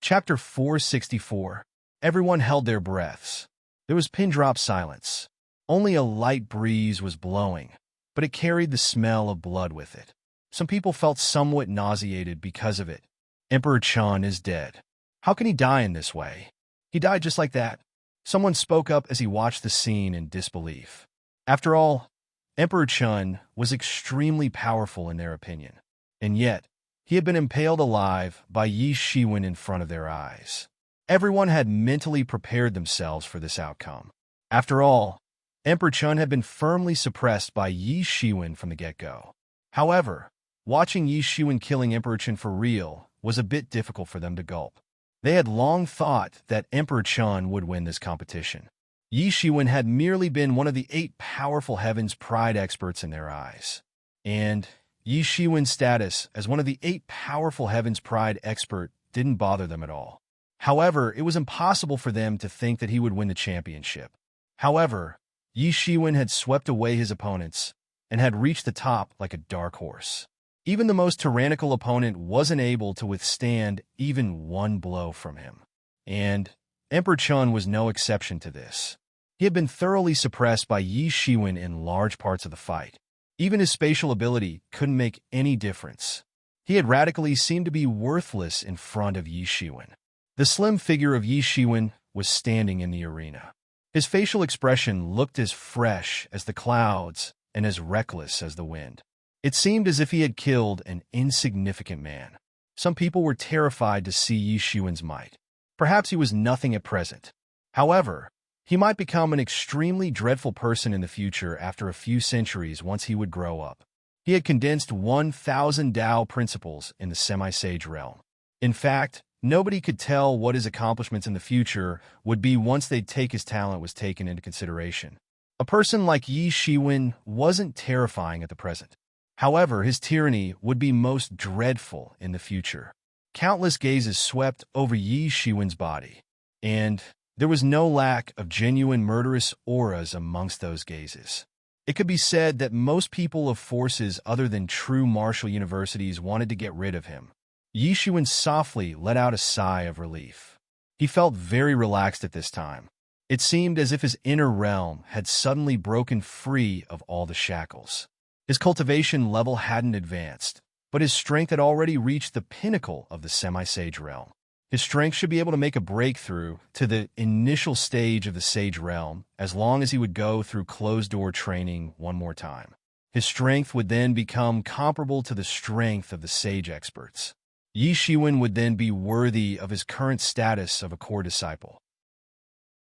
Chapter 464. Everyone held their breaths. There was pin-drop silence. Only a light breeze was blowing, but it carried the smell of blood with it. Some people felt somewhat nauseated because of it. Emperor Chun is dead. How can he die in this way? He died just like that. Someone spoke up as he watched the scene in disbelief. After all, Emperor Chun was extremely powerful in their opinion, and yet he had been impaled alive by Yi Shiwen in front of their eyes. Everyone had mentally prepared themselves for this outcome. After all, Emperor Chun had been firmly suppressed by Yi Shiwen from the get-go. However, watching Yi Shiwen killing Emperor Chun for real was a bit difficult for them to gulp. They had long thought that Emperor Chun would win this competition. Yi Shiwen had merely been one of the 8 powerful Heaven's Pride experts in their eyes. And Yi Shiwen's status as one of the 8 powerful Heaven's Pride expert didn't bother them at all. However, it was impossible for them to think that he would win the championship. However, Yi Shiwen had swept away his opponents and had reached the top like a dark horse. Even the most tyrannical opponent wasn't able to withstand even one blow from him. And Emperor Chun was no exception to this. He had been thoroughly suppressed by Yi Shiwen in large parts of the fight. Even his spatial ability couldn't make any difference. He had radically seemed to be worthless in front of Yi Shiwen. The slim figure of Yi Shiwen was standing in the arena. His facial expression looked as fresh as the clouds and as reckless as the wind. It seemed as if he had killed an insignificant man. Some people were terrified to see Yi Shiwen's might. Perhaps he was nothing at present. However, he might become an extremely dreadful person in the future after a few centuries once he would grow up. He had condensed 1,000 Tao principles in the semi-sage realm. In fact, nobody could tell what his accomplishments in the future would be once they'd take his talent was taken into consideration. A person like Yi Shiwen wasn't terrifying at the present. However, his tyranny would be most dreadful in the future. Countless gazes swept over Yi Shiwen's body, and there was no lack of genuine murderous auras amongst those gazes. It could be said that most people of forces other than true martial universities wanted to get rid of him. Yi Shiwen softly let out a sigh of relief. He felt very relaxed at this time. It seemed as if his inner realm had suddenly broken free of all the shackles. His cultivation level hadn't advanced, but his strength had already reached the pinnacle of the semi-sage realm. His strength should be able to make a breakthrough to the initial stage of the sage realm as long as he would go through closed-door training one more time. His strength would then become comparable to the strength of the sage experts. Yi Shiwen would then be worthy of his current status of a core disciple.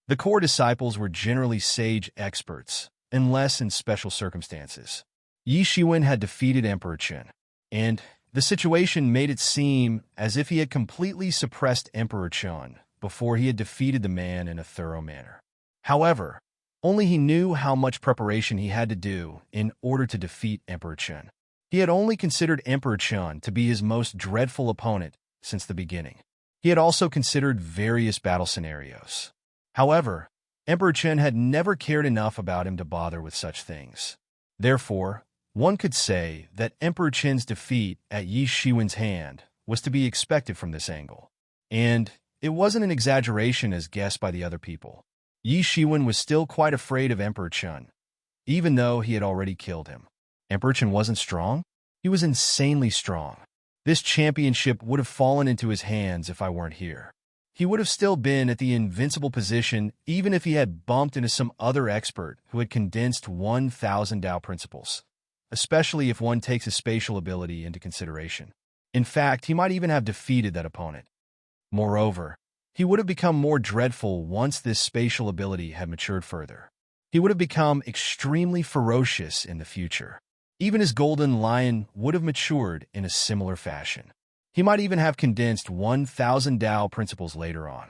The core disciples were generally sage experts, unless in special circumstances. Yi Shiwen had defeated Emperor Chun, and the situation made it seem as if he had completely suppressed Emperor Chun before he had defeated the man in a thorough manner. However, only he knew how much preparation he had to do in order to defeat Emperor Chun. He had only considered Emperor Chun to be his most dreadful opponent since the beginning. He had also considered various battle scenarios. However, Emperor Chun had never cared enough about him to bother with such things. Therefore, one could say that Emperor Chun's defeat at Yi Shiwen's hand was to be expected from this angle. And it wasn't an exaggeration as guessed by the other people. Yi Shiwen was still quite afraid of Emperor Chun, even though he had already killed him. Emperor Chun wasn't strong? He was insanely strong. This championship would have fallen into his hands if I weren't here. He would have still been at the invincible position even if he had bumped into some other expert who had condensed 1,000 Tao principles, especially if one takes his spatial ability into consideration. In fact, he might even have defeated that opponent. Moreover, he would have become more dreadful once this spatial ability had matured further. He would have become extremely ferocious in the future. Even his golden lion would have matured in a similar fashion. He might even have condensed 1,000 Tao principles later on.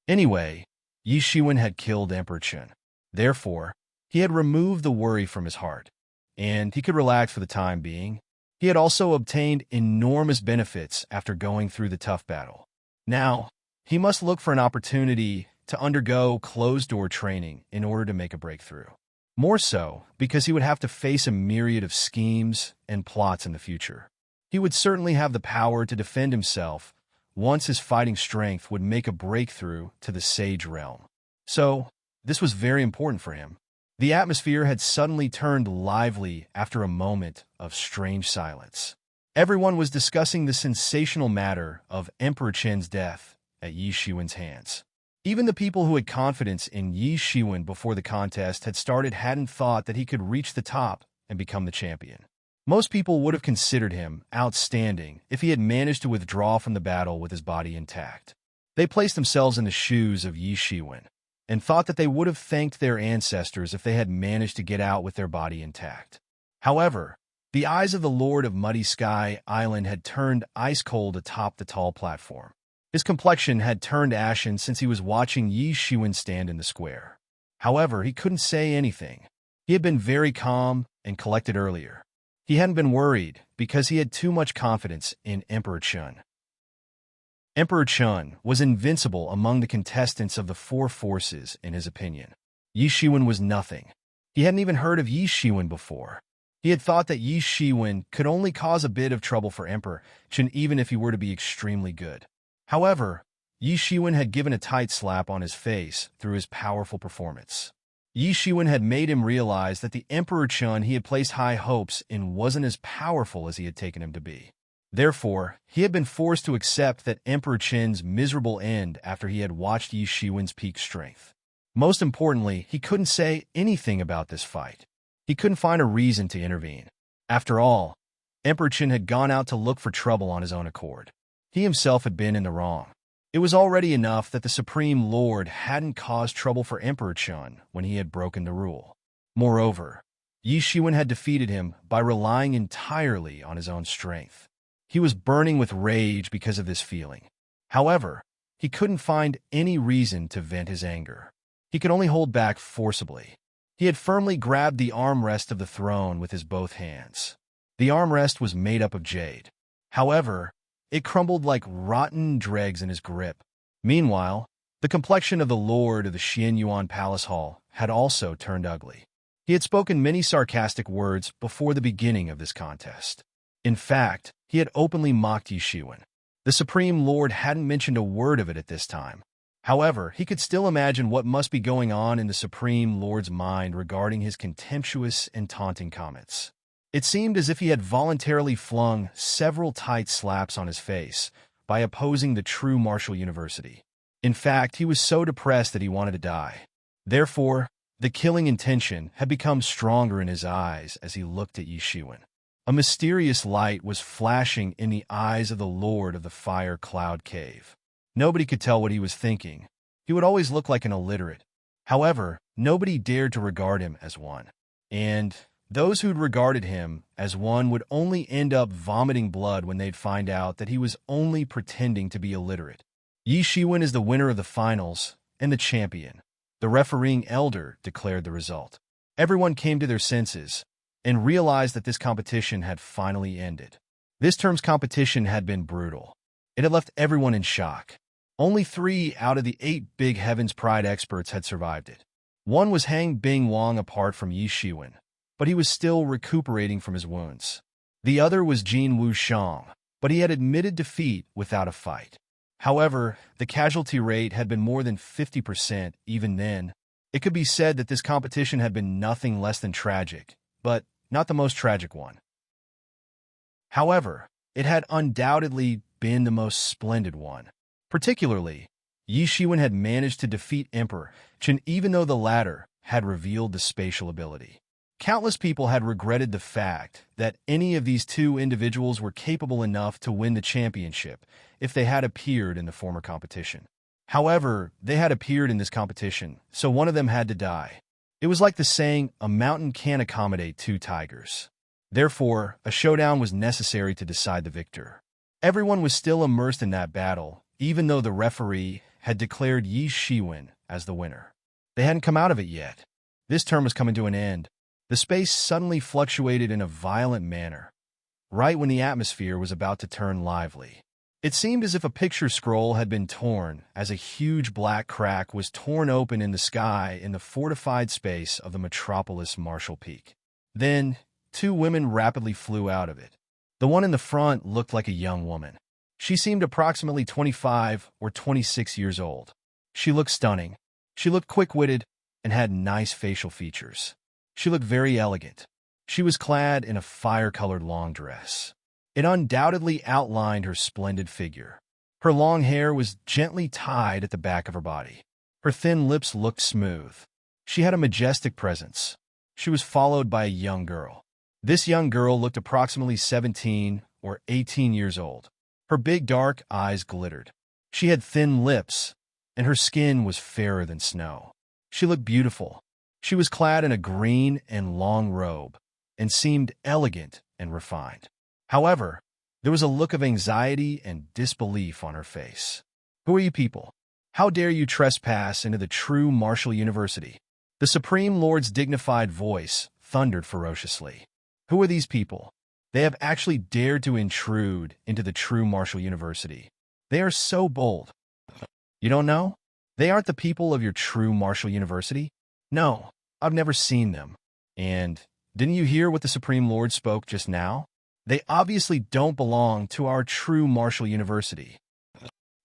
Anyway, Yi Shiwen had killed Emperor Chun. Therefore, he had removed the worry from his heart, and he could relax for the time being. He had also obtained enormous benefits after going through the tough battle. Now, he must look for an opportunity to undergo closed-door training in order to make a breakthrough. More so, because he would have to face a myriad of schemes and plots in the future. He would certainly have the power to defend himself once his fighting strength would make a breakthrough to the Sage realm. So, this was very important for him. The atmosphere had suddenly turned lively after a moment of strange silence. Everyone was discussing the sensational matter of Emperor Qin's death at Yi Shiwen's hands. Even the people who had confidence in Yi Shiwen before the contest hadn't thought that he could reach the top and become the champion. Most people would have considered him outstanding if he had managed to withdraw from the battle with his body intact. They placed themselves in the shoes of Yi Shiwen and thought that they would have thanked their ancestors if they had managed to get out with their body intact. However, the eyes of the Lord of Muddy Sky Island had turned ice-cold atop the tall platform. His complexion had turned ashen since he was watching Yi Shiwen stand in the square. However, he couldn't say anything. He had been very calm and collected earlier. He hadn't been worried because he had too much confidence in Emperor Qin. Emperor Qin was invincible among the contestants of the four forces, in his opinion. Yi Shiwen was nothing. He hadn't even heard of Yi Shiwen before. He had thought that Yi Shiwen could only cause a bit of trouble for Emperor Qin even if he were to be extremely good. However, Yi Shiwen had given a tight slap on his face through his powerful performance. Yi Shiwen had made him realize that the Emperor Qin he had placed high hopes in wasn't as powerful as he had taken him to be. Therefore, he had been forced to accept that Emperor Qin's miserable end after he had watched Yi Shiwen's peak strength. Most importantly, he couldn't say anything about this fight. He couldn't find a reason to intervene. After all, Emperor Qin had gone out to look for trouble on his own accord. He himself had been in the wrong. It was already enough that the Supreme Lord hadn't caused trouble for Emperor Qin when he had broken the rule. Moreover, Yi Shiwen had defeated him by relying entirely on his own strength. He was burning with rage because of this feeling. However, he couldn't find any reason to vent his anger. He could only hold back forcibly. He had firmly grabbed the armrest of the throne with his both hands. The armrest was made up of jade. However, it crumbled like rotten dregs in his grip. Meanwhile, the complexion of the lord of the Xianyuan Palace Hall had also turned ugly. He had spoken many sarcastic words before the beginning of this contest. In fact, he had openly mocked Yi Shiwen. The Supreme Lord hadn't mentioned a word of it at this time. However, he could still imagine what must be going on in the Supreme Lord's mind regarding his contemptuous and taunting comments. It seemed as if he had voluntarily flung several tight slaps on his face by opposing the true martial university. In fact, he was so depressed that he wanted to die. Therefore, the killing intention had become stronger in his eyes as he looked at Yi Shiwen. A mysterious light was flashing in the eyes of the Lord of the Fire Cloud Cave. Nobody could tell what he was thinking. He would always look like an illiterate. However, nobody dared to regard him as one. And those who'd regarded him as one would only end up vomiting blood when they'd find out that he was only pretending to be illiterate. Yi Shiwen is the winner of the finals and the champion. The refereeing elder declared the result. Everyone came to their senses and realized that this competition had finally ended. This term's competition had been brutal. It had left everyone in shock. Only 3 out of the 8 Big Heavens Pride experts had survived it. One was Hang Bing Wang apart from Yi Shiwen, but he was still recuperating from his wounds. The other was Jin Wuxiang, but he had admitted defeat without a fight. However, the casualty rate had been more than 50% even then. It could be said that this competition had been nothing less than tragic, but not the most tragic one. However, it had undoubtedly been the most splendid one. Particularly, Yi Shiwen had managed to defeat Emperor Qin even though the latter had revealed the spatial ability. Countless people had regretted the fact that any of these 2 individuals were capable enough to win the championship if they had appeared in the former competition. However, they had appeared in this competition, so one of them had to die. It was like the saying, a mountain can't accommodate 2 tigers. Therefore, a showdown was necessary to decide the victor. Everyone was still immersed in that battle, even though the referee had declared Yi Shiwen as the winner. They hadn't come out of it yet. This term was coming to an end. The space suddenly fluctuated in a violent manner, right when the atmosphere was about to turn lively. It seemed as if a picture scroll had been torn as a huge black crack was torn open in the sky in the fortified space of the metropolis Marshall Peak. Then, 2 women rapidly flew out of it. The one in the front looked like a young woman. She seemed approximately 25 or 26 years old. She looked stunning. She looked quick-witted and had nice facial features. She looked very elegant. She was clad in a fire-colored long dress. It undoubtedly outlined her splendid figure. Her long hair was gently tied at the back of her body. Her thin lips looked smooth. She had a majestic presence. She was followed by a young girl. This young girl looked approximately 17 or 18 years old. Her big dark eyes glittered. She had thin lips, and her skin was fairer than snow. She looked beautiful. She was clad in a green and long robe, and seemed elegant and refined. However, there was a look of anxiety and disbelief on her face. "Who are you people? How dare you trespass into the true martial university?" The Supreme Lord's dignified voice thundered ferociously. "Who are these people? They have actually dared to intrude into the true martial university. They are so bold. You don't know? They aren't the people of your true martial university? No, I've never seen them. And didn't you hear what the Supreme Lord spoke just now? They obviously don't belong to our true martial university.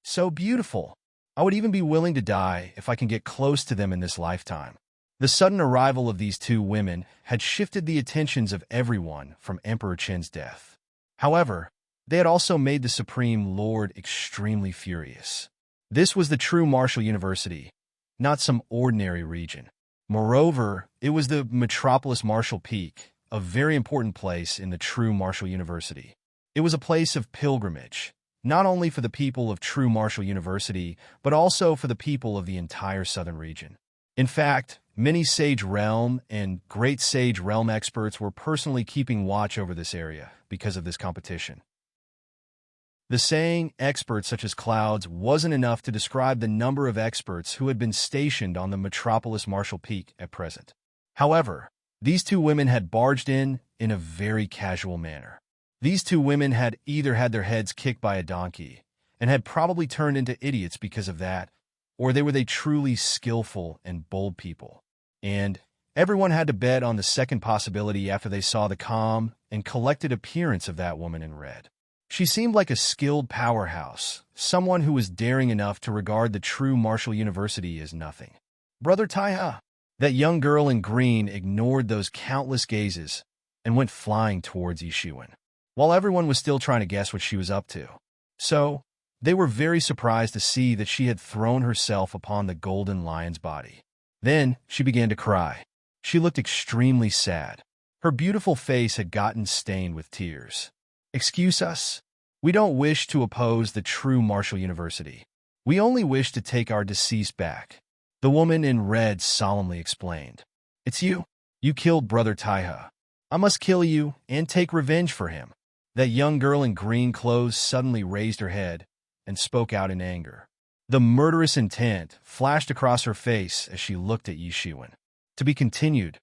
So beautiful. I would even be willing to die if I can get close to them in this lifetime." The sudden arrival of these two women had shifted the attentions of everyone from Emperor Qin's death. However, they had also made the Supreme Lord extremely furious. This was the true martial university, not some ordinary region. Moreover, it was the Metropolis Martial Peak, a very important place in the true martial university. It was a place of pilgrimage, not only for the people of true martial university, but also for the people of the entire southern region. In fact, many Sage Realm and Great Sage Realm experts were personally keeping watch over this area because of this competition. The saying "experts such as clouds" wasn't enough to describe the number of experts who had been stationed on the Metropolis Martial Peak at present. However, these two women had barged in a very casual manner. These two women had either had their heads kicked by a donkey and had probably turned into idiots because of that, or they were truly skillful and bold people. And everyone had to bet on the second possibility after they saw the calm and collected appearance of that woman in red. She seemed like a skilled powerhouse, someone who was daring enough to regard the true martial university as nothing. "Brother Taiha!" That young girl in green ignored those countless gazes and went flying towards Yishuan, while everyone was still trying to guess what she was up to. So, they were very surprised to see that she had thrown herself upon the golden lion's body. Then she began to cry. She looked extremely sad. Her beautiful face had gotten stained with tears. "Excuse us. We don't wish to oppose the true martial university. We only wish to take our deceased back," the woman in red solemnly explained. "It's you. You killed Brother Taiha. I must kill you and take revenge for him." That young girl in green clothes suddenly raised her head and spoke out in anger. The murderous intent flashed across her face as she looked at Yishuan. To be continued.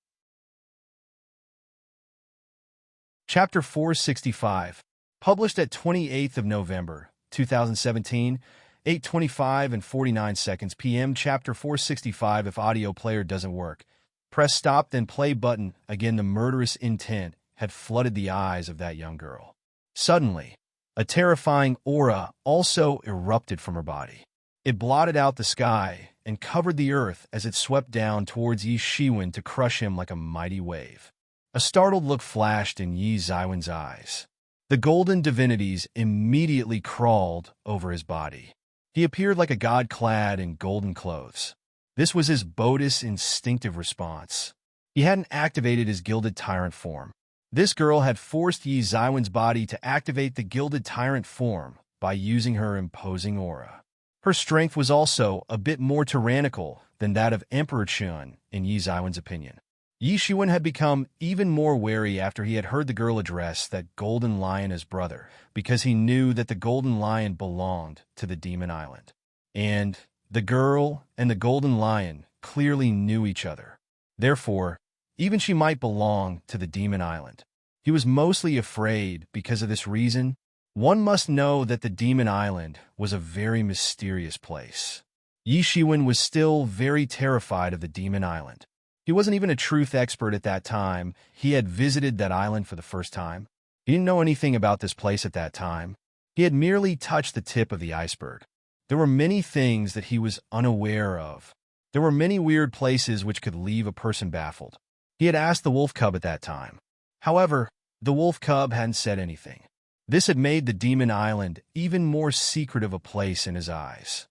Chapter 465, published at 28th of November, 2017, 8:25 and 49 seconds p.m. Chapter 465. If audio player doesn't work, press stop then play button. Again, the murderous intent had flooded the eyes of that young girl. Suddenly, a terrifying aura also erupted from her body. It blotted out the sky and covered the earth as it swept down towards Yi Shiwen to crush him like a mighty wave. A startled look flashed in Yi Zaiwen's eyes. The golden divinities immediately crawled over his body. He appeared like a god clad in golden clothes. This was his Bodhi's instinctive response. He hadn't activated his gilded tyrant form. This girl had forced Yi Zaiwen's body to activate the gilded tyrant form by using her imposing aura. Her strength was also a bit more tyrannical than that of Emperor Qin, in Yi Zaiwen's opinion. Yi Shiwen had become even more wary after he had heard the girl address that golden lion as brother, because he knew that the golden lion belonged to the demon island. And the girl and the golden lion clearly knew each other. Therefore, even she might belong to the demon island. He was mostly afraid because of this reason. One must know that the demon island was a very mysterious place. Yi Shiwen was still very terrified of the demon island. He wasn't even a truth expert at that time. He had visited that island for the first time. He didn't know anything about this place at that time. He had merely touched the tip of the iceberg. There were many things that he was unaware of. There were many weird places which could leave a person baffled. He had asked the wolf cub at that time. However, the wolf cub hadn't said anything. This had made the demon island even more secretive a place in his eyes.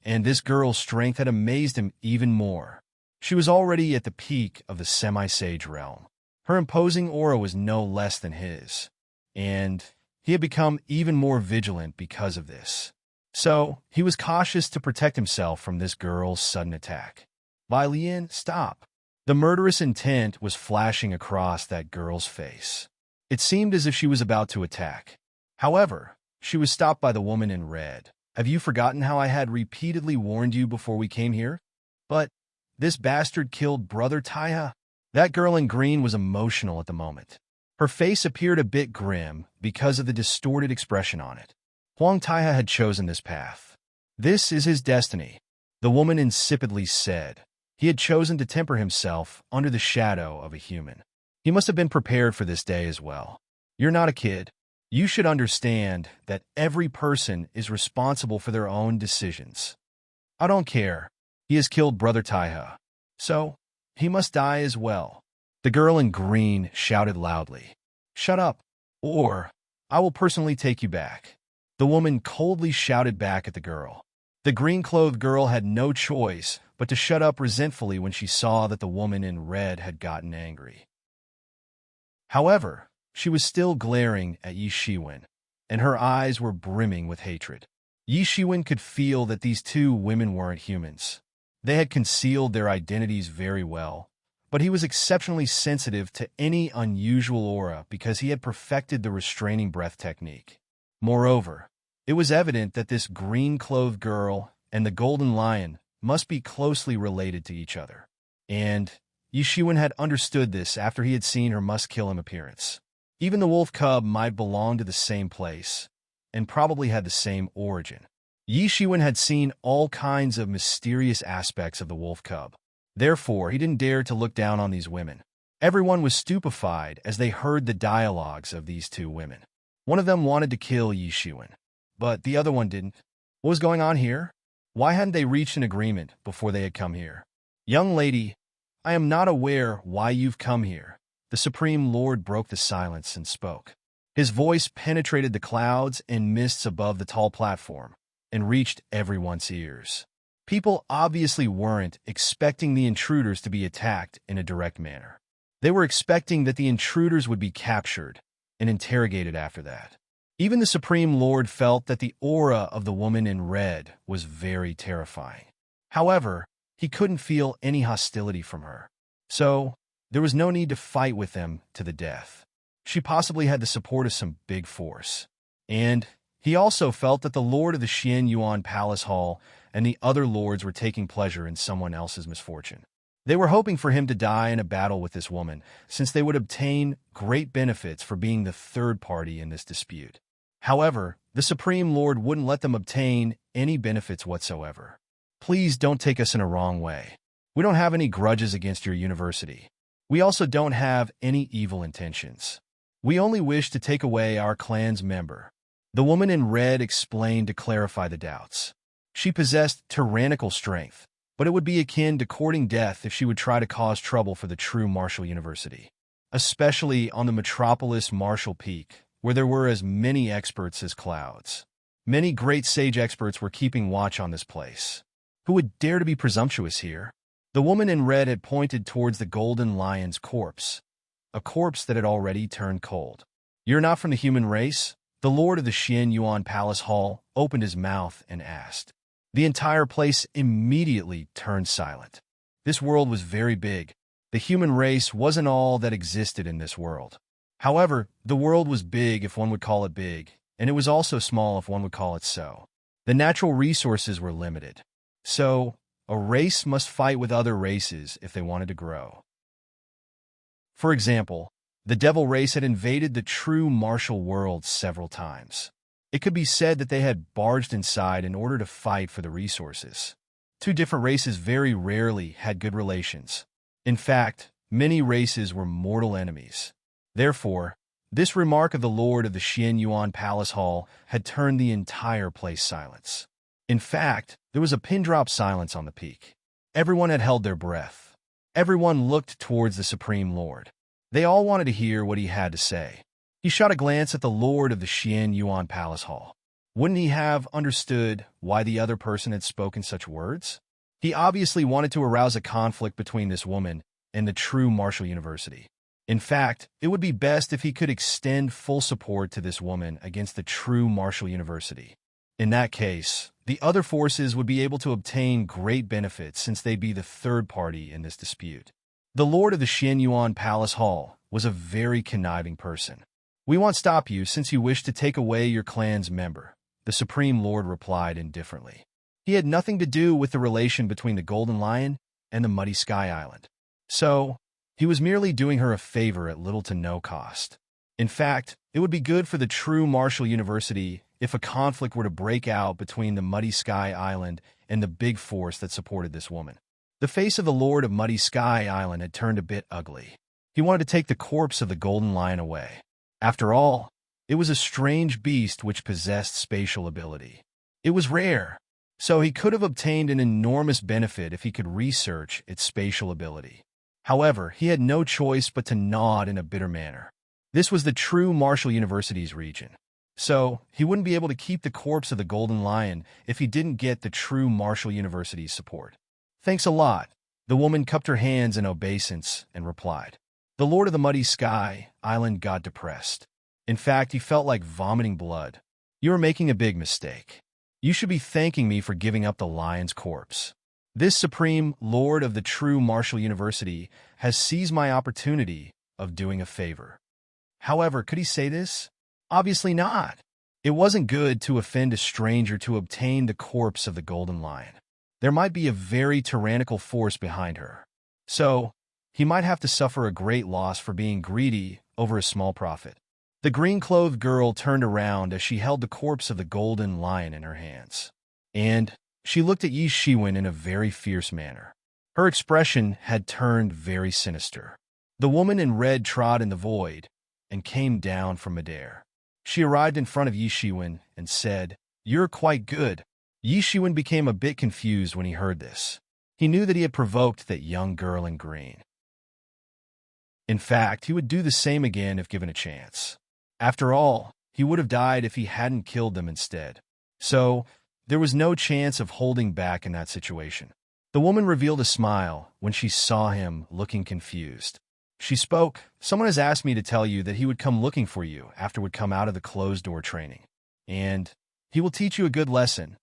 And this girl's strength had amazed him even more. She was already at the peak of the semi-sage realm. Her imposing aura was no less than his. And he had become even more vigilant because of this. So, he was cautious to protect himself from this girl's sudden attack. Bai Lian, stop. The murderous intent was flashing across that girl's face. It seemed as if she was about to attack. However, she was stopped by the woman in red. Have you forgotten how I had repeatedly warned you before we came here? But this bastard killed Brother Taiha. That girl in green was emotional at the moment. Her face appeared a bit grim because of the distorted expression on it. Huang Taiha had chosen this path. This is his destiny, the woman insipidly said. He had chosen to temper himself under the shadow of a human. He must have been prepared for this day as well. You're not a kid. You should understand that every person is responsible for their own decisions. I don't care. He has killed Brother Taiha. So, he must die as well. The girl in green shouted loudly. Shut up, or I will personally take you back. The woman coldly shouted back at the girl. The green-clothed girl had no choice but to shut up resentfully when she saw that the woman in red had gotten angry. However, she was still glaring at Yi Shiwen, and her eyes were brimming with hatred. Yi Shiwen could feel that these two women weren't humans. They had concealed their identities very well, but he was exceptionally sensitive to any unusual aura because he had perfected the restraining breath technique. Moreover, it was evident that this green-clothed girl and the golden lion must be closely related to each other. And Yi Shiwen had understood this after he had seen her must-kill-him appearance. Even the wolf cub might belong to the same place, and probably had the same origin. Yi Shiwen had seen all kinds of mysterious aspects of the wolf cub. Therefore, he didn't dare to look down on these women. Everyone was stupefied as they heard the dialogues of these two women. One of them wanted to kill Yi Shiwen, but the other one didn't. What was going on here? Why hadn't they reached an agreement before they had come here? Young lady, I am not aware why you've come here. The Supreme Lord broke the silence and spoke. His voice penetrated the clouds and mists above the tall platform and reached everyone's ears. People obviously weren't expecting the intruders to be attacked in a direct manner. They were expecting that the intruders would be captured and interrogated after that. Even the Supreme Lord felt that the aura of the woman in red was very terrifying. However, he couldn't feel any hostility from her. So, there was no need to fight with them to the death. She possibly had the support of some big force. And he also felt that the Lord of the Xian Yuan Palace Hall and the other lords were taking pleasure in someone else's misfortune. They were hoping for him to die in a battle with this woman, since they would obtain great benefits for being the third party in this dispute. However, the Supreme Lord wouldn't let them obtain any benefits whatsoever. Please don't take us in a wrong way. We don't have any grudges against your university. We also don't have any evil intentions. We only wish to take away our clan's member. The woman in red explained to clarify the doubts. She possessed tyrannical strength, but it would be akin to courting death if she would try to cause trouble for the true martial university, especially on the metropolis Martial Peak, where there were as many experts as clouds. Many great sage experts were keeping watch on this place. Who would dare to be presumptuous here? The woman in red had pointed towards the golden lion's corpse, a corpse that had already turned cold. You're not from the human race? The Lord of the Xian Yuan Palace Hall opened his mouth and asked. The entire place immediately turned silent. This world was very big. The human race wasn't all that existed in this world. However, the world was big if one would call it big, and it was also small if one would call it so. The natural resources were limited. So, a race must fight with other races if they wanted to grow. For example, the devil race had invaded the true martial world several times. It could be said that they had barged inside in order to fight for the resources. Two different races very rarely had good relations. In fact, many races were mortal enemies. Therefore, This remark of the lord of the Xian Yuan Palace Hall had turned the entire place silence. In fact, there was a pin-drop silence on the peak. Everyone had held their breath. Everyone looked towards the Supreme Lord. They all wanted to hear what he had to say. He shot a glance at the lord of the Xian Yuan Palace Hall. Wouldn't he have understood why the other person had spoken such words? He obviously wanted to arouse a conflict between this woman and the true martial university. In fact, it would be best if he could extend full support to this woman against the true martial university. In that case, the other forces would be able to obtain great benefits since they'd be the third party in this dispute. The lord of the Xian Yuan Palace Hall was a very conniving person. "We won't stop you since you wish to take away your clan's member," the Supreme Lord replied indifferently. He had nothing to do with the relation between the Golden Lion and the Muddy Sky Island. So, he was merely doing her a favor at little to no cost. In fact, it would be good for the true martial university if a conflict were to break out between the Muddy Sky Island and the big force that supported this woman. The face of the Lord of Muddy Sky Island had turned a bit ugly. He wanted to take the corpse of the Golden Lion away. After all, it was a strange beast which possessed spatial ability. It was rare, so he could have obtained an enormous benefit if he could research its spatial ability. However, he had no choice but to nod in a bitter manner. This was the true martial university's region. So, he wouldn't be able to keep the corpse of the Golden Lion if he didn't get the true martial university's support. "Thanks a lot." The woman cupped her hands in obeisance and replied. The Lord of the Muddy Sky Island got depressed. In fact, he felt like vomiting blood. "You are making a big mistake. You should be thanking me for giving up the lion's corpse. This Supreme Lord of the true martial university has seized my opportunity of doing a favor." However, could he say this? Obviously not. It wasn't good to offend a stranger to obtain the corpse of the Golden Lion. There might be a very tyrannical force behind her. So, he might have to suffer a great loss for being greedy over a small profit. The green-clothed girl turned around as she held the corpse of the Golden Lion in her hands. And she looked at Yi Shiwen in a very fierce manner. Her expression had turned very sinister. The woman in red trod in the void and came down from midair. She arrived in front of Yi Shiwen and said, "You're quite good." Yi Shiwen became a bit confused when he heard this. He knew that he had provoked that young girl in green. In fact, he would do the same again if given a chance. After all, he would have died if he hadn't killed them instead. So, there was no chance of holding back in that situation. The woman revealed a smile when she saw him looking confused. She spoke, "Someone has asked me to tell you that he would come looking for you after we come out of the closed-door training. And he will teach you a good lesson."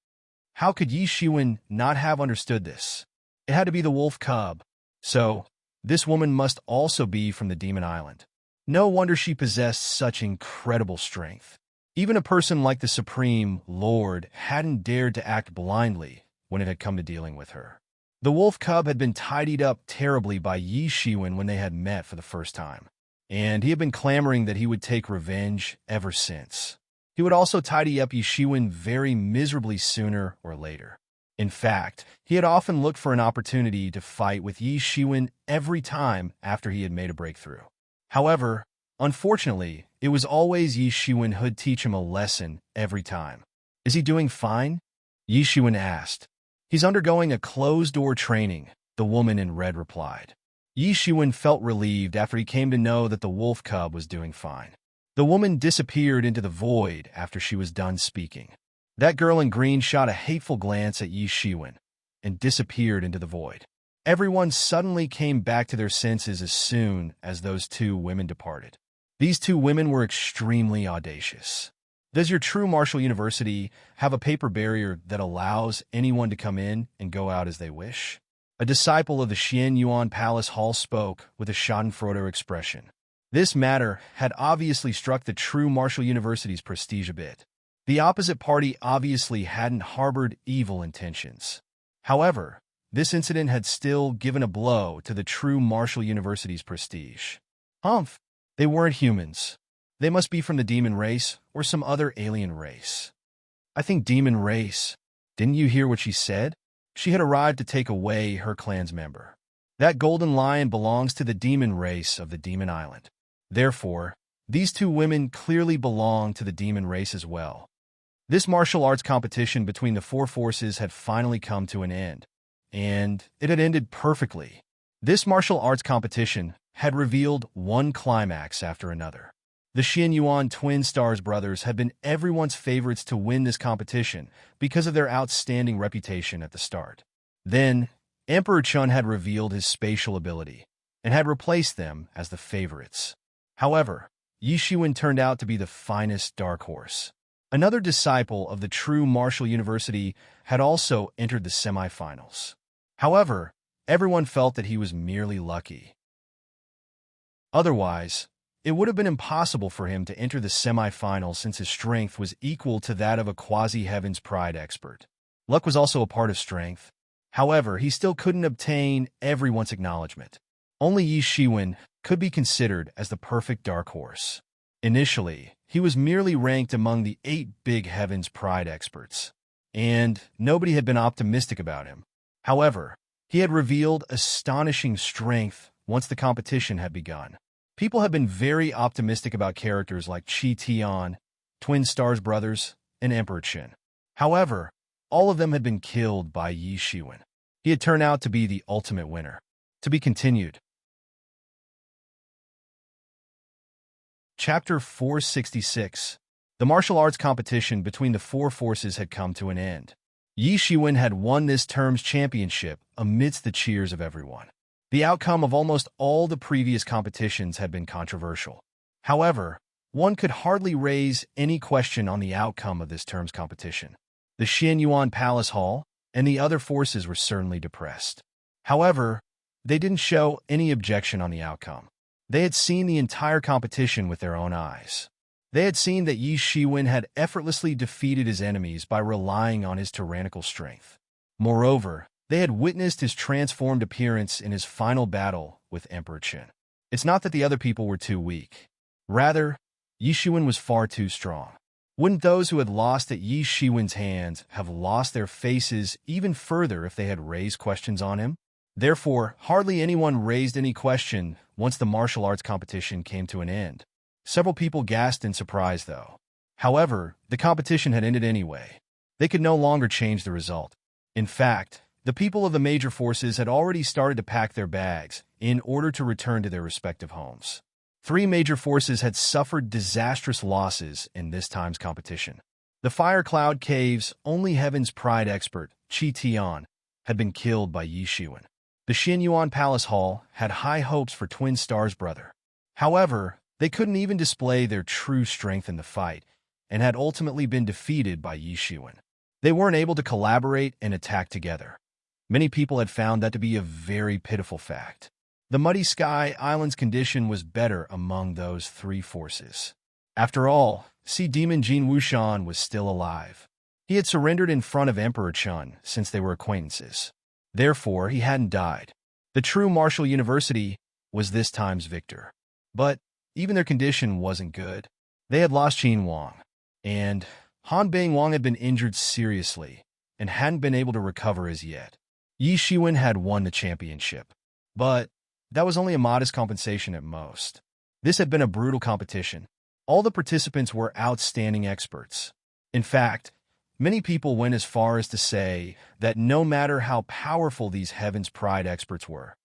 How could Yi Shiwen not have understood this? It had to be the wolf cub. So, this woman must also be from the Demon Island. No wonder she possessed such incredible strength. Even a person like the Supreme Lord hadn't dared to act blindly when it had come to dealing with her. The wolf cub had been tidied up terribly by Yi Shiwen when they had met for the first time, and he had been clamoring that he would take revenge ever since. He would also tidy up Yi Shiwen very miserably sooner or later. In fact, he had often looked for an opportunity to fight with Yi Shiwen every time after he had made a breakthrough. However, unfortunately, it was always Yi Shiwen who'd teach him a lesson every time. "Is he doing fine?" Yi Shiwen asked. "He's undergoing a closed-door training," the woman in red replied. Yi Shiwen felt relieved after he came to know that the wolf cub was doing fine. The woman disappeared into the void after she was done speaking. That girl in green shot a hateful glance at Yi Shiwen and disappeared into the void. Everyone suddenly came back to their senses as soon as those two women departed. These two women were extremely audacious. Does your true martial university have a paper barrier that allows anyone to come in and go out as they wish? A disciple of the Xian Yuan Palace Hall spoke with a schadenfreude expression. This matter had obviously struck the true martial university's prestige a bit. The opposite party obviously hadn't harbored evil intentions. However, this incident had still given a blow to the true martial university's prestige. Humph! They weren't humans. They must be from the demon race or some other alien race. I think demon race. Didn't you hear what she said? She had arrived to take away her clan's member. That golden lion belongs to the demon race of the Demon Island. Therefore, These two women clearly belonged to the demon race as well. This martial arts competition between the four forces had finally come to an end, and it had ended perfectly. This martial arts competition had revealed one climax after another. The Xian Yuan twin stars brothers had been everyone's favorites to win this competition because of their outstanding reputation at the start. Then, Emperor Chun had revealed his spatial ability and had replaced them as the favorites. However, Yi Shiwen turned out to be the finest dark horse. Another disciple of the true martial university had also entered the semifinals. However, everyone felt that he was merely lucky. Otherwise, it would have been impossible for him to enter the semifinals since his strength was equal to that of a quasi-Heaven's Pride expert. Luck was also a part of strength. However, he still couldn't obtain everyone's acknowledgement. Only Yi Shiwen could be considered as the perfect dark horse. Initially, he was merely ranked among the 8 big Heaven's Pride experts, and nobody had been optimistic about him. However, he had revealed astonishing strength once the competition had begun. People have been very optimistic about characters like Qi Tian, Twin Stars Brothers, and Emperor Qin. However, all of them had been killed by Yi Shiwen. He had turned out to be the ultimate winner. To be continued. Chapter 466. The martial arts competition between the four forces had come to an end. Yi Shiwen had won this term's championship amidst the cheers of everyone. The outcome of almost all the previous competitions had been controversial. However, one could hardly raise any question on the outcome of this term's competition. The Xian Yuan Palace Hall and the other forces were certainly depressed. However, they didn't show any objection on the outcome. They had seen the entire competition with their own eyes. They had seen that Yi Shiwen had effortlessly defeated his enemies by relying on his tyrannical strength. Moreover, they had witnessed his transformed appearance in his final battle with Emperor Qin. It's not that the other people were too weak. Rather, Yi Shiwen was far too strong. Wouldn't those who had lost at Yi Shiwen's hands have lost their faces even further if they had raised questions on him? Therefore, hardly anyone raised any question once the martial arts competition came to an end. Several people gasped in surprise, though. However, the competition had ended anyway. They could no longer change the result. In fact, the people of the major forces had already started to pack their bags in order to return to their respective homes. 3 major forces had suffered disastrous losses in this time's competition. The Fire Cloud Cave's only Heaven's Pride expert, Qi Tian, had been killed by Yi Shiwen. The Xian Yuan Palace Hall had high hopes for Twin Stars' brother. However, they couldn't even display their true strength in the fight, and had ultimately been defeated by Yi Shiwen. They weren't able to collaborate and attack together. Many people had found that to be a very pitiful fact. The Muddy Sky Island's condition was better among those 3 forces. After all, Sea Demon Jin Wushan was still alive. He had surrendered in front of Emperor Chun since they were acquaintances. Therefore, he hadn't died. The true martial university was this time's victor. But even their condition wasn't good. They had lost Qin Wang, and Han Bing Wang had been injured seriously and hadn't been able to recover as yet. Yi Shiwen had won the championship, but that was only a modest compensation at most. This had been a brutal competition. All the participants were outstanding experts. In fact, many people went as far as to say that no matter how powerful these Heaven's Pride experts were,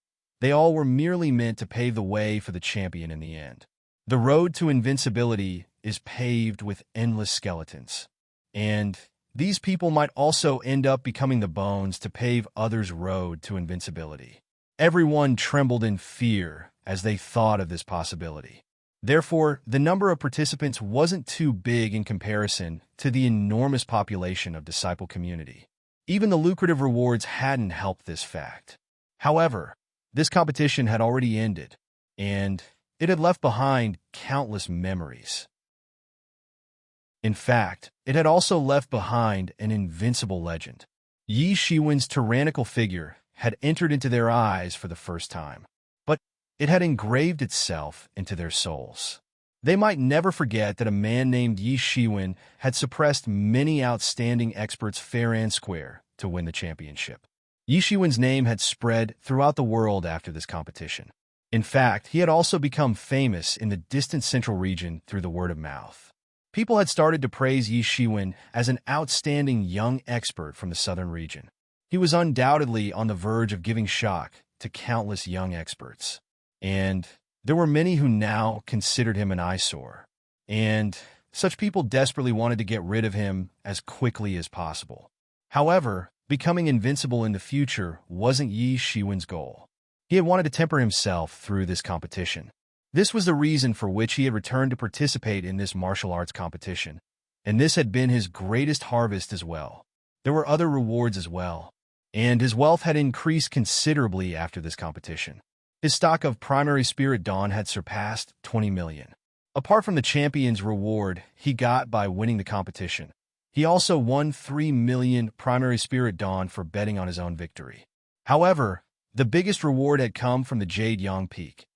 they all were merely meant to pave the way for the champion in the end. The road to invincibility is paved with endless skeletons, and these people might also end up becoming the bones to pave others' road to invincibility. Everyone trembled in fear as they thought of this possibility. Therefore, the number of participants wasn't too big in comparison to the enormous population of disciple community. Even the lucrative rewards hadn't helped this fact. However, this competition had already ended, and it had left behind countless memories. In fact, it had also left behind an invincible legend. Yi Shiwen's tyrannical figure had entered into their eyes for the first time, but it had engraved itself into their souls. They might never forget that a man named Yi Shiwen had suppressed many outstanding experts fair and square to win the championship. Yi Shiwen's name had spread throughout the world after this competition. In fact, he had also become famous in the distant central region through the word of mouth. People had started to praise Yi Shiwen as an outstanding young expert from the southern region. He was undoubtedly on the verge of giving shock to countless young experts. And there were many who now considered him an eyesore. And such people desperately wanted to get rid of him as quickly as possible. However, becoming invincible in the future wasn't Yi Shiwen's goal. He had wanted to temper himself through this competition. This was the reason for which he had returned to participate in this martial arts competition, and this had been his greatest harvest as well. There were other rewards as well, and his wealth had increased considerably after this competition. His stock of primary spirit dawn had surpassed 20 million. Apart from the champion's reward he got by winning the competition, he also won 3 million primary spirit dawn for betting on his own victory. However, the biggest reward had come from the Jade Yang Peak,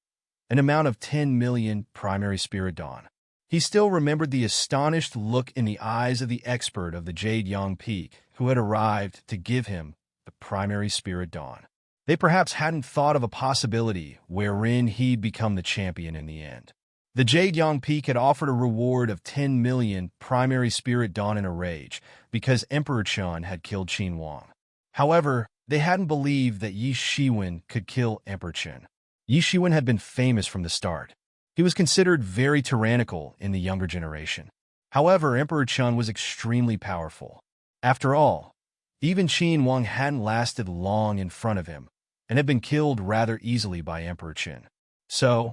an amount of 10 million primary spirit dawn. He still remembered the astonished look in the eyes of the expert of the Jade Yang Peak who had arrived to give him the primary spirit dawn. They perhaps hadn't thought of a possibility wherein he'd become the champion in the end. The Jade Yang Peak had offered a reward of 10 million primary spirit dawn in a rage because Emperor Chun had killed Qin Wang. However, they hadn't believed that Yi Shiwen could kill Emperor Chun. Yi Shiwen had been famous from the start. He was considered very tyrannical in the younger generation. However, Emperor Chun was extremely powerful. After all, even Qin Wang hadn't lasted long in front of him and had been killed rather easily by Emperor Chun. So,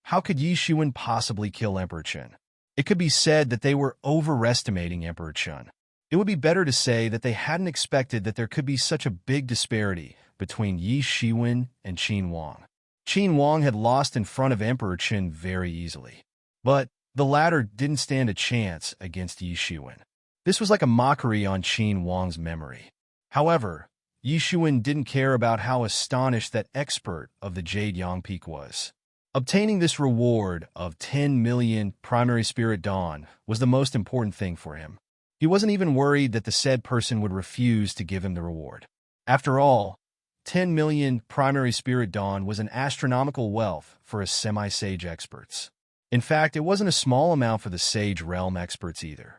how could Yi Shiwen possibly kill Emperor Chun? It could be said that they were overestimating Emperor Chun. It would be better to say that they hadn't expected that there could be such a big disparity between Yi Shiwen and Qin Wang. Qin Wang had lost in front of Emperor Chun very easily, but the latter didn't stand a chance against Yi Shiwen. This was like a mockery on Qin Wang's memory. However, Yi Shiwen didn't care about how astonished that expert of the Jade Yang Peak was. Obtaining this reward of 10 million primary spirit dawn was the most important thing for him. He wasn't even worried that the said person would refuse to give him the reward. After all, 10 million primary spirit dawn was an astronomical wealth for a semi-sage experts. In fact, it wasn't a small amount for the sage realm experts either.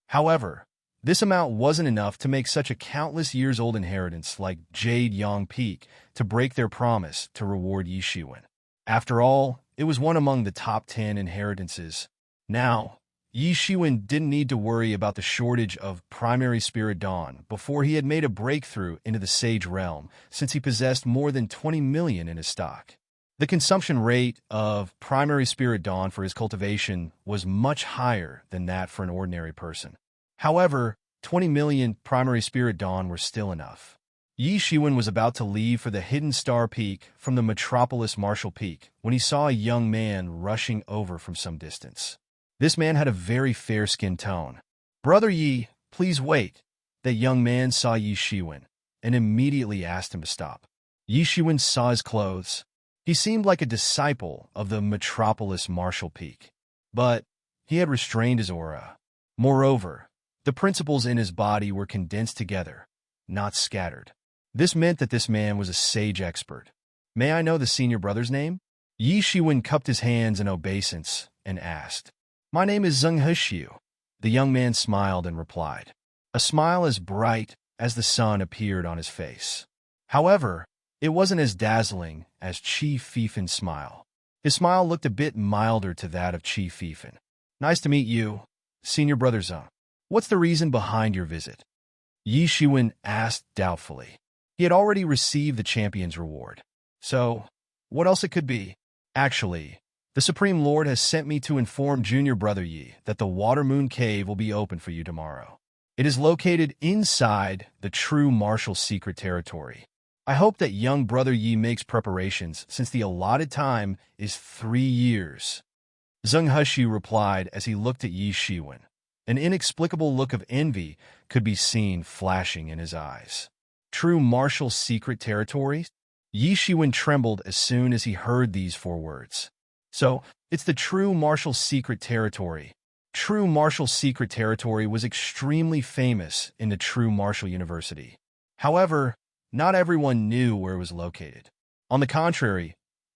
However, this amount wasn't enough to make such a countless years-old inheritance like Jade Yang Peak to break their promise to reward Yi Shiwen. After all, it was one among the top 10 inheritances. Now, Yi Shiwen didn't need to worry about the shortage of primary spirit dawn before he had made a breakthrough into the sage realm, since he possessed more than 20 million in his stock. The consumption rate of primary spirit dawn for his cultivation was much higher than that for an ordinary person. However, 20 million primary spirit dawn were still enough. Yi Shiwen was about to leave for the Hidden Star Peak from the Metropolis Martial Peak when he saw a young man rushing over from some distance. This man had a very fair-skinned tone. "Brother Yi, please wait." That young man saw Yi Shiwen and immediately asked him to stop. Yi Shiwen saw his clothes. He seemed like a disciple of the Metropolis Martial Peak, but he had restrained his aura. Moreover, the principles in his body were condensed together, not scattered. This meant that this man was a sage expert. "May I know the senior brother's name?" Yi Shiwen cupped his hands in obeisance and asked. "My name is Zheng Hexiu." The young man smiled and replied. A smile as bright as the sun appeared on his face. However, it wasn't as dazzling as Qi Fifen's smile. His smile looked a bit milder to that of Qi Fifen. "Nice to meet you, senior brother Zheng. What's the reason behind your visit?" Yi Shiwen asked doubtfully. He had already received the champion's reward. So, what else it could be? "Actually, the Supreme Lord has sent me to inform Junior Brother Yi that the Water Moon Cave will be open for you tomorrow. It is located inside the true martial secret territory. I hope that young Brother Yi makes preparations since the allotted time is 3 years." Zheng Hexiu replied as he looked at Yi Shiwen. An inexplicable look of envy could be seen flashing in his eyes. True martial secret territory? Yi Shiwen trembled as soon as he heard these 4 words. So, it's the true martial secret territory. True martial secret territory was extremely famous in the True Martial University. However, not everyone knew where it was located. On the contrary,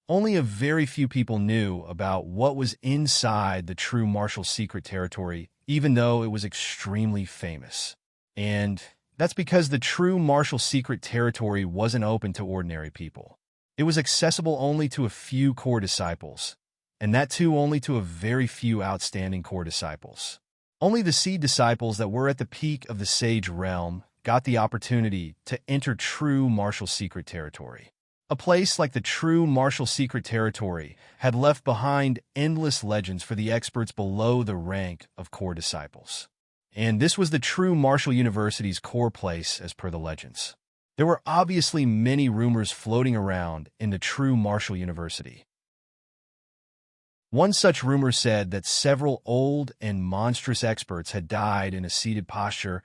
only a very few people knew about what was inside the true martial secret territory, even though it was extremely famous. And that's because the true martial secret territory wasn't open to ordinary people. It was accessible only to a few core disciples, and that too only to a very few outstanding core disciples. Only the seed disciples that were at the peak of the sage realm got the opportunity to enter true martial secret territory. A place like the true martial secret territory had left behind endless legends for the experts below the rank of core disciples. And this was the true martial university's core place as per the legends. There were obviously many rumors floating around in the true martial university. One such rumor said that several old and monstrous experts had died in a seated posture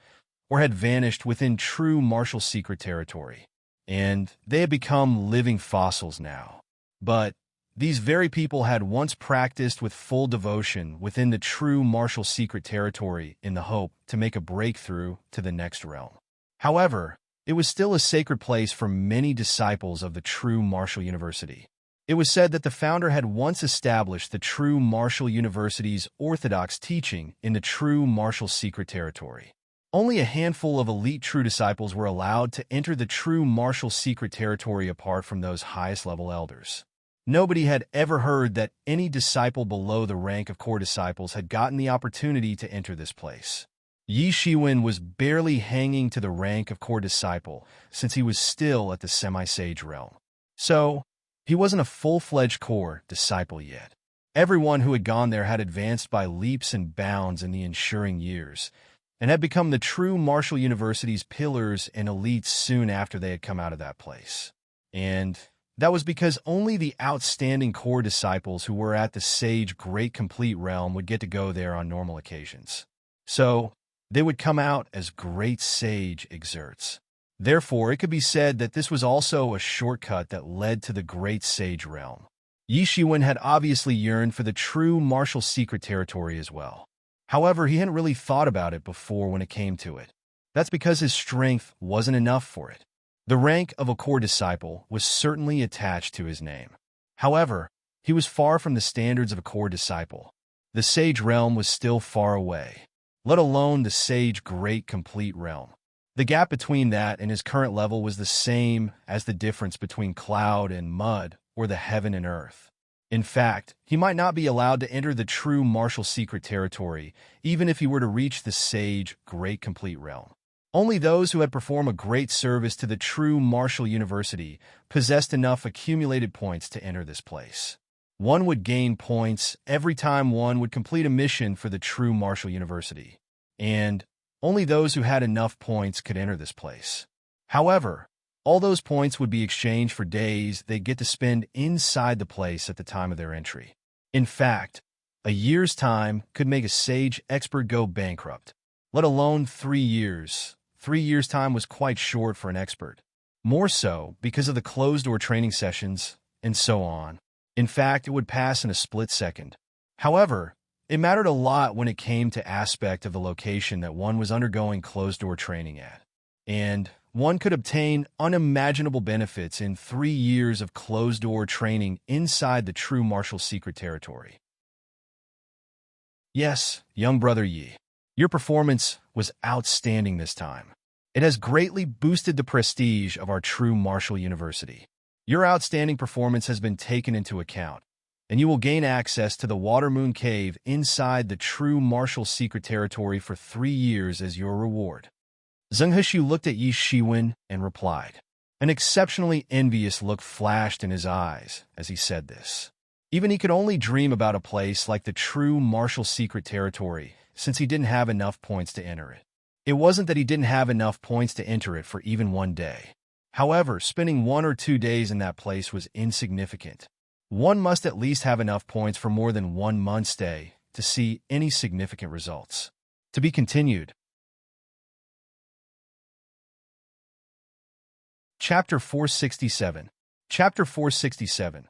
or had vanished within true martial secret territory, and they had become living fossils now. But these very people had once practiced with full devotion within the true martial secret territory in the hope to make a breakthrough to the next realm. However, it was still a sacred place for many disciples of the true martial university. It was said that the founder had once established the true martial university's orthodox teaching in the true martial secret territory. Only a handful of elite true disciples were allowed to enter the true martial secret territory apart from those highest-level elders. Nobody had ever heard that any disciple below the rank of core disciples had gotten the opportunity to enter this place. Yi Shiwen was barely hanging to the rank of core disciple since he was still at the semi-sage realm. So, he wasn't a full-fledged core disciple yet. Everyone who had gone there had advanced by leaps and bounds in the ensuing years, and had become the true martial university's pillars and elites soon after they had come out of that place. And that was because only the outstanding core disciples who were at the sage great complete realm would get to go there on normal occasions. So, they would come out as great sage exerts. Therefore, it could be said that this was also a shortcut that led to the great sage realm. Yi Shiwen had obviously yearned for the true martial secret territory as well. However, he hadn't really thought about it before when it came to it. That's because his strength wasn't enough for it. The rank of a core disciple was certainly attached to his name. However, he was far from the standards of a core disciple. The sage realm was still far away, let alone the sage great complete realm. The gap between that and his current level was the same as the difference between cloud and mud or the heaven and earth. In fact, he might not be allowed to enter the true martial secret territory, even if he were to reach the sage great complete realm. Only those who had performed a great service to the true martial university possessed enough accumulated points to enter this place. One would gain points every time one would complete a mission for the true martial university, and only those who had enough points could enter this place. However, all those points would be exchanged for days they'd get to spend inside the place at the time of their entry. In fact, a year's time could make a sage expert go bankrupt, let alone 3 years. 3 years' time was quite short for an expert. More so because of the closed-door training sessions and so on. In fact, it would pass in a split second. However, it mattered a lot when it came to aspect of the location that one was undergoing closed-door training at. And one could obtain unimaginable benefits in 3 years of closed-door training inside the true martial secret territory. Yes, young brother Yi, your performance was outstanding this time. It has greatly boosted the prestige of our true martial university. Your outstanding performance has been taken into account, and you will gain access to the Water Moon Cave inside the true martial secret territory for 3 years as your reward. Zheng Heshu looked at Yi Shiwen and replied. An exceptionally envious look flashed in his eyes as he said this. Even he could only dream about a place like the true martial secret territory since he didn't have enough points to enter it. It wasn't that he didn't have enough points to enter it for even 1 day. However, spending 1 or 2 days in that place was insignificant. One must at least have enough points for more than 1 month's stay to see any significant results. To be continued. Chapter 467. Chapter 467.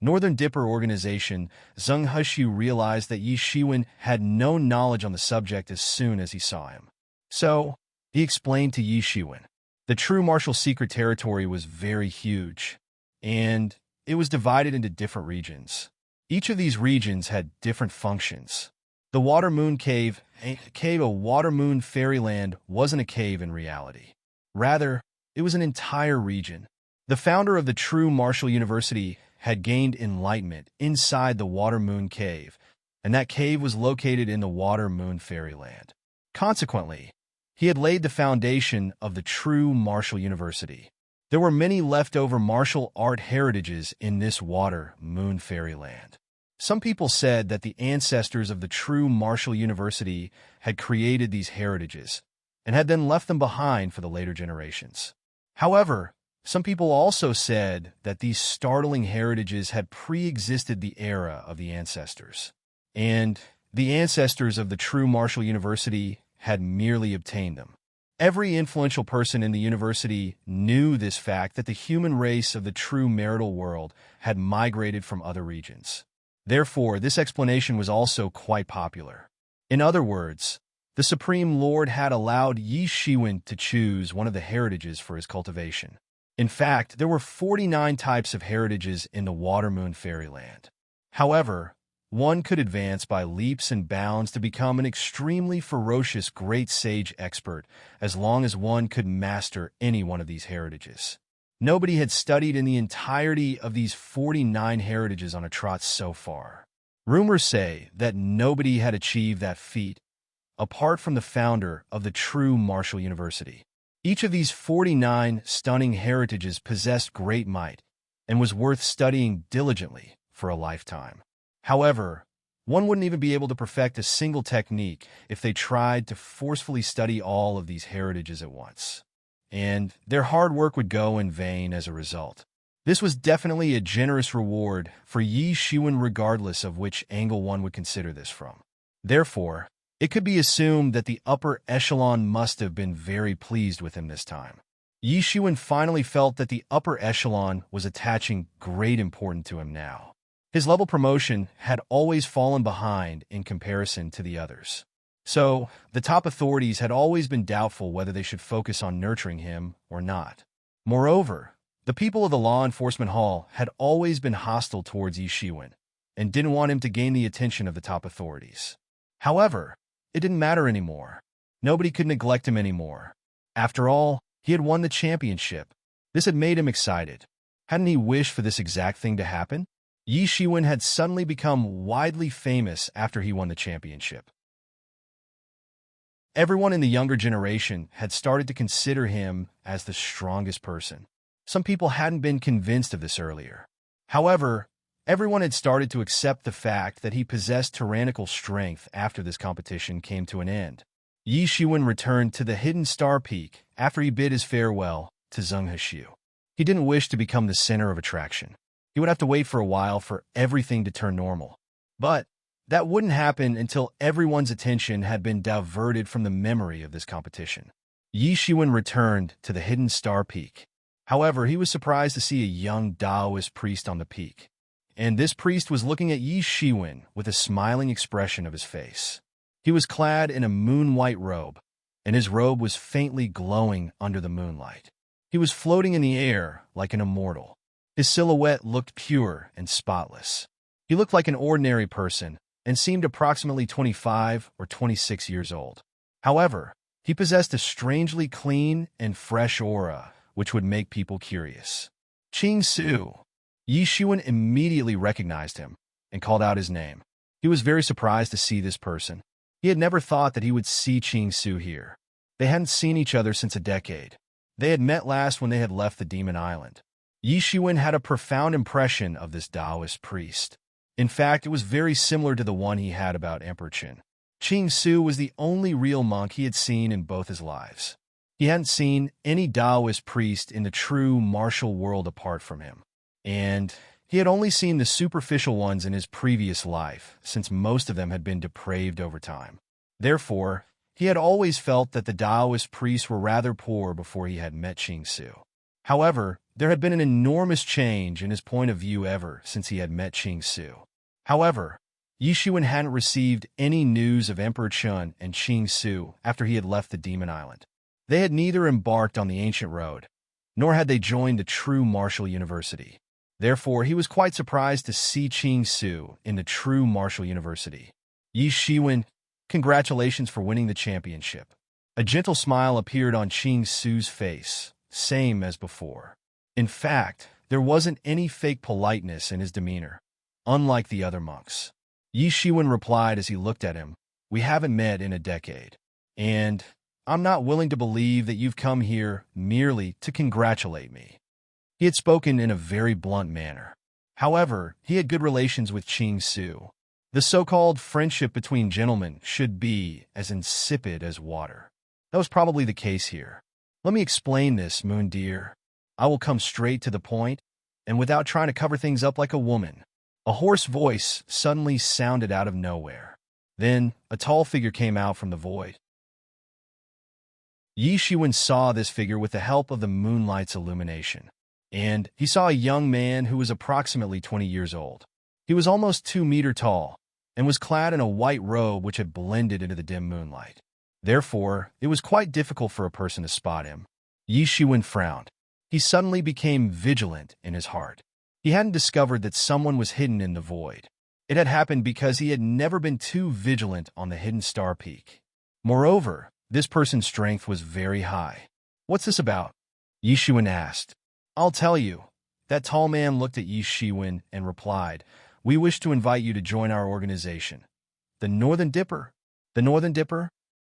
Northern Dipper Organization. Zheng Heshu realized that Yi Shiwen had no knowledge on the subject as soon as he saw him. So, he explained to Yi Shiwen. The true martial secret territory was very huge. and it was divided into different regions. Each of these regions had different functions. The Water Moon Cave, a Water Moon fairyland, wasn't a cave in reality. Rather, it was an entire region. The founder of the true Martial University had gained enlightenment inside the Water Moon Cave, and that cave was located in the Water Moon fairyland. Consequently, he had laid the foundation of the true Martial University. There were many leftover martial art heritages in this Water Moon fairyland. Some people said that the ancestors of the true Martial University had created these heritages and had then left them behind for the later generations. However, some people also said that these startling heritages had pre-existed the era of the ancestors, and the ancestors of the true Martial University had merely obtained them. Every influential person in the university knew this fact, that the human race of the true marital world had migrated from other regions. Therefore, this explanation was also quite popular. In other words, the Supreme Lord had allowed Yi Shiwen to choose one of the heritages for his cultivation. In fact, there were 49 types of heritages in the Water Moon fairyland. However, one could advance by leaps and bounds to become an extremely ferocious great sage expert as long as one could master any one of these heritages. Nobody had studied in the entirety of these 49 heritages on a trot so far. Rumors say that nobody had achieved that feat apart from the founder of the true Martial University. Each of these 49 stunning heritages possessed great might and was worth studying diligently for a lifetime. However, one wouldn't even be able to perfect a single technique if they tried to forcefully study all of these heritages at once, and their hard work would go in vain as a result. This was definitely a generous reward for Yi Shiwen regardless of which angle one would consider this from. Therefore, it could be assumed that the upper echelon must have been very pleased with him this time. Yi Shiwen finally felt that the upper echelon was attaching great importance to him now. His level promotion had always fallen behind in comparison to the others. So, the top authorities had always been doubtful whether they should focus on nurturing him or not. Moreover, the people of the Law Enforcement Hall had always been hostile towards Yi Shiwen and didn't want him to gain the attention of the top authorities. However, it didn't matter anymore. Nobody could neglect him anymore. After all, he had won the championship. This had made him excited. Hadn't he wished for this exact thing to happen? Yi Shiwen had suddenly become widely famous after he won the championship. Everyone in the younger generation had started to consider him as the strongest person. Some people hadn't been convinced of this earlier. However, everyone had started to accept the fact that he possessed tyrannical strength after this competition came to an end. Yi Shiwen returned to the Hidden Star Peak after he bid his farewell to Zheng Hexiu. He didn't wish to become the center of attraction. He would have to wait for a while for everything to turn normal. But that wouldn't happen until everyone's attention had been diverted from the memory of this competition. Yi Shiwen returned to the Hidden Star Peak. However, he was surprised to see a young Taoist priest on the peak. And this priest was looking at Yi Shiwen with a smiling expression of his face. He was clad in a moon-white robe, and his robe was faintly glowing under the moonlight. He was floating in the air like an immortal. His silhouette looked pure and spotless. He looked like an ordinary person and seemed approximately 25 or 26 years old. However, he possessed a strangely clean and fresh aura which would make people curious. Qing Su. Yi Shiwen immediately recognized him and called out his name. He was very surprised to see this person. He had never thought that he would see Qing Su here. They hadn't seen each other since a decade. They had met last when they had left the Demon Island. Yi Shiwen had a profound impression of this Taoist priest. In fact, it was very similar to the one he had about Emperor Qin. Qing Su was the only real monk he had seen in both his lives. He hadn't seen any Taoist priest in the true martial world apart from him. And he had only seen the superficial ones in his previous life, since most of them had been depraved over time. Therefore, he had always felt that the Taoist priests were rather poor before he had met Qing Su. However, there had been an enormous change in his point of view ever since he had met Qing Su. However, Yi Shiwen hadn't received any news of Emperor Chun and Qing Su after he had left the Demon Island. They had neither embarked on the ancient road, nor had they joined the true martial university. Therefore, he was quite surprised to see Qing Su in the true martial university. Yi Shiwen, congratulations for winning the championship. A gentle smile appeared on Qing Su's face, same as before. In fact, there wasn't any fake politeness in his demeanor, unlike the other monks. Yi Shiwen replied as he looked at him, "We haven't met in a decade, and I'm not willing to believe that you've come here merely to congratulate me." He had spoken in a very blunt manner. However, he had good relations with Qing Su. The so-called friendship between gentlemen should be as insipid as water. That was probably the case here. "Let me explain this, Moon dear. I will come straight to the point, and without trying to cover things up like a woman." A hoarse voice suddenly sounded out of nowhere. Then, a tall figure came out from the void. Yi Shiwen saw this figure with the help of the moonlight's illumination, and he saw a young man who was approximately 20 years old. He was almost 2 meters tall, and was clad in a white robe which had blended into the dim moonlight. Therefore, it was quite difficult for a person to spot him. Yi Shiwen frowned. He suddenly became vigilant in his heart. He hadn't discovered that someone was hidden in the void. It had happened because he had never been too vigilant on the hidden star peak. Moreover, this person's strength was very high. "What's this about?" Yi Shiwen asked. "I'll tell you." That tall man looked at Yi Shiwen and replied, "We wish to invite you to join our organization." "The Northern Dipper?" "The Northern Dipper?"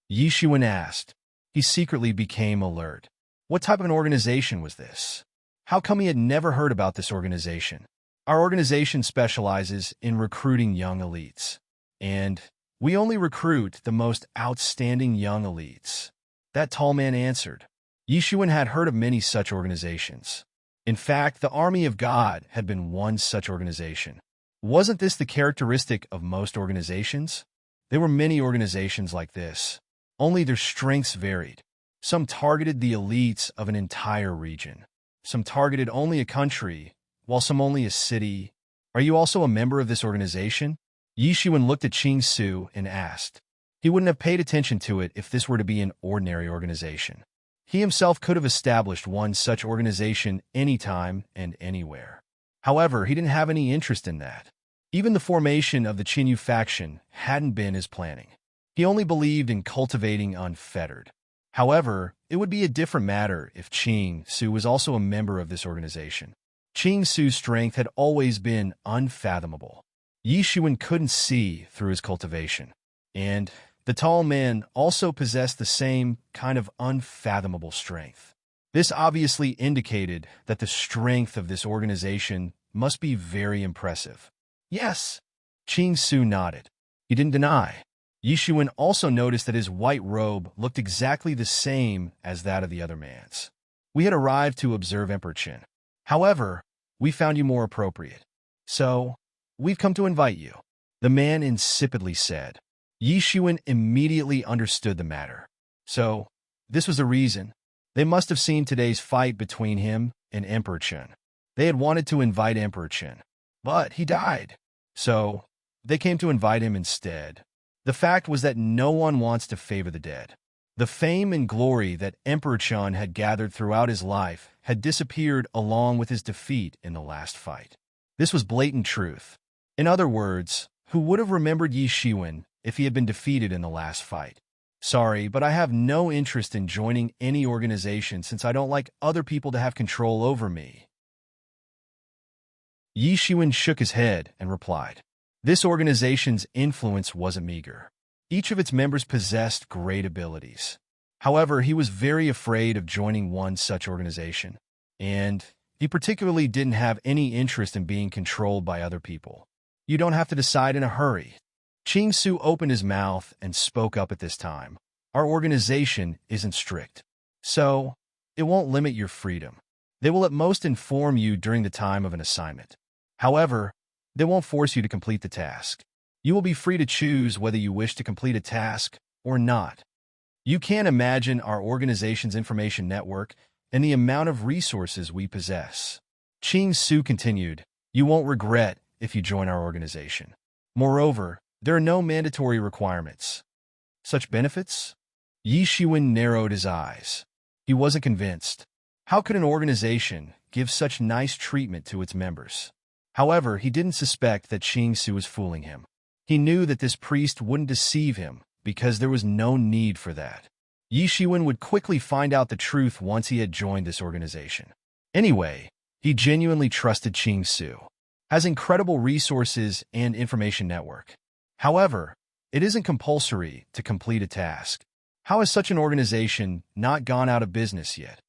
Yi Shiwen asked. He secretly became alert. What type of an organization was this? How come he had never heard about this organization? "Our organization specializes in recruiting young elites, and we only recruit the most outstanding young elites." That tall man answered. Yi Shiwen had heard of many such organizations. In fact, the Army of God had been one such organization. Wasn't this the characteristic of most organizations? There were many organizations like this, only their strengths varied. Some targeted the elites of an entire region. Some targeted only a country, while some only a city. "Are you also a member of this organization?" Yi Shiwen looked at Qing Su and asked. He wouldn't have paid attention to it if this were to be an ordinary organization. He himself could have established one such organization anytime and anywhere. However, he didn't have any interest in that. Even the formation of the Qinyu faction hadn't been his planning. He only believed in cultivating unfettered. However, it would be a different matter if Qing Su was also a member of this organization. Qing Su's strength had always been unfathomable. Yi Shiwen couldn't see through his cultivation, and the tall man also possessed the same kind of unfathomable strength. This obviously indicated that the strength of this organization must be very impressive. "Yes." Qing Su nodded. He didn't deny. Yi Shiwen also noticed that his white robe looked exactly the same as that of the other man's. "We had arrived to observe Emperor Qin. However, we found you more appropriate. So, we've come to invite you," the man insipidly said. Yi Shiwen immediately understood the matter. So, this was the reason. They must have seen today's fight between him and Emperor Qin. They had wanted to invite Emperor Qin, but he died. So, they came to invite him instead. The fact was that no one wants to favor the dead. The fame and glory that Emperor Qin had gathered throughout his life had disappeared along with his defeat in the last fight. This was blatant truth. In other words, who would have remembered Yi Shiwen if he had been defeated in the last fight? "Sorry, but I have no interest in joining any organization since I don't like other people to have control over me." Yi Shiwen shook his head and replied. This organization's influence wasn't meager. Each of its members possessed great abilities. However, he was very afraid of joining one such organization, and he particularly didn't have any interest in being controlled by other people. "You don't have to decide in a hurry." Qing Su opened his mouth and spoke up at this time. "Our organization isn't strict, so it won't limit your freedom. They will at most inform you during the time of an assignment. However, they won't force you to complete the task. You will be free to choose whether you wish to complete a task or not. You can't imagine our organization's information network and the amount of resources we possess." Qing Su continued, "You won't regret if you join our organization. Moreover, there are no mandatory requirements." "Such benefits?" Yi Shiwen narrowed his eyes. He wasn't convinced. How could an organization give such nice treatment to its members. However, he didn't suspect that Qing Su was fooling him. He knew that this priest wouldn't deceive him because there was no need for that. Yi Shiwen would quickly find out the truth once he had joined this organization. Anyway, he genuinely trusted Qing Su. Has incredible resources and information network. However, it isn't compulsory to complete a task. How has such an organization not gone out of business yet?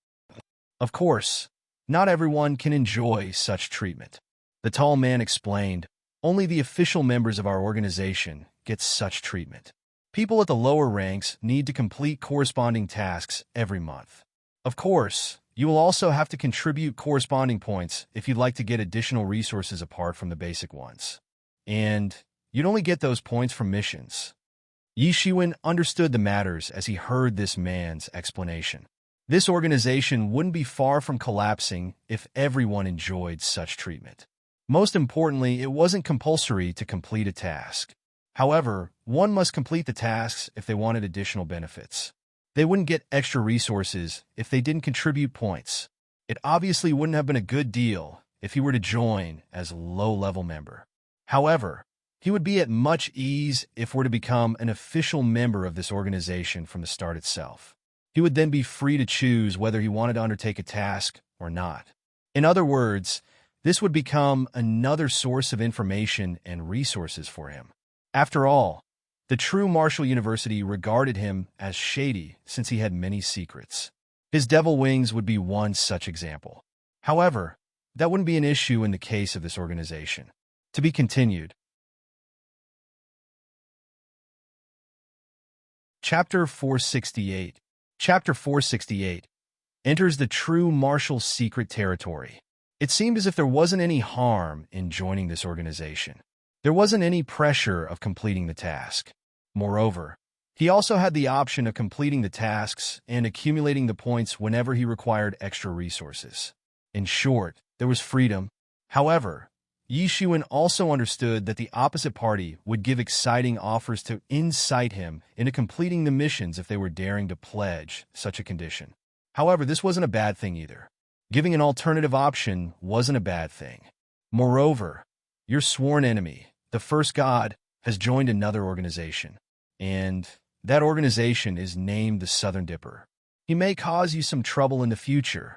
Of course, not everyone can enjoy such treatment. The tall man explained, only the official members of our organization get such treatment. People at the lower ranks need to complete corresponding tasks every month. Of course, you will also have to contribute corresponding points if you'd like to get additional resources apart from the basic ones. And you'd only get those points from missions. Yi Shiwen understood the matters as he heard this man's explanation. This organization wouldn't be far from collapsing if everyone enjoyed such treatment. Most importantly, it wasn't compulsory to complete a task. However, one must complete the tasks if they wanted additional benefits. They wouldn't get extra resources if they didn't contribute points. It obviously wouldn't have been a good deal if he were to join as a low-level member. However, he would be at much ease if were to become an official member of this organization from the start itself. He would then be free to choose whether he wanted to undertake a task or not. In other words, this would become another source of information and resources for him. After all, the true Martial University regarded him as shady since he had many secrets. His devil wings would be one such example. However, that wouldn't be an issue in the case of this organization. To be continued. Chapter 468. Chapter 468 enters the true martial secret territory. It seemed as if there wasn't any harm in joining this organization. There wasn't any pressure of completing the task. Moreover, he also had the option of completing the tasks and accumulating the points whenever he required extra resources. In short, there was freedom. However, Yi Shiwen also understood that the opposite party would give exciting offers to incite him into completing the missions if they were daring to pledge such a condition. However, this wasn't a bad thing either. Giving an alternative option wasn't a bad thing. Moreover, your sworn enemy, the first god, has joined another organization, and that organization is named the Southern Dipper. He may cause you some trouble in the future.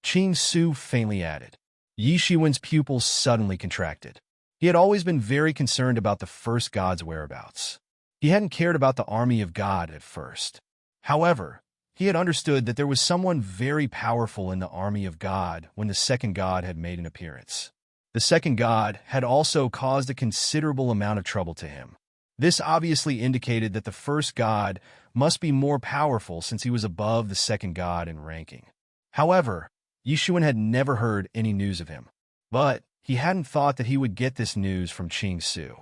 Qing Su faintly added. Yi Shiwen's pupils suddenly contracted. He had always been very concerned about the first god's whereabouts. He hadn't cared about the army of God at first. However, he had understood that there was someone very powerful in the army of God when the second god had made an appearance. The second god had also caused a considerable amount of trouble to him. This obviously indicated that the first god must be more powerful since he was above the second god in ranking. However, Yi Shiwen had never heard any news of him. But he hadn't thought that he would get this news from Qing Su.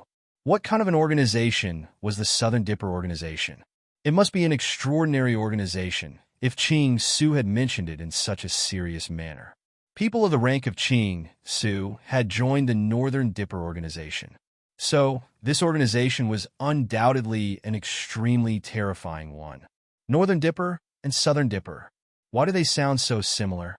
What kind of an organization was the Southern Dipper organization? It must be an extraordinary organization if Qing Su had mentioned it in such a serious manner. People of the rank of Qing Su had joined the Northern Dipper organization. So, this organization was undoubtedly an extremely terrifying one. Northern Dipper and Southern Dipper. Why do they sound so similar?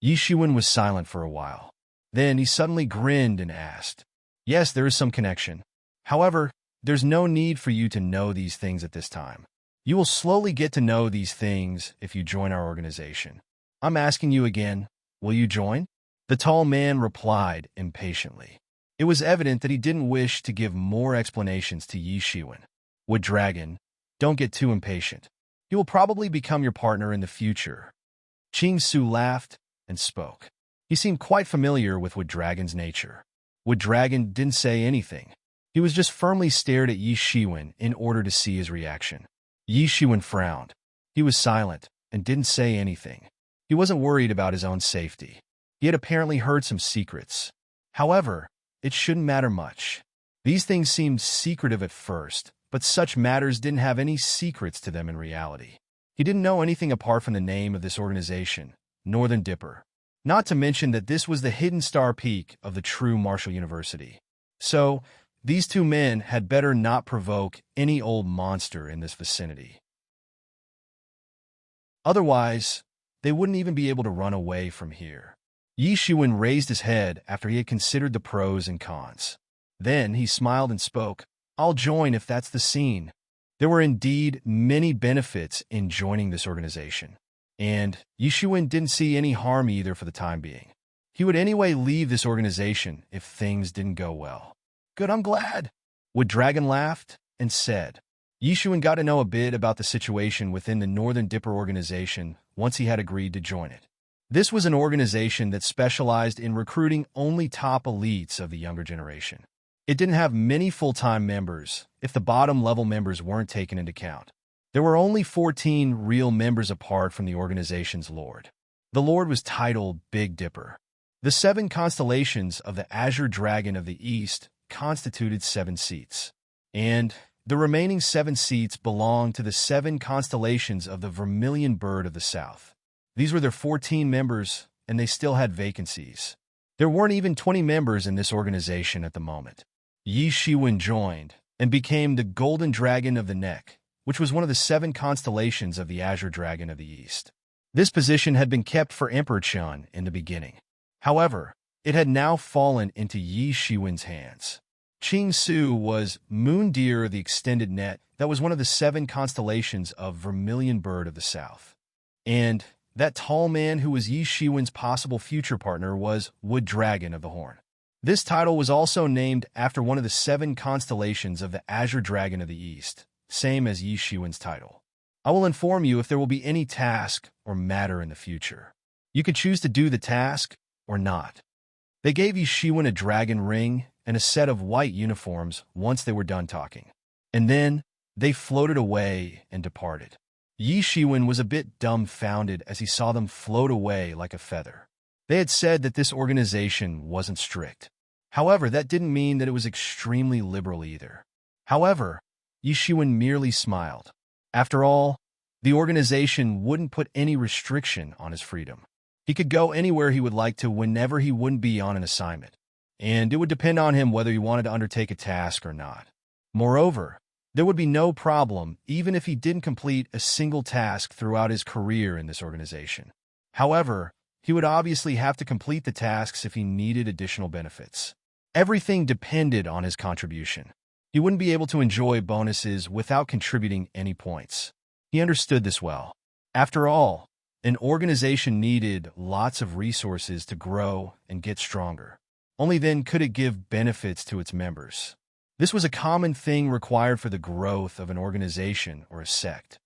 Yi Shiwen was silent for a while. Then he suddenly grinned and asked, Yes, there is some connection. However, there's no need for you to know these things at this time. You will slowly get to know these things if you join our organization. I'm asking you again, will you join? The tall man replied impatiently. It was evident that he didn't wish to give more explanations to Yi Shiwen. Wood Dragon, don't get too impatient. He will probably become your partner in the future. Qing Su laughed and spoke. He seemed quite familiar with Wood Dragon's nature. Wood Dragon didn't say anything. He was just firmly stared at Yi Shiwen in order to see his reaction. Yi Shiwen frowned. He was silent and didn't say anything. He wasn't worried about his own safety. He had apparently heard some secrets. However, it shouldn't matter much. These things seemed secretive at first, but such matters didn't have any secrets to them in reality. He didn't know anything apart from the name of this organization, Northern Dipper. Not to mention that this was the hidden star peak of the true Martial University. So, these two men had better not provoke any old monster in this vicinity. Otherwise, they wouldn't even be able to run away from here. Yi Shiwen raised his head after he had considered the pros and cons. Then he smiled and spoke, "I'll join if that's the scene." There were indeed many benefits in joining this organization, and Yi Shiwen didn't see any harm either for the time being. He would anyway leave this organization if things didn't go well. "Good, I'm glad." Wood Dragon laughed and said. Yi Shiwen got to know a bit about the situation within the Northern Dipper organization once he had agreed to join it. This was an organization that specialized in recruiting only top elites of the younger generation. It didn't have many full-time members, if the bottom-level members weren't taken into account. There were only 14 real members apart from the organization's lord. The lord was titled Big Dipper. The 7 constellations of the Azure Dragon of the East constituted 7 seats, and the remaining 7 seats belonged to the 7 constellations of the Vermilion Bird of the South. These were their 14 members, and they still had vacancies. There weren't even 20 members in this organization at the moment. Yi Shiwen joined and became the Golden Dragon of the Neck, which was one of the 7 constellations of the Azure Dragon of the East. This position had been kept for Emperor Chun in the beginning. However, it had now fallen into Yi Shiwen's hands. Ching Su was Moon Deer of the Extended Net that was one of the 7 constellations of Vermilion Bird of the South. And that tall man who was Yi Shiwen's possible future partner was Wood Dragon of the Horn. This title was also named after one of the 7 constellations of the Azure Dragon of the East, same as Yi Shiwen's title. I will inform you if there will be any task or matter in the future. You can choose to do the task or not. They gave Yi Shiwen a dragon ring and a set of white uniforms once they were done talking. And then they floated away and departed. Yi Shiwen was a bit dumbfounded as he saw them float away like a feather. They had said that this organization wasn't strict. However, that didn't mean that it was extremely liberal either. However, Yi Shiwen merely smiled. After all, the organization wouldn't put any restriction on his freedom. He could go anywhere he would like to whenever he wouldn't be on an assignment, and it would depend on him whether he wanted to undertake a task or not. Moreover, there would be no problem even if he didn't complete a single task throughout his career in this organization. However, he would obviously have to complete the tasks if he needed additional benefits. Everything depended on his contribution. He wouldn't be able to enjoy bonuses without contributing any points. He understood this well. After all, an organization needed lots of resources to grow and get stronger. Only then could it give benefits to its members. This was a common thing required for the growth of an organization or a sect.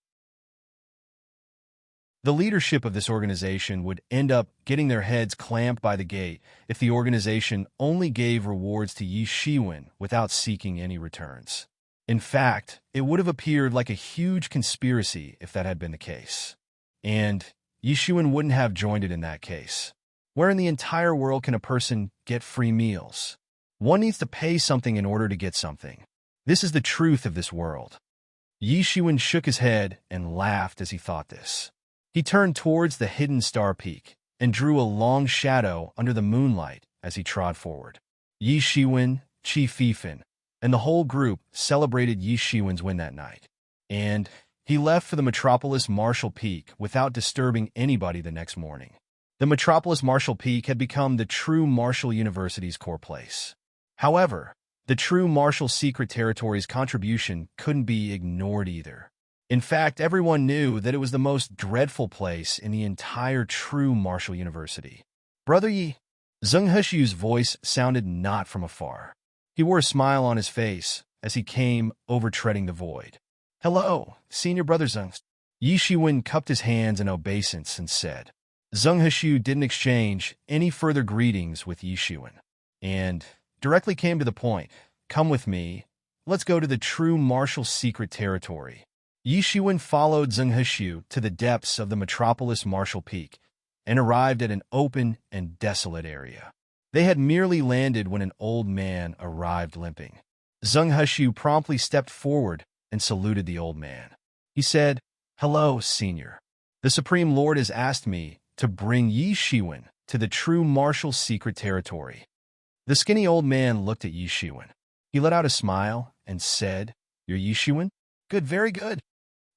The leadership of this organization would end up getting their heads clamped by the gate if the organization only gave rewards to Yi Shiwen without seeking any returns. In fact, it would have appeared like a huge conspiracy if that had been the case. And Yi Shiwen wouldn't have joined it in that case. Where in the entire world can a person get free meals? One needs to pay something in order to get something. This is the truth of this world. Yi Shiwen shook his head and laughed as he thought this. He turned towards the hidden star peak and drew a long shadow under the moonlight as he trod forward. Yi Shiwen, Qi Fifan, and the whole group celebrated Yi Shiwen's win that night. And he left for the Metropolis Martial Peak without disturbing anybody the next morning. The Metropolis Martial Peak had become the true Martial University's core place. However, the true Martial Secret Territory's contribution couldn't be ignored either. In fact, everyone knew that it was the most dreadful place in the entire true Martial University. Brother Yi, Zheng Heshu's voice sounded not from afar. He wore a smile on his face as he came over treading the void. "Hello, Senior Brother Zheng." Yi Shiwen cupped his hands in obeisance and said. Zheng Heshu didn't exchange any further greetings with Yi Shiwen, and directly came to the point. "Come with me. Let's go to the true Martial Secret Territory." Yi Shiwen followed Zheng Heshu to the depths of the Metropolis Martial Peak and arrived at an open and desolate area. They had merely landed when an old man arrived limping. Zheng Heshu promptly stepped forward and saluted the old man. He said, "Hello, Senior. The Supreme Lord has asked me to bring Yi Shiwen to the true Martial Secret Territory." The skinny old man looked at Yi Shiwen. He let out a smile and said, "You're Yi Shiwen? Good, very good."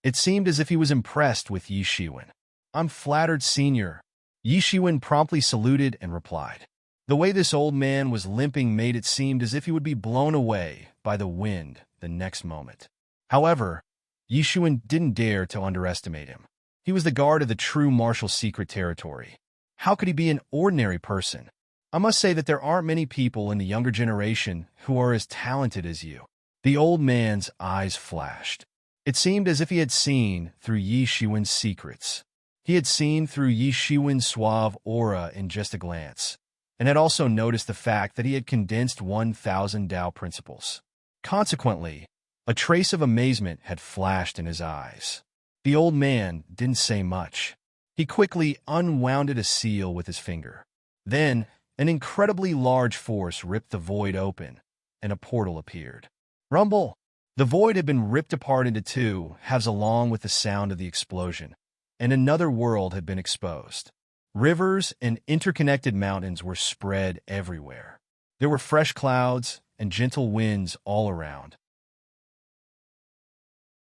It seemed as if he was impressed with Yi Shiwen. "I'm flattered, Senior. Yi Shiwen promptly saluted and replied. The way this old man was limping made it seem as if he would be blown away by the wind the next moment. However, Yi Shiwen didn't dare to underestimate him. He was the guard of the true marshal's secret territory. How could he be an ordinary person? I must say that there aren't many people in the younger generation who are as talented as you. The old man's eyes flashed. It seemed as if he had seen through Yi Shiwen's secrets. He had seen through Yi Shiwen's suave aura in just a glance, and had also noticed the fact that he had condensed 1,000 Dao principles. Consequently, a trace of amazement had flashed in his eyes. The old man didn't say much. He quickly unwound a seal with his finger. Then, an incredibly large force ripped the void open, and a portal appeared. Rumble! The void had been ripped apart into two halves along with the sound of the explosion, and another world had been exposed. Rivers and interconnected mountains were spread everywhere. There were fresh clouds and gentle winds all around.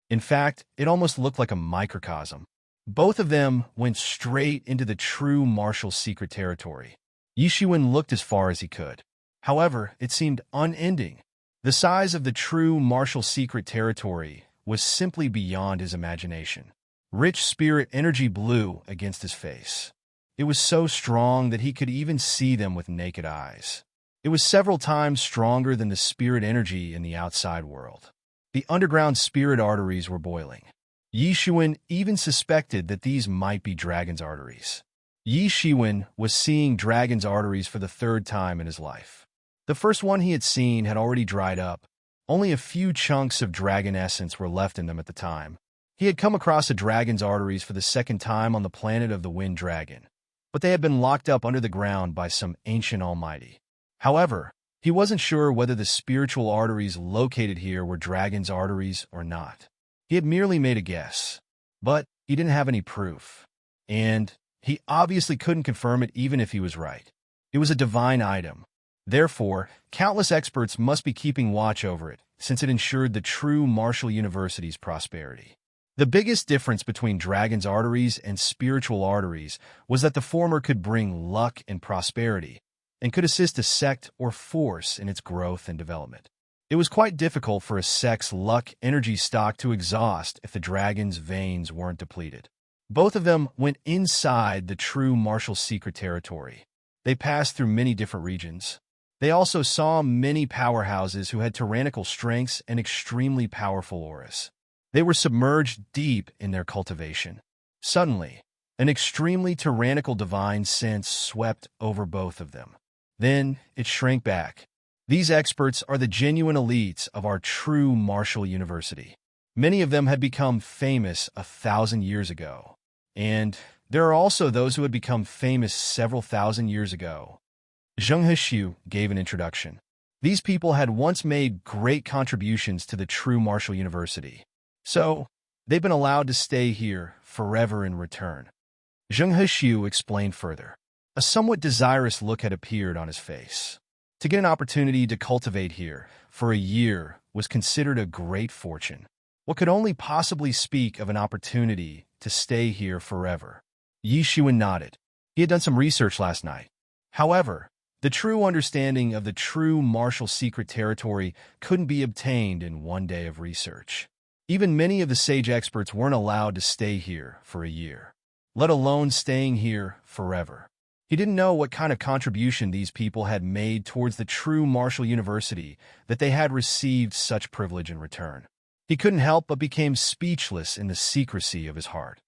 In fact, it almost looked like a microcosm. Both of them went straight into the true marshal's secret territory. Yi Shiwen looked as far as he could. However, it seemed unending. The size of the true marshal's secret territory was simply beyond his imagination. Rich spirit energy blew against his face. It was so strong that he could even see them with naked eyes. It was several times stronger than the spirit energy in the outside world. The underground spirit arteries were boiling. Yi Shiwen even suspected that these might be dragon's arteries. Yi Shiwen was seeing dragon's arteries for the third time in his life. The first one he had seen had already dried up. Only a few chunks of dragon essence were left in them at the time. He had come across a dragon's arteries for the second time on the planet of the Wind Dragon, but they had been locked up under the ground by some ancient almighty. However, he wasn't sure whether the spiritual arteries located here were dragon's arteries or not. He had merely made a guess, but he didn't have any proof, and he obviously couldn't confirm it even if he was right. It was a divine item. Therefore, countless experts must be keeping watch over it, since it ensured the true Martial University's prosperity. The biggest difference between dragon's arteries and spiritual arteries was that the former could bring luck and prosperity, and could assist a sect or force in its growth and development. It was quite difficult for a sect's luck energy stock to exhaust if the dragon's veins weren't depleted. Both of them went inside the true Martial secret territory. They passed through many different regions. They also saw many powerhouses who had tyrannical strengths and extremely powerful auras. They were submerged deep in their cultivation. Suddenly, an extremely tyrannical divine sense swept over both of them. Then it shrank back. These experts are the genuine elites of our true Martial University. Many of them had become famous 1,000 years ago. And there are also those who had become famous several thousand years ago. Zheng Hexiu gave an introduction. These people had once made great contributions to the true Martial University. So, they've been allowed to stay here forever in return. Zheng Hexiu explained further. A somewhat desirous look had appeared on his face. To get an opportunity to cultivate here for a year was considered a great fortune. What could only possibly speak of an opportunity to stay here forever? Yi Shiwen nodded. He had done some research last night. However, the true understanding of the true Martial secret territory couldn't be obtained in one day of research. Even many of the sage experts weren't allowed to stay here for a year, let alone staying here forever. He didn't know what kind of contribution these people had made towards the true Martial University that they had received such privilege in return. He couldn't help but became speechless in the secrecy of his heart.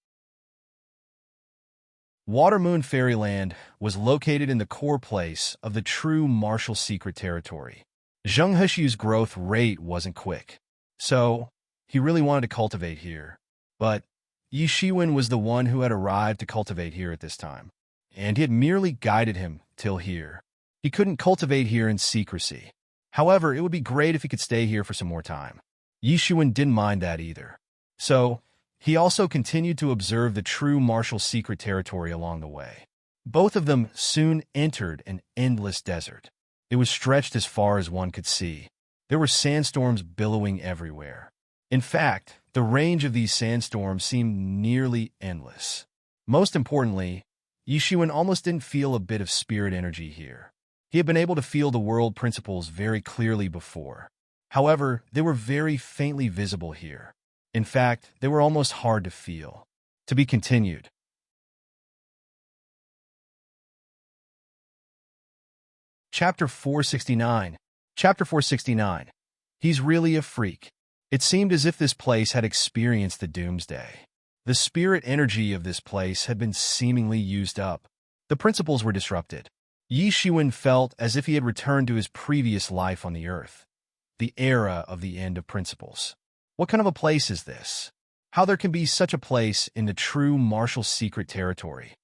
Watermoon Fairyland was located in the core place of the true Martial secret territory. Zheng Hexiu's growth rate wasn't quick, so he really wanted to cultivate here. But Yi Shiwen was the one who had arrived to cultivate here at this time, and he had merely guided him till here. He couldn't cultivate here in secrecy. However, it would be great if he could stay here for some more time. Yi Shiwen didn't mind that either. So, he also continued to observe the true Martial secret territory along the way. Both of them soon entered an endless desert. It was stretched as far as one could see. There were sandstorms billowing everywhere. In fact, the range of these sandstorms seemed nearly endless. Most importantly, Yishuan almost didn't feel a bit of spirit energy here. He had been able to feel the world principles very clearly before. However, they were very faintly visible here. In fact, they were almost hard to feel. To be continued. Chapter 469. Chapter 469. He's really a freak. It seemed as if this place had experienced the doomsday. The spirit energy of this place had been seemingly used up. The principles were disrupted. Yishuan felt as if he had returned to his previous life on the earth, the era of the end of principles. What kind of a place is this? How there can be such a place in the true martial secret territory?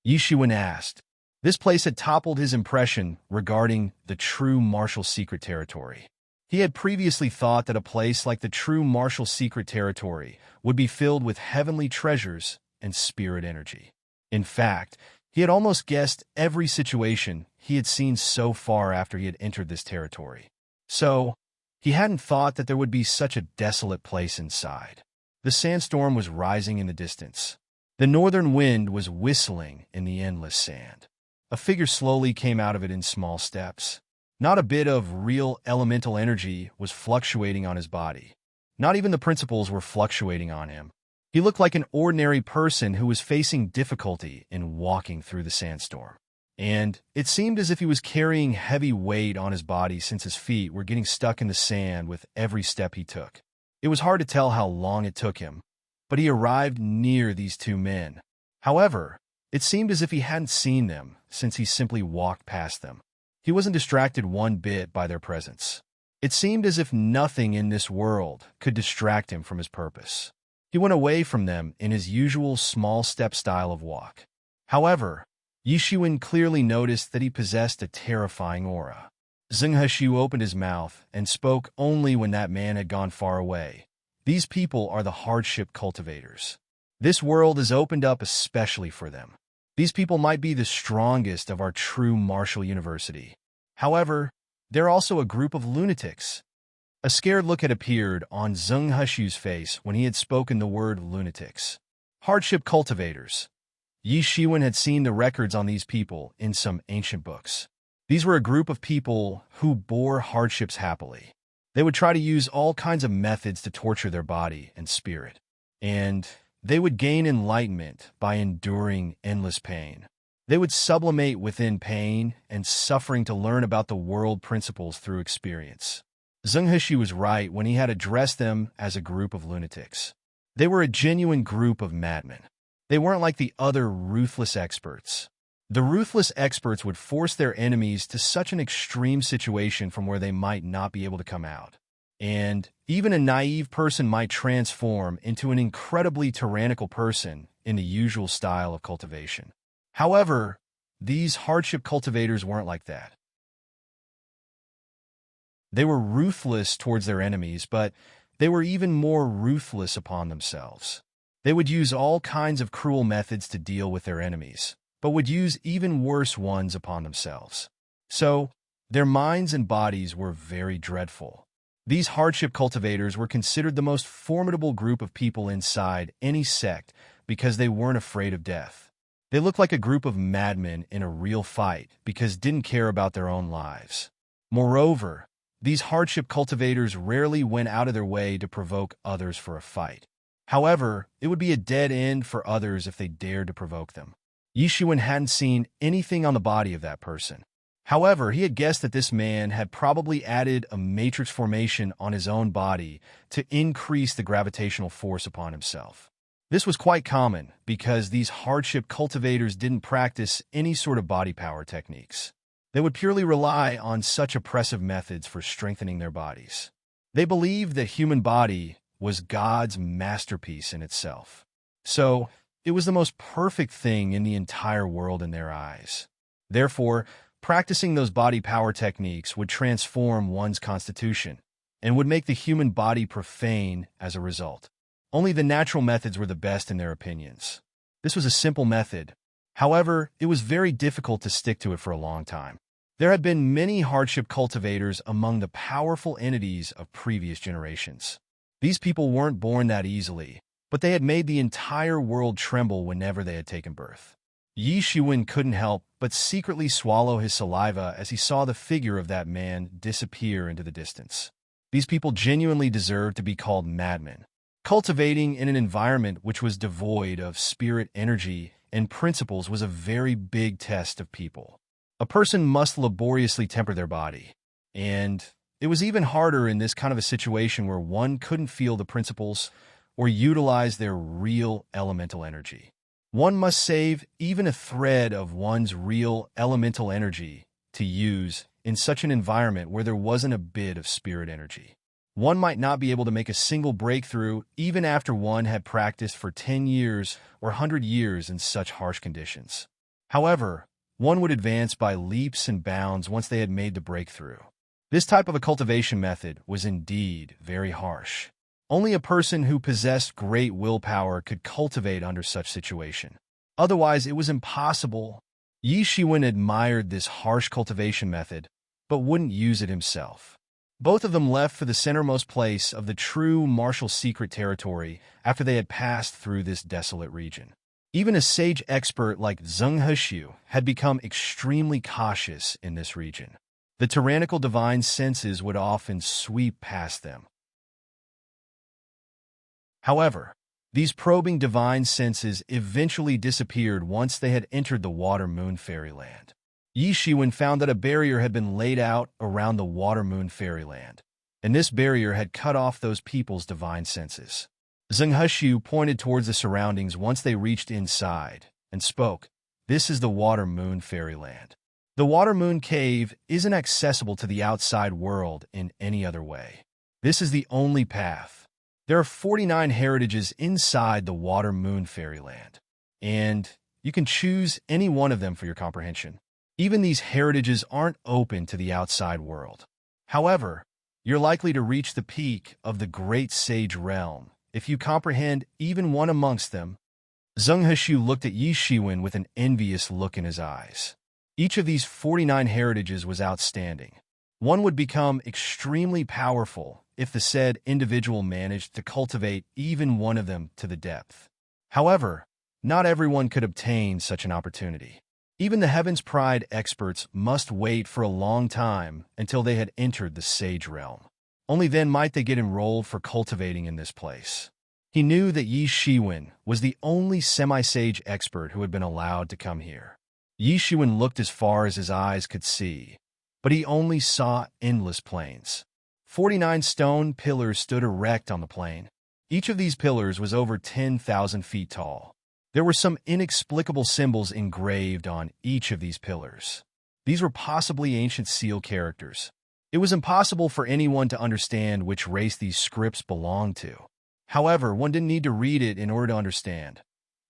Yishuan asked. This place had toppled his impression regarding the true martial secret territory. He had previously thought that a place like the true martial secret territory would be filled with heavenly treasures and spirit energy. In fact, he had almost guessed every situation he had seen so far after he had entered this territory. So, he hadn't thought that there would be such a desolate place inside. The sandstorm was rising in the distance. The northern wind was whistling in the endless sand. A figure slowly came out of it in small steps. Not a bit of real elemental energy was fluctuating on his body. Not even the principles were fluctuating on him. He looked like an ordinary person who was facing difficulty in walking through the sandstorm. And it seemed as if he was carrying heavy weight on his body since his feet were getting stuck in the sand with every step he took. It was hard to tell how long it took him, but he arrived near these two men. However, it seemed as if he hadn't seen them since he simply walked past them. He wasn't distracted one bit by their presence. It seemed as if nothing in this world could distract him from his purpose. He went away from them in his usual small-step style of walk. However, Yishuan clearly noticed that he possessed a terrifying aura. Zhengheshu opened his mouth and spoke only when that man had gone far away. These people are the hardship cultivators. This world is opened up especially for them. These people might be the strongest of our true martial university. However, they're also a group of lunatics. A scared look had appeared on Zhengheshu's face when he had spoken the word lunatics. Hardship cultivators. Yishuan had seen the records on these people in some ancient books. These were a group of people who bore hardships happily. They would try to use all kinds of methods to torture their body and spirit. And they would gain enlightenment by enduring endless pain. They would sublimate within pain and suffering to learn about the world principles through experience. Zhengheshu was right when he had addressed them as a group of lunatics. They were a genuine group of madmen. They weren't like the other ruthless experts. The ruthless experts would force their enemies to such an extreme situation from where they might not be able to come out. And even a naive person might transform into an incredibly tyrannical person in the usual style of cultivation. However, these hardship cultivators weren't like that. They were ruthless towards their enemies, but they were even more ruthless upon themselves. They would use all kinds of cruel methods to deal with their enemies, but would use even worse ones upon themselves. So, their minds and bodies were very dreadful. These hardship cultivators were considered the most formidable group of people inside any sect because they weren't afraid of death. They looked like a group of madmen in a real fight because didn't care about their own lives. Moreover, these hardship cultivators rarely went out of their way to provoke others for a fight. However, it would be a dead end for others if they dared to provoke them. Yishuan hadn't seen anything on the body of that person. However, he had guessed that this man had probably added a matrix formation on his own body to increase the gravitational force upon himself. This was quite common because these hardship cultivators didn't practice any sort of body power techniques. They would purely rely on such oppressive methods for strengthening their bodies. They believed the human body was God's masterpiece in itself. So, it was the most perfect thing in the entire world in their eyes. Therefore, practicing those body power techniques would transform one's constitution and would make the human body profane as a result. Only the natural methods were the best in their opinions. This was a simple method. However, it was very difficult to stick to it for a long time. There had been many hardship cultivators among the powerful entities of previous generations. These people weren't born that easily, but they had made the entire world tremble whenever they had taken birth. Yi Shiwen couldn't help but secretly swallow his saliva as he saw the figure of that man disappear into the distance. These people genuinely deserved to be called madmen. Cultivating in an environment which was devoid of spirit energy and principles was a very big test of people. A person must laboriously temper their body, and it was even harder in this kind of a situation where one couldn't feel the principles or utilize their real elemental energy. One must save even a thread of one's real elemental energy to use in such an environment where there wasn't a bit of spirit energy. One might not be able to make a single breakthrough even after one had practiced for 10 years or 100 years in such harsh conditions. However, one would advance by leaps and bounds once they had made the breakthrough. This type of a cultivation method was indeed very harsh. Only a person who possessed great willpower could cultivate under such situation. Otherwise, it was impossible. Yi Shiwen admired this harsh cultivation method, but wouldn't use it himself. Both of them left for the centermost place of the true martial secret territory after they had passed through this desolate region. Even a sage expert like Zheng Heshu had become extremely cautious in this region. The tyrannical divine senses would often sweep past them. However, these probing divine senses eventually disappeared once they had entered the Water-Moon Fairyland. Yi Shiwen found that a barrier had been laid out around the Water-Moon Fairyland, and this barrier had cut off those people's divine senses. Zheng Heshu pointed towards the surroundings once they reached inside and spoke, "This is the Water-Moon Fairyland. The Water-Moon Cave isn't accessible to the outside world in any other way. This is the only path. There are 49 heritages inside the Water-Moon Fairyland, and you can choose any one of them for your comprehension. Even these heritages aren't open to the outside world. However, you're likely to reach the peak of the Great Sage Realm if you comprehend even one amongst them." Zheng Heshu looked at Yi Shiwen with an envious look in his eyes. Each of these 49 heritages was outstanding. One would become extremely powerful if the said individual managed to cultivate even one of them to the depth. However, not everyone could obtain such an opportunity. Even the Heaven's Pride experts must wait for a long time until they had entered the Sage Realm. Only then might they get enrolled for cultivating in this place. He knew that Yi Shiwen was the only semi-sage expert who had been allowed to come here. Yi Shiwen looked as far as his eyes could see, but he only saw endless plains. 49 stone pillars stood erect on the plain. Each of these pillars was over 10,000 feet tall. There were some inexplicable symbols engraved on each of these pillars. These were possibly ancient seal characters. It was impossible for anyone to understand which race these scripts belonged to. However, one didn't need to read it in order to understand.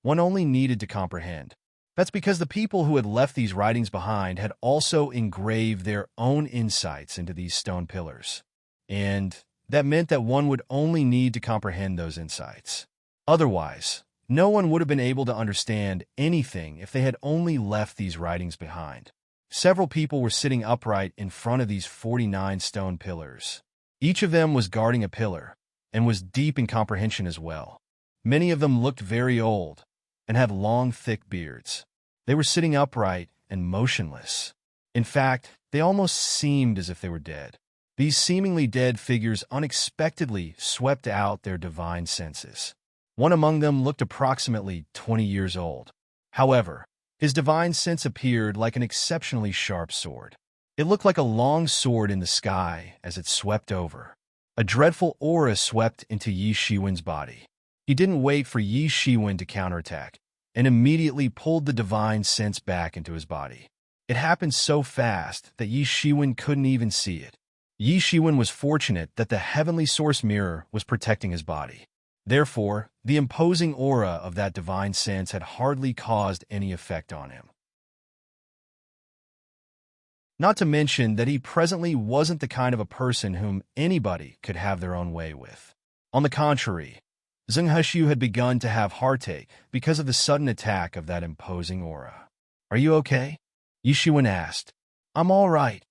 One only needed to comprehend. That's because the people who had left these writings behind had also engraved their own insights into these stone pillars. And that meant that one would only need to comprehend those insights. Otherwise, no one would have been able to understand anything if they had only left these writings behind. Several people were sitting upright in front of these 49 stone pillars. Each of them was guarding a pillar, and was deep in comprehension as well. Many of them looked very old, and had long, thick beards. They were sitting upright and motionless. In fact, they almost seemed as if they were dead. These seemingly dead figures unexpectedly swept out their divine senses. One among them looked approximately 20 years old. However, his divine sense appeared like an exceptionally sharp sword. It looked like a long sword in the sky as it swept over. A dreadful aura swept into Yi Shiwen's body. He didn't wait for Yi Shiwen to counterattack, and immediately pulled the divine sense back into his body. It happened so fast that Yi Shiwen couldn't even see it. Yi Shiwen was fortunate that the heavenly source mirror was protecting his body. Therefore, the imposing aura of that divine sense had hardly caused any effect on him. Not to mention that he presently wasn't the kind of a person whom anybody could have their own way with. On the contrary, Zheng Heshu had begun to have heartache because of the sudden attack of that imposing aura. "Are you okay?" Yi Shiwen asked. "I'm all right."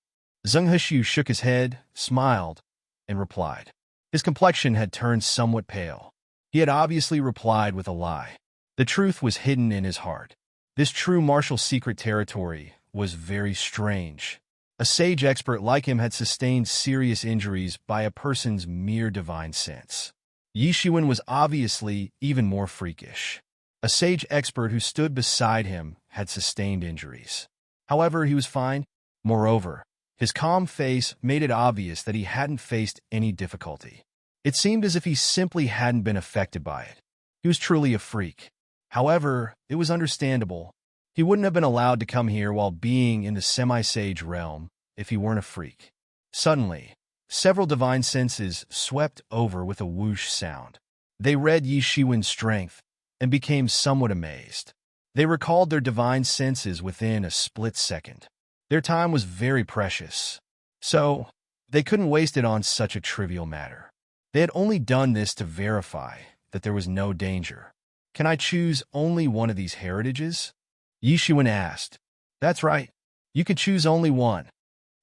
Zheng Heshu shook his head, smiled, and replied. His complexion had turned somewhat pale. He had obviously replied with a lie. The truth was hidden in his heart. This true martial secret territory was very strange. A sage expert like him had sustained serious injuries by a person's mere divine sense. Yi Shiwen was obviously even more freakish. A sage expert who stood beside him had sustained injuries. However, he was fine. Moreover, his calm face made it obvious that he hadn't faced any difficulty. It seemed as if he simply hadn't been affected by it. He was truly a freak. However, it was understandable. He wouldn't have been allowed to come here while being in the semi-sage realm if he weren't a freak. Suddenly, several divine senses swept over with a whoosh sound. They read Yi Shiwen's strength and became somewhat amazed. They recalled their divine senses within a split second. Their time was very precious, so they couldn't waste it on such a trivial matter. They had only done this to verify that there was no danger. "Can I choose only one of these heritages?" Yi Shiwen asked. "That's right. You can choose only one."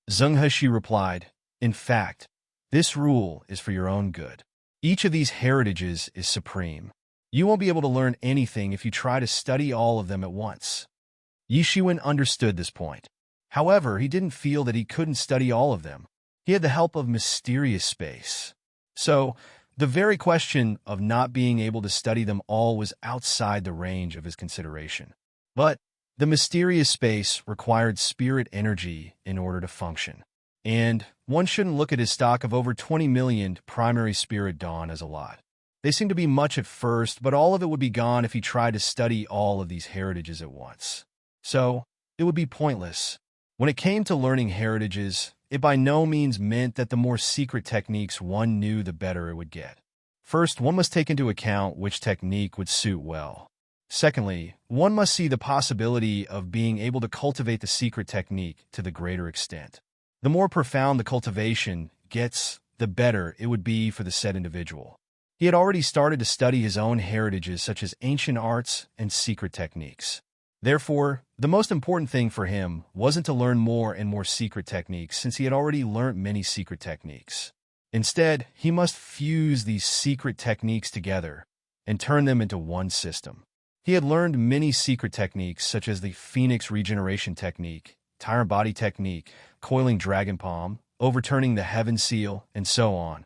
Zheng Heshi replied, "In fact, this rule is for your own good. Each of these heritages is supreme. You won't be able to learn anything if you try to study all of them at once." Yi Shiwen understood this point. However, he didn't feel that he couldn't study all of them. He had the help of mysterious space. So, the very question of not being able to study them all was outside the range of his consideration. But the mysterious space required spirit energy in order to function. And one shouldn't look at his stock of over 20 million primary spirit dawn as a lot. They seemed to be much at first, but all of it would be gone if he tried to study all of these heritages at once. So, it would be pointless. When it came to learning heritages, it by no means meant that the more secret techniques one knew, the better it would get. First, one must take into account which technique would suit well. Secondly, one must see the possibility of being able to cultivate the secret technique to the greater extent. The more profound the cultivation gets, the better it would be for the said individual. He had already started to study his own heritages such as ancient arts and secret techniques. Therefore, the most important thing for him wasn't to learn more and more secret techniques since he had already learnt many secret techniques. Instead, he must fuse these secret techniques together and turn them into one system. He had learned many secret techniques such as the Phoenix Regeneration Technique, Tyrant Body Technique, Coiling Dragon Palm, Overturning the Heaven Seal, and so on.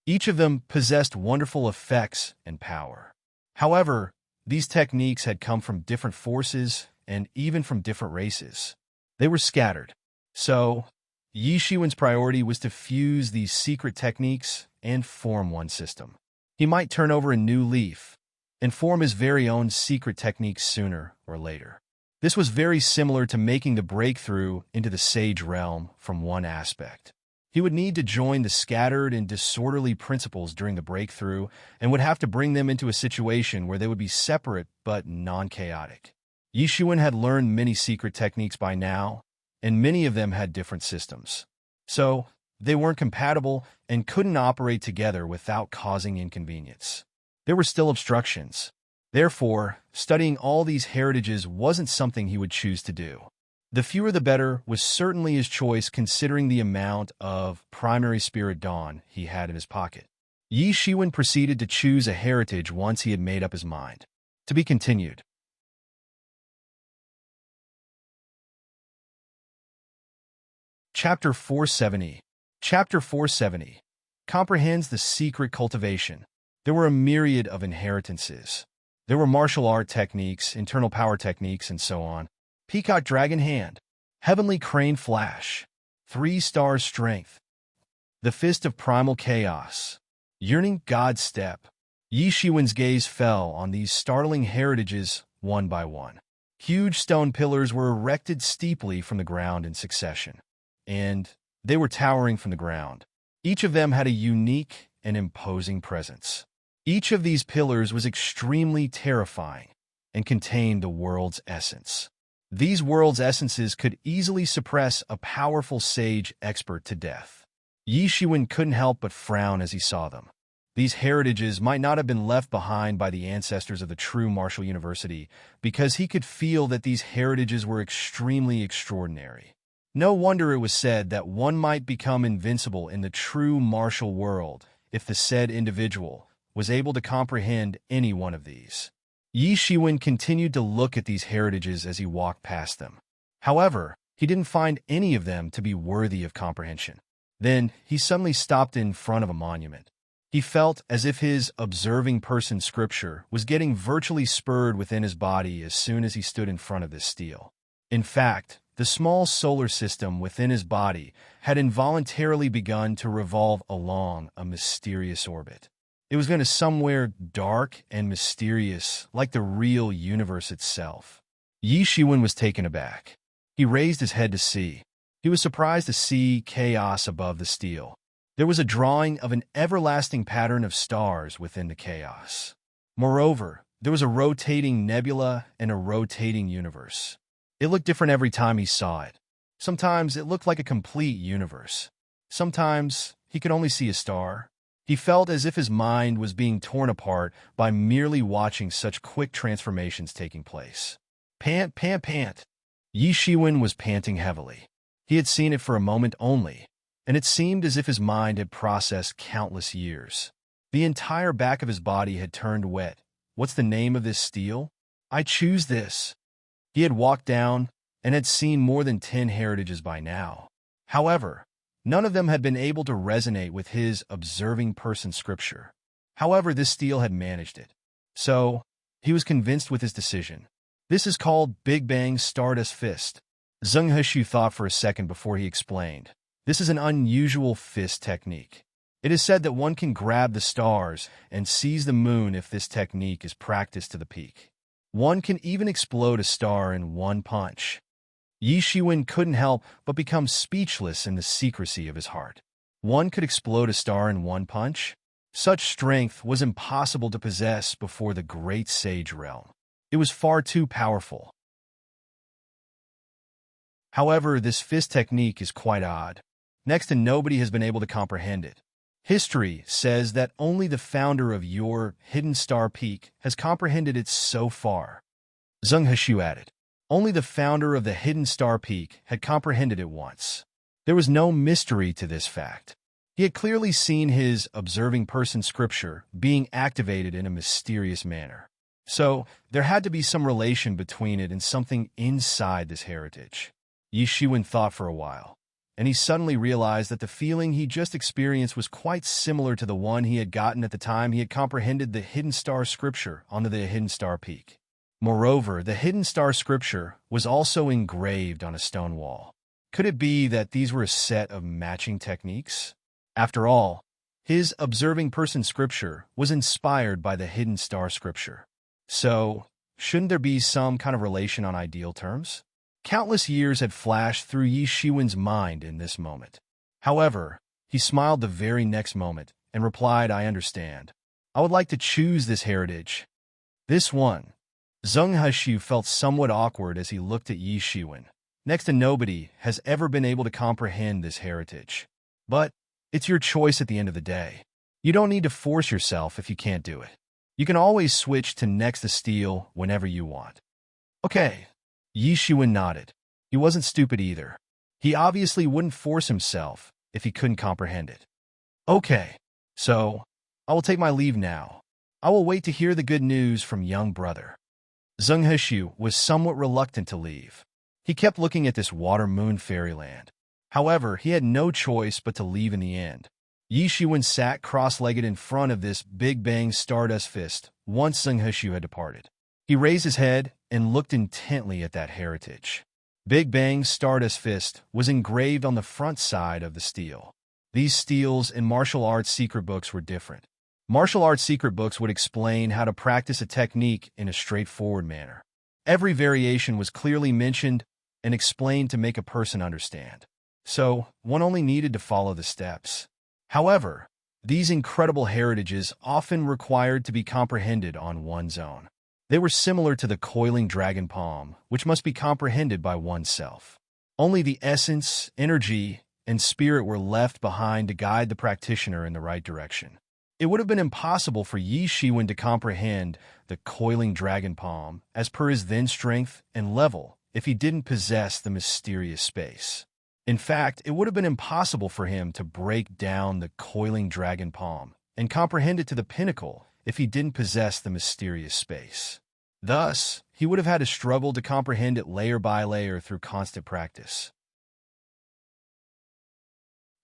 Each of them possessed wonderful effects and power. However, these techniques had come from different forces and even from different races. They were scattered. So, Yi Shiwen's priority was to fuse these secret techniques and form one system. He might turn over a new leaf and form his very own secret techniques sooner or later. This was very similar to making the breakthrough into the sage realm from one aspect. He would need to join the scattered and disorderly principles during the breakthrough and would have to bring them into a situation where they would be separate but non-chaotic. Yi Shiwen had learned many secret techniques by now, and many of them had different systems. So, they weren't compatible and couldn't operate together without causing inconvenience. There were still obstructions. Therefore, studying all these heritages wasn't something he would choose to do. The fewer the better was certainly his choice considering the amount of primary spirit dawn he had in his pocket. Yi Shiwen proceeded to choose a heritage once he had made up his mind. To be continued. Chapter 470. Chapter 470 comprehends the secret cultivation. There were a myriad of inheritances. There were martial art techniques, internal power techniques, and so on. Peacock Dragon Hand, Heavenly Crane Flash, 3-star Strength, the Fist of Primal Chaos, Yearning God Step. Yi Shiwen's gaze fell on these startling heritages one by one. Huge stone pillars were erected steeply from the ground in succession, and they were towering from the ground. Each of them had a unique and imposing presence. Each of these pillars was extremely terrifying and contained the world's essence. These world's essences could easily suppress a powerful sage expert to death. Yi Shiwen couldn't help but frown as he saw them. These heritages might not have been left behind by the ancestors of the true martial university because he could feel that these heritages were extremely extraordinary. No wonder it was said that one might become invincible in the true martial world if the said individual was able to comprehend any one of these. Yi Shiwen continued to look at these heritages as he walked past them. However, he didn't find any of them to be worthy of comprehension. Then, he suddenly stopped in front of a monument. He felt as if his observing person scripture was getting virtually spurred within his body as soon as he stood in front of this stele. In fact, the small solar system within his body had involuntarily begun to revolve along a mysterious orbit. It was going to somewhere dark and mysterious, like the real universe itself. Yi Shiwen was taken aback. He raised his head to see. He was surprised to see chaos above the stele. There was a drawing of an everlasting pattern of stars within the chaos. Moreover, there was a rotating nebula and a rotating universe. It looked different every time he saw it. Sometimes it looked like a complete universe. Sometimes he could only see a star. He felt as if his mind was being torn apart by merely watching such quick transformations taking place. Pant, pant, pant. Yi Shiwen was panting heavily. He had seen it for a moment only, and it seemed as if his mind had processed countless years. The entire back of his body had turned wet. What's the name of this stele? I choose this. He had walked down and had seen more than 10 heritages by now. However, none of them had been able to resonate with his observing person scripture. However, this stele had managed it. So, he was convinced with his decision. This is called Big Bang Stardust Fist. Zheng Heshu thought for a second before he explained. This is an unusual fist technique. It is said that one can grab the stars and seize the moon if this technique is practiced to the peak. One can even explode a star in one punch. Yi Shiwen couldn't help but become speechless in the secrecy of his heart. One could explode a star in one punch? Such strength was impossible to possess before the great sage realm. It was far too powerful. However, this fist technique is quite odd. Next to nobody has been able to comprehend it. History says that only the founder of your hidden star peak has comprehended it so far. Zheng Heshu added. Only the founder of the hidden star peak had comprehended it once. There was no mystery to this fact. He had clearly seen his observing person scripture being activated in a mysterious manner. So, there had to be some relation between it and something inside this heritage. Yi Shiwen thought for a while, and he suddenly realized that the feeling he just experienced was quite similar to the one he had gotten at the time he had comprehended the hidden star scripture onto the hidden star peak. Moreover, the hidden star scripture was also engraved on a stone wall. Could it be that these were a set of matching techniques? After all, his observing person scripture was inspired by the hidden star scripture. So, shouldn't there be some kind of relation on ideal terms? Countless years had flashed through Yi Shiwen's mind in this moment. However, he smiled the very next moment and replied, I understand. I would like to choose this heritage. This one. Zheng Heshu felt somewhat awkward as he looked at Yi Shiwen. Next to nobody has ever been able to comprehend this heritage. But it's your choice at the end of the day. You don't need to force yourself if you can't do it. You can always switch to next to stele whenever you want. Okay. Yi Shiwen nodded. He wasn't stupid either. He obviously wouldn't force himself if he couldn't comprehend it. Okay. So, I will take my leave now. I will wait to hear the good news from young brother. Zheng Heshu was somewhat reluctant to leave. He kept looking at this water-moon fairyland. However, he had no choice but to leave in the end. Yi Shiwen sat cross-legged in front of this Big Bang Stardust Fist once Zheng Heshu had departed. He raised his head and looked intently at that heritage. Big Bang Stardust Fist was engraved on the front side of the stele. These steles in martial arts secret books were different. Martial arts secret books would explain how to practice a technique in a straightforward manner. Every variation was clearly mentioned and explained to make a person understand. So, one only needed to follow the steps. However, these incredible heritages often required to be comprehended on one's own. They were similar to the coiling dragon palm, which must be comprehended by oneself. Only the essence, energy, and spirit were left behind to guide the practitioner in the right direction. It would have been impossible for Yi Shiwen to comprehend the coiling dragon palm as per his then strength and level if he didn't possess the mysterious space. In fact, it would have been impossible for him to break down the coiling dragon palm and comprehend it to the pinnacle if he didn't possess the mysterious space. Thus, he would have had to struggle to comprehend it layer by layer through constant practice.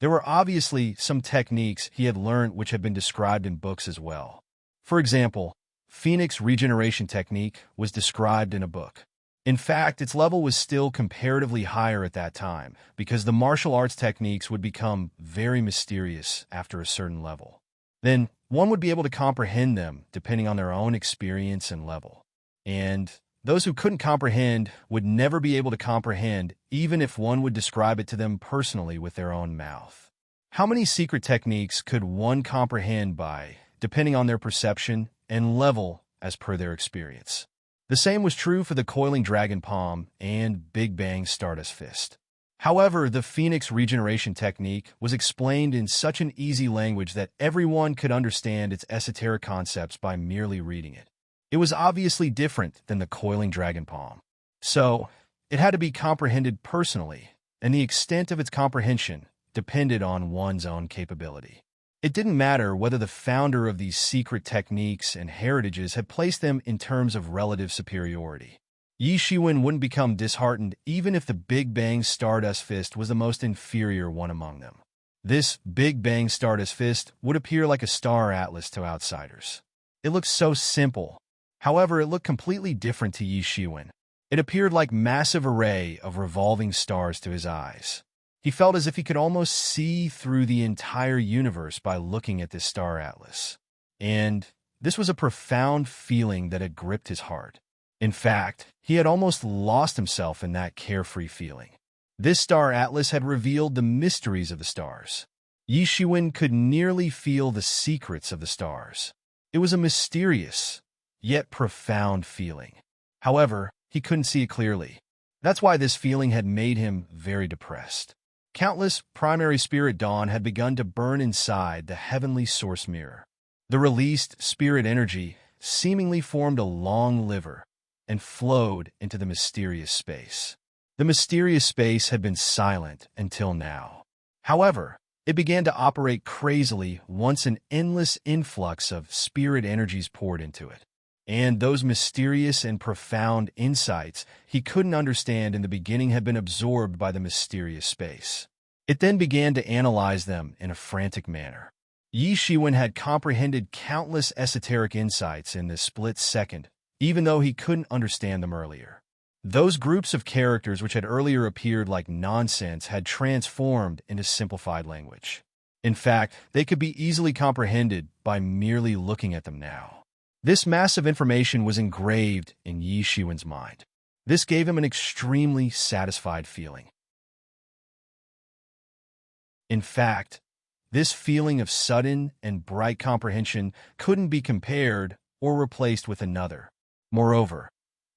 There were obviously some techniques he had learned which have been described in books as well. For example, Phoenix regeneration technique was described in a book. In fact, its level was still comparatively higher at that time because the martial arts techniques would become very mysterious after a certain level. Then, one would be able to comprehend them depending on their own experience and level. And those who couldn't comprehend would never be able to comprehend even if one would describe it to them personally with their own mouth. How many secret techniques could one comprehend by, depending on their perception and level as per their experience? The same was true for the coiling dragon palm and Big Bang Stardust Fist. However, the Phoenix regeneration technique was explained in such an easy language that everyone could understand its esoteric concepts by merely reading it. It was obviously different than the coiling dragon palm. So, it had to be comprehended personally, and the extent of its comprehension depended on one's own capability. It didn't matter whether the founder of these secret techniques and heritages had placed them in terms of relative superiority. Yi Shiwen wouldn't become disheartened even if the Big Bang Stardust Fist was the most inferior one among them. This Big Bang Stardust Fist would appear like a star atlas to outsiders. It looked so simple. However, it looked completely different to Yi Shiwen. It appeared like massive array of revolving stars to his eyes. He felt as if he could almost see through the entire universe by looking at this star atlas. And this was a profound feeling that had gripped his heart. In fact, he had almost lost himself in that carefree feeling. This star atlas had revealed the mysteries of the stars. Yi Shiwen could nearly feel the secrets of the stars. It was a mysterious, yet profound feeling. However, he couldn't see it clearly. That's why this feeling had made him very depressed. Countless primary spirit dawn had begun to burn inside the heavenly source mirror. The released spirit energy seemingly formed a long liver and flowed into the mysterious space. The mysterious space had been silent until now. However, it began to operate crazily once an endless influx of spirit energies poured into it. And those mysterious and profound insights he couldn't understand in the beginning had been absorbed by the mysterious space. It then began to analyze them in a frantic manner. Yi Shiwen had comprehended countless esoteric insights in this split second, even though he couldn't understand them earlier. Those groups of characters which had earlier appeared like nonsense had transformed into simplified language. In fact, they could be easily comprehended by merely looking at them now. This massive information was engraved in Yi Shiwen's mind. This gave him an extremely satisfied feeling. In fact, this feeling of sudden and bright comprehension couldn't be compared or replaced with another. Moreover,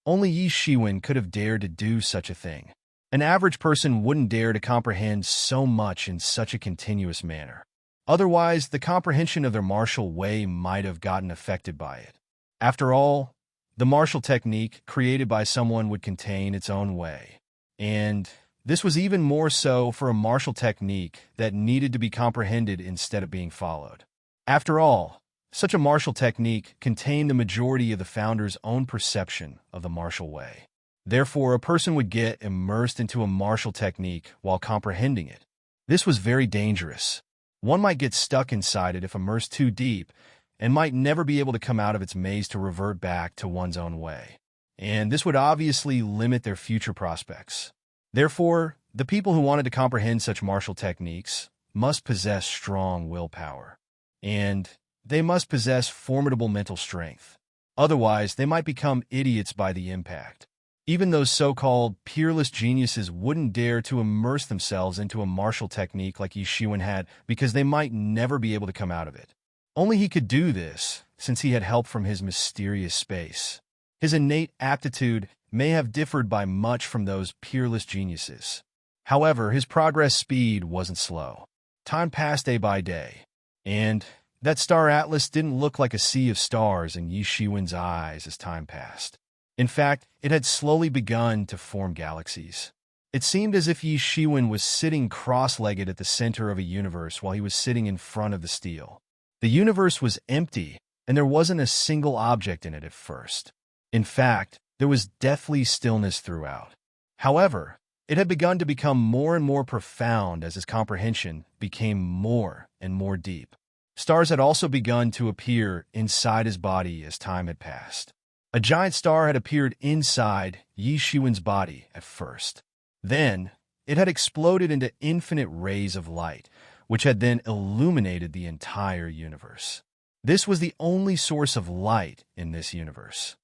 only Yi Shiwen could have dared to do such a thing. An average person wouldn't dare to comprehend so much in such a continuous manner. Otherwise, the comprehension of their martial way might have gotten affected by it. After all, the martial technique created by someone would contain its own way. And this was even more so for a martial technique that needed to be comprehended instead of being followed. After all, such a martial technique contained the majority of the founder's own perception of the martial way. Therefore, a person would get immersed into a martial technique while comprehending it. This was very dangerous. One might get stuck inside it if immersed too deep, and might never be able to come out of its maze to revert back to one's own way. And this would obviously limit their future prospects. Therefore, the people who wanted to comprehend such martial techniques must possess strong willpower. And they must possess formidable mental strength. Otherwise, they might become idiots by the impact. Even those so-called peerless geniuses wouldn't dare to immerse themselves into a martial technique like Yi Shiwen had because they might never be able to come out of it. Only he could do this since he had help from his mysterious space. His innate aptitude may have differed by much from those peerless geniuses. However, his progress speed wasn't slow. Time passed day by day, and that star atlas didn't look like a sea of stars in Yi Shiwen's eyes as time passed. In fact, it had slowly begun to form galaxies. It seemed as if Yi Shiwen was sitting cross-legged at the center of a universe while he was sitting in front of the steel. The universe was empty, and there wasn't a single object in it at first. In fact, there was deathly stillness throughout. However, it had begun to become more and more profound as his comprehension became more and more deep. Stars had also begun to appear inside his body as time had passed. A giant star had appeared inside Yi Shiwen's body at first. Then, it had exploded into infinite rays of light, which had then illuminated the entire universe. This was the only source of light in this universe,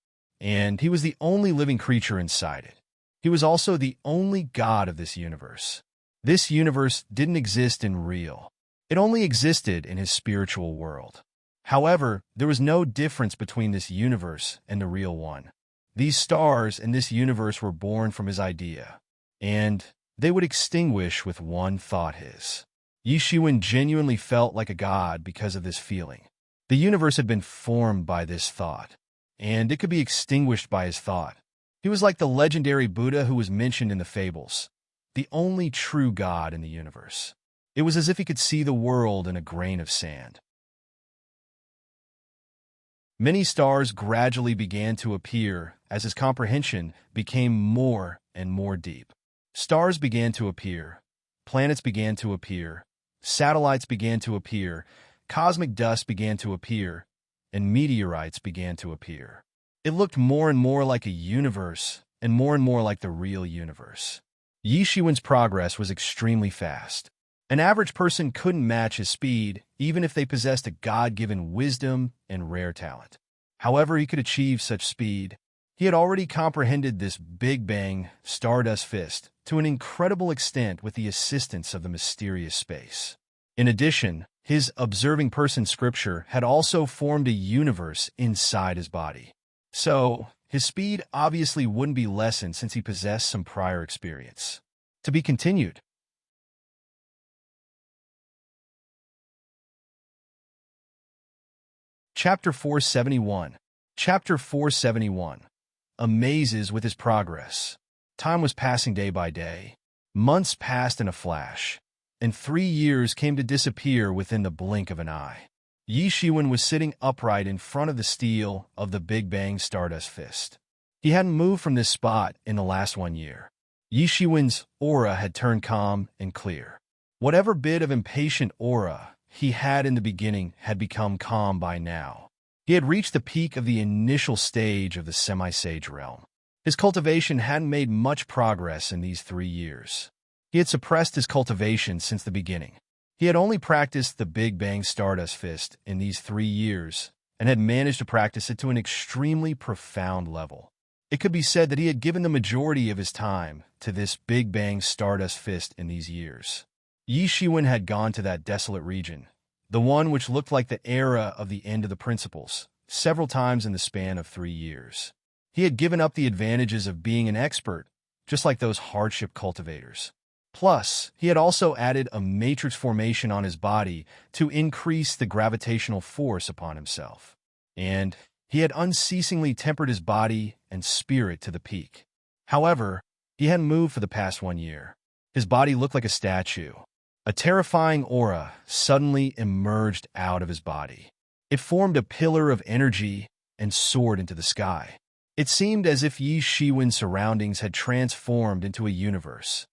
and he was the only living creature inside it. He was also the only god of this universe. This universe didn't exist in real. It only existed in his spiritual world. However, there was no difference between this universe and the real one. These stars in this universe were born from his idea, and they would extinguish with one thought his. Yi Shiwen genuinely felt like a god because of this feeling. The universe had been formed by this thought, and it could be extinguished by his thought. He was like the legendary Buddha who was mentioned in the fables, the only true god in the universe. It was as if he could see the world in a grain of sand. Many stars gradually began to appear as his comprehension became more and more deep. Stars began to appear, planets began to appear, satellites began to appear, cosmic dust began to appear, and meteorites began to appear. It looked more and more like a universe and more like the real universe. Yi Shiwen's progress was extremely fast. An average person couldn't match his speed, even if they possessed a God-given wisdom and rare talent. However he could achieve such speed, he had already comprehended this Big Bang Stardust Fist to an incredible extent with the assistance of the mysterious space. In addition, his observing person scripture had also formed a universe inside his body. So, his speed obviously wouldn't be lessened since he possessed some prior experience. To be continued. Chapter 471. Chapter 471. Amazes with his progress. Time was passing day by day. Months passed in a flash, and 3 years came to disappear within the blink of an eye. Yi Shiwen was sitting upright in front of the steel of the Big Bang Stardust Fist. He hadn't moved from this spot in the last 1 year. Yi Shiwen's aura had turned calm and clear. Whatever bit of impatient aura he had in the beginning had become calm by now. He had reached the peak of the initial stage of the semi-sage realm. His cultivation hadn't made much progress in these 3 years. He had suppressed his cultivation since the beginning. He had only practiced the Big Bang Stardust Fist in these 3 years and had managed to practice it to an extremely profound level. It could be said that he had given the majority of his time to this Big Bang Stardust Fist in these years. Yi Shiwen had gone to that desolate region, the one which looked like the era of the end of the principles, several times in the span of 3 years. He had given up the advantages of being an expert, just like those hardship cultivators. Plus, he had also added a matrix formation on his body to increase the gravitational force upon himself. And he had unceasingly tempered his body and spirit to the peak. However, he hadn't moved for the past 1 year. His body looked like a statue. A terrifying aura suddenly emerged out of his body. It formed a pillar of energy and soared into the sky. It seemed as if Yi Shiwen's surroundings had transformed into a universe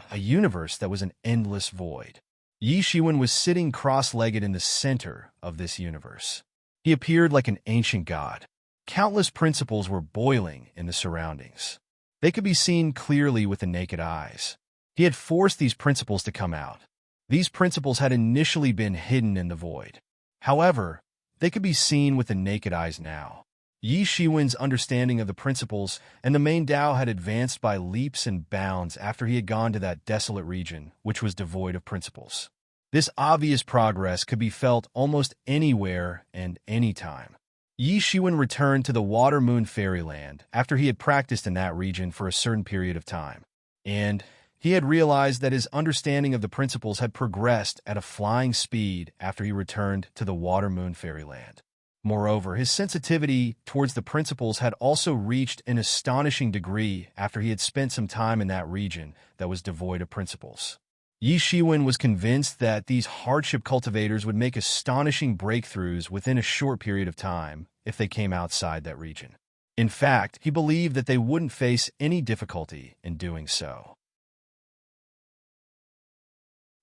that was an endless void. Yi Shiwen was sitting cross-legged in the center of this universe. He appeared like an ancient god. Countless principles were boiling in the surroundings. They could be seen clearly with the naked eyes. He had forced these principles to come out. These principles had initially been hidden in the void. However, they could be seen with the naked eyes now. Yi Shiwen's understanding of the principles and the main Tao had advanced by leaps and bounds after he had gone to that desolate region, which was devoid of principles. This obvious progress could be felt almost anywhere and anytime. Yi Shiwen returned to the Water Moon Fairyland after he had practiced in that region for a certain period of time, and he had realized that his understanding of the principles had progressed at a flying speed after he returned to the Water Moon Fairyland. Moreover, his sensitivity towards the principles had also reached an astonishing degree after he had spent some time in that region that was devoid of principles. Yi Shiwen was convinced that these hardship cultivators would make astonishing breakthroughs within a short period of time if they came outside that region. In fact, he believed that they wouldn't face any difficulty in doing so.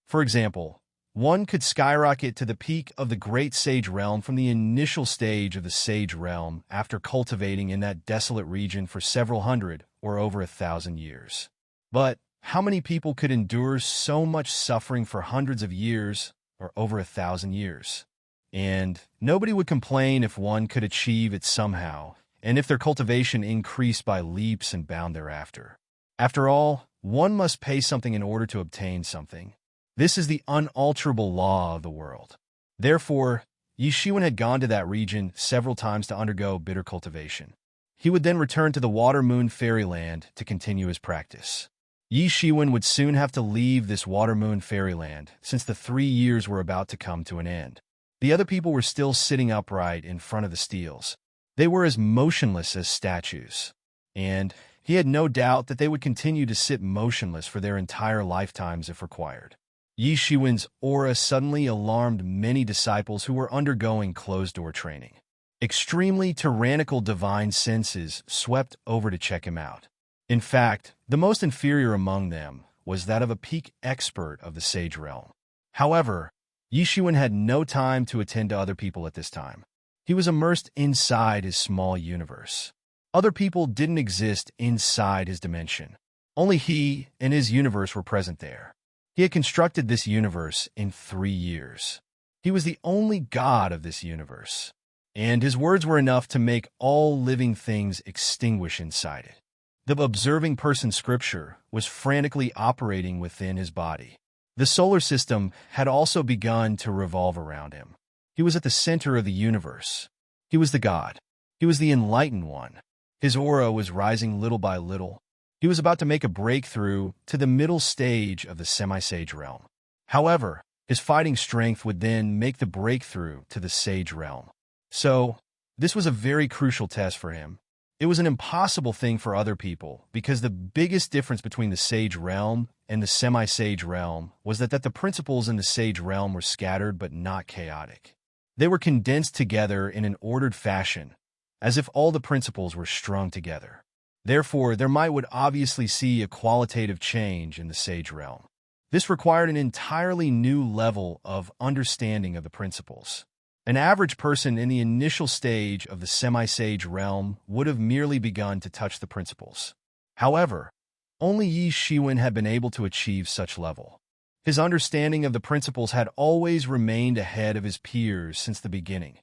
For example, one could skyrocket to the peak of the Great Sage Realm from the initial stage of the Sage Realm after cultivating in that desolate region for several hundred or over 1,000 years. But how many people could endure so much suffering for hundreds of years or over 1,000 years? And nobody would complain if one could achieve it somehow, and if their cultivation increased by leaps and bounds thereafter. After all, one must pay something in order to obtain something. This is the unalterable law of the world. Therefore, Yi Shiwen had gone to that region several times to undergo bitter cultivation. He would then return to the Water-Moon Fairyland to continue his practice. Yi Shiwen would soon have to leave this Water-Moon Fairyland since the 3 years were about to come to an end. The other people were still sitting upright in front of the steels. They were as motionless as statues. And he had no doubt that they would continue to sit motionless for their entire lifetimes if required. Yi Shiwen's aura suddenly alarmed many disciples who were undergoing closed-door training. Extremely tyrannical divine senses swept over to check him out. In fact, the most inferior among them was that of a peak expert of the Sage Realm. However, Yi Shiwen had no time to attend to other people at this time. He was immersed inside his small universe. Other people didn't exist inside his dimension. Only he and his universe were present there. He had constructed this universe in 3 years. He was the only god of this universe, and his words were enough to make all living things extinguish inside it. The observing person scripture was frantically operating within his body. The solar system had also begun to revolve around him. He was at the center of the universe. He was the god. He was the enlightened one. His aura was rising little by little. He was about to make a breakthrough to the middle stage of the semi-sage realm. However, his fighting strength would then make the breakthrough to the sage realm. So, this was a very crucial test for him. It was an impossible thing for other people because the biggest difference between the sage realm and the semi-sage realm was that the principles in the sage realm were scattered but not chaotic. They were condensed together in an ordered fashion, as if all the principles were strung together. Therefore, their might would obviously see a qualitative change in the sage realm. This required an entirely new level of understanding of the principles. An average person in the initial stage of the semi-sage realm would have merely begun to touch the principles. However, only Yi Shiwen had been able to achieve such level. His understanding of the principles had always remained ahead of his peers since the beginning,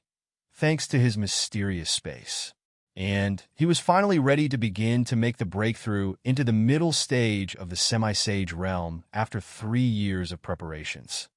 thanks to his mysterious space. And he was finally ready to begin to make the breakthrough into the middle stage of the semi-sage realm after 3 years of preparations.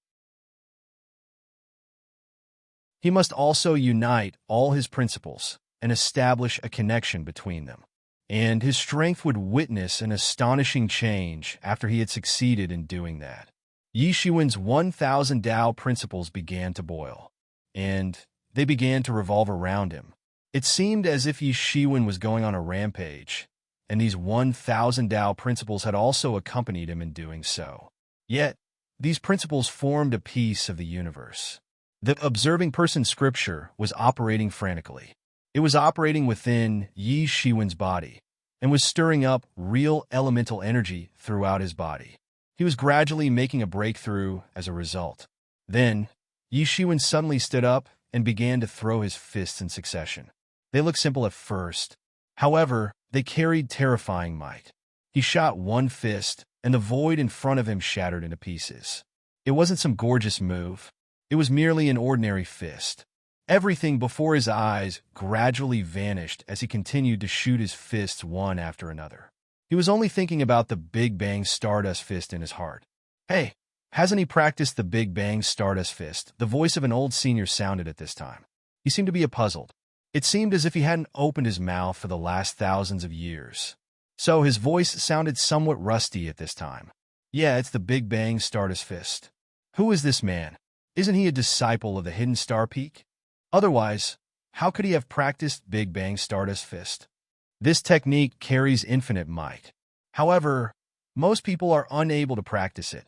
He must also unite all his principles and establish a connection between them. And his strength would witness an astonishing change after he had succeeded in doing that. Yi Shiwen's 1,000 Tao principles began to boil, and they began to revolve around him. It seemed as if Yi Shiwen was going on a rampage, and these 1,000 Tao principles had also accompanied him in doing so. Yet, these principles formed a piece of the universe. The observing person scripture was operating frantically. It was operating within Yi Shiwen's body, and was stirring up real elemental energy throughout his body. He was gradually making a breakthrough as a result. Then, Yi Shiwen suddenly stood up and began to throw his fists in succession. They looked simple at first. However, they carried terrifying might. He shot one fist, and the void in front of him shattered into pieces. It wasn't some gorgeous move. It was merely an ordinary fist. Everything before his eyes gradually vanished as he continued to shoot his fists one after another. He was only thinking about the Big Bang Stardust Fist in his heart. Hey, hasn't he practiced the Big Bang Stardust Fist? The voice of an old senior sounded at this time. He seemed to be puzzled. It seemed as if he hadn't opened his mouth for the last thousands of years. So his voice sounded somewhat rusty at this time. Yeah, it's the Big Bang Stardust Fist. Who is this man? Isn't he a disciple of the Hidden Star Peak? Otherwise, how could he have practiced Big Bang Stardust Fist? This technique carries infinite might. However, most people are unable to practice it.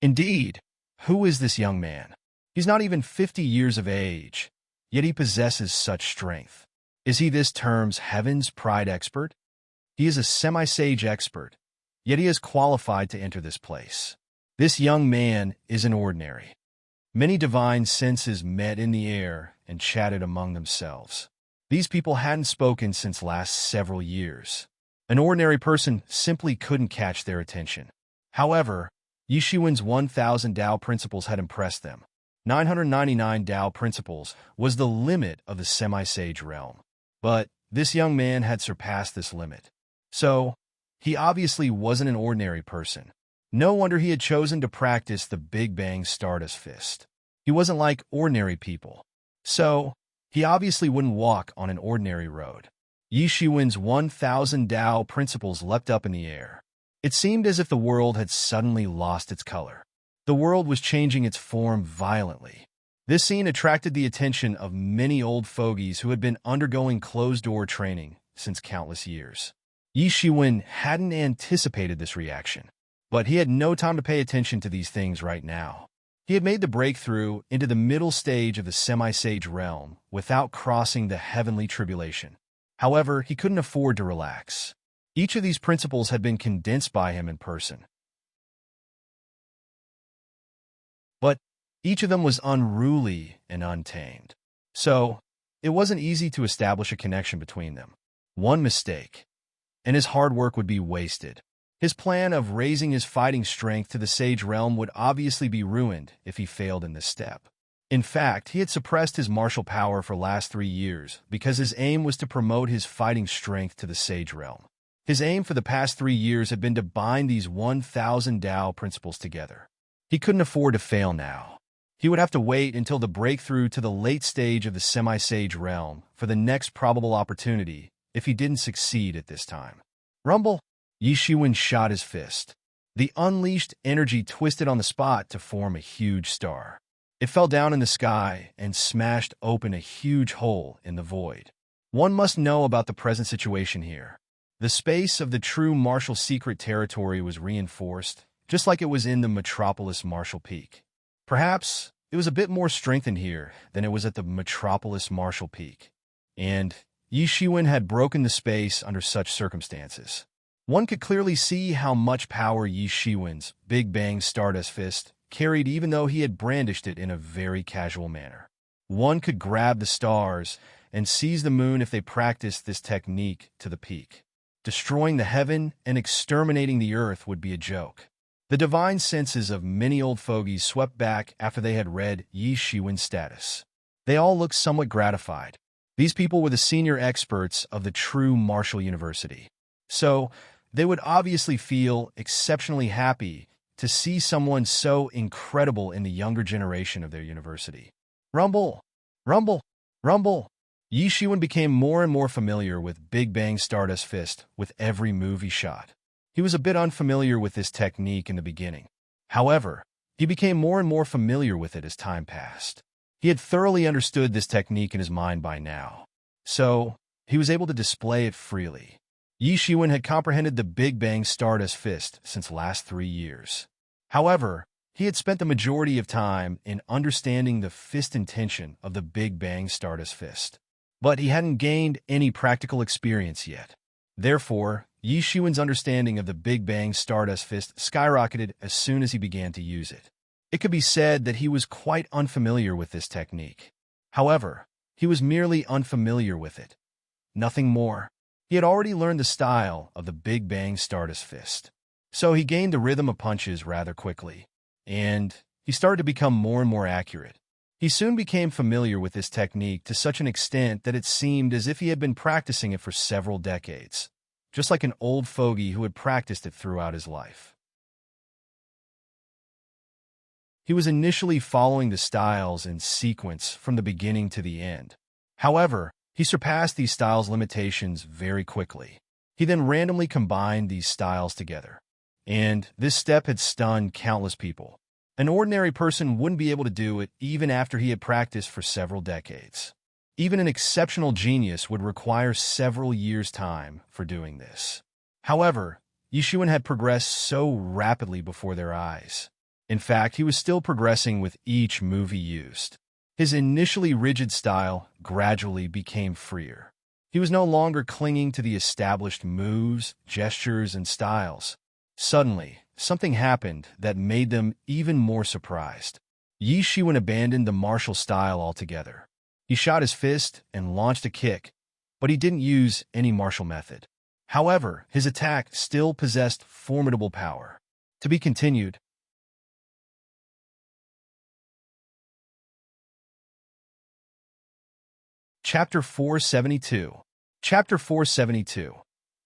Indeed, who is this young man? He's not even 50 years of age, yet he possesses such strength. Is he this term's heaven's pride expert? He is a semi-sage expert, yet he is qualified to enter this place. This young man isn't ordinary. Many divine senses met in the air and chatted among themselves. These people hadn't spoken since last several years. An ordinary person simply couldn't catch their attention. However, Yi Shiwen's 1,000 Tao principles had impressed them. 999 Tao principles was the limit of the semi-sage realm. But this young man had surpassed this limit. So, he obviously wasn't an ordinary person. No wonder he had chosen to practice the Big Bang Stardust Fist. He wasn't like ordinary people. So, he obviously wouldn't walk on an ordinary road. Yi Shiwen's 1,000 Tao principles leapt up in the air. It seemed as if the world had suddenly lost its color. The world was changing its form violently. This scene attracted the attention of many old fogies who had been undergoing closed-door training since countless years. Yi Shiwen hadn't anticipated this reaction, but he had no time to pay attention to these things right now. He had made the breakthrough into the middle stage of the semi-sage realm without crossing the heavenly tribulation. However, he couldn't afford to relax. Each of these principles had been condensed by him in person. But each of them was unruly and untamed. So, it wasn't easy to establish a connection between them. One mistake, and his hard work would be wasted. His plan of raising his fighting strength to the sage realm would obviously be ruined if he failed in this step. In fact, he had suppressed his martial power for the last 3 years because his aim was to promote his fighting strength to the sage realm. His aim for the past 3 years had been to bind these 1,000 Tao principles together. He couldn't afford to fail now. He would have to wait until the breakthrough to the late stage of the semi-sage realm for the next probable opportunity if he didn't succeed at this time. Rumble! Yi Shiwen shot his fist. The unleashed energy twisted on the spot to form a huge star. It fell down in the sky and smashed open a huge hole in the void. One must know about the present situation here. The space of the true martial secret territory was reinforced, just like it was in the Metropolis Martial Peak. Perhaps it was a bit more strengthened here than it was at the Metropolis Martial Peak. And Yi Shiwen had broken the space under such circumstances. One could clearly see how much power Yi Shiwen's Big Bang Stardust Fist carried even though he had brandished it in a very casual manner. One could grab the stars and seize the moon if they practiced this technique to the peak. Destroying the heaven and exterminating the earth would be a joke. The divine senses of many old fogies swept back after they had read Yi Shiwen's status. They all looked somewhat gratified. These people were the senior experts of the true martial university. So, they would obviously feel exceptionally happy to see someone so incredible in the younger generation of their university. Rumble! Rumble! Rumble! Yi Shiwen became more and more familiar with Big Bang Stardust Fist with every move he shot. He was a bit unfamiliar with this technique in the beginning. However, he became more and more familiar with it as time passed. He had thoroughly understood this technique in his mind by now, so he was able to display it freely. Yi Shiwen had comprehended the Big Bang Stardust Fist since the last 3 years. However, he had spent the majority of time in understanding the fist intention of the Big Bang Stardust Fist. But he hadn't gained any practical experience yet. Therefore, Yi Shiwen's understanding of the Big Bang Stardust Fist skyrocketed as soon as he began to use it. It could be said that he was quite unfamiliar with this technique. However, he was merely unfamiliar with it. Nothing more. He had already learned the style of the Big Bang Stardust Fist. So he gained the rhythm of punches rather quickly, and he started to become more and more accurate. He soon became familiar with this technique to such an extent that it seemed as if he had been practicing it for several decades, just like an old fogey who had practiced it throughout his life. He was initially following the styles in sequence from the beginning to the end. However, he surpassed these styles' limitations very quickly. He then randomly combined these styles together, and this step had stunned countless people. An ordinary person wouldn't be able to do it even after he had practiced for several decades. Even an exceptional genius would require several years' time for doing this. However, Yi Shiwen had progressed so rapidly before their eyes. In fact, he was still progressing with each move he used. His initially rigid style gradually became freer. He was no longer clinging to the established moves, gestures, and styles. Suddenly, something happened that made them even more surprised. Yi Shiwen abandoned the martial style altogether. He shot his fist and launched a kick, but he didn't use any martial method. However, his attack still possessed formidable power. To be continued. Chapter 472. Chapter 472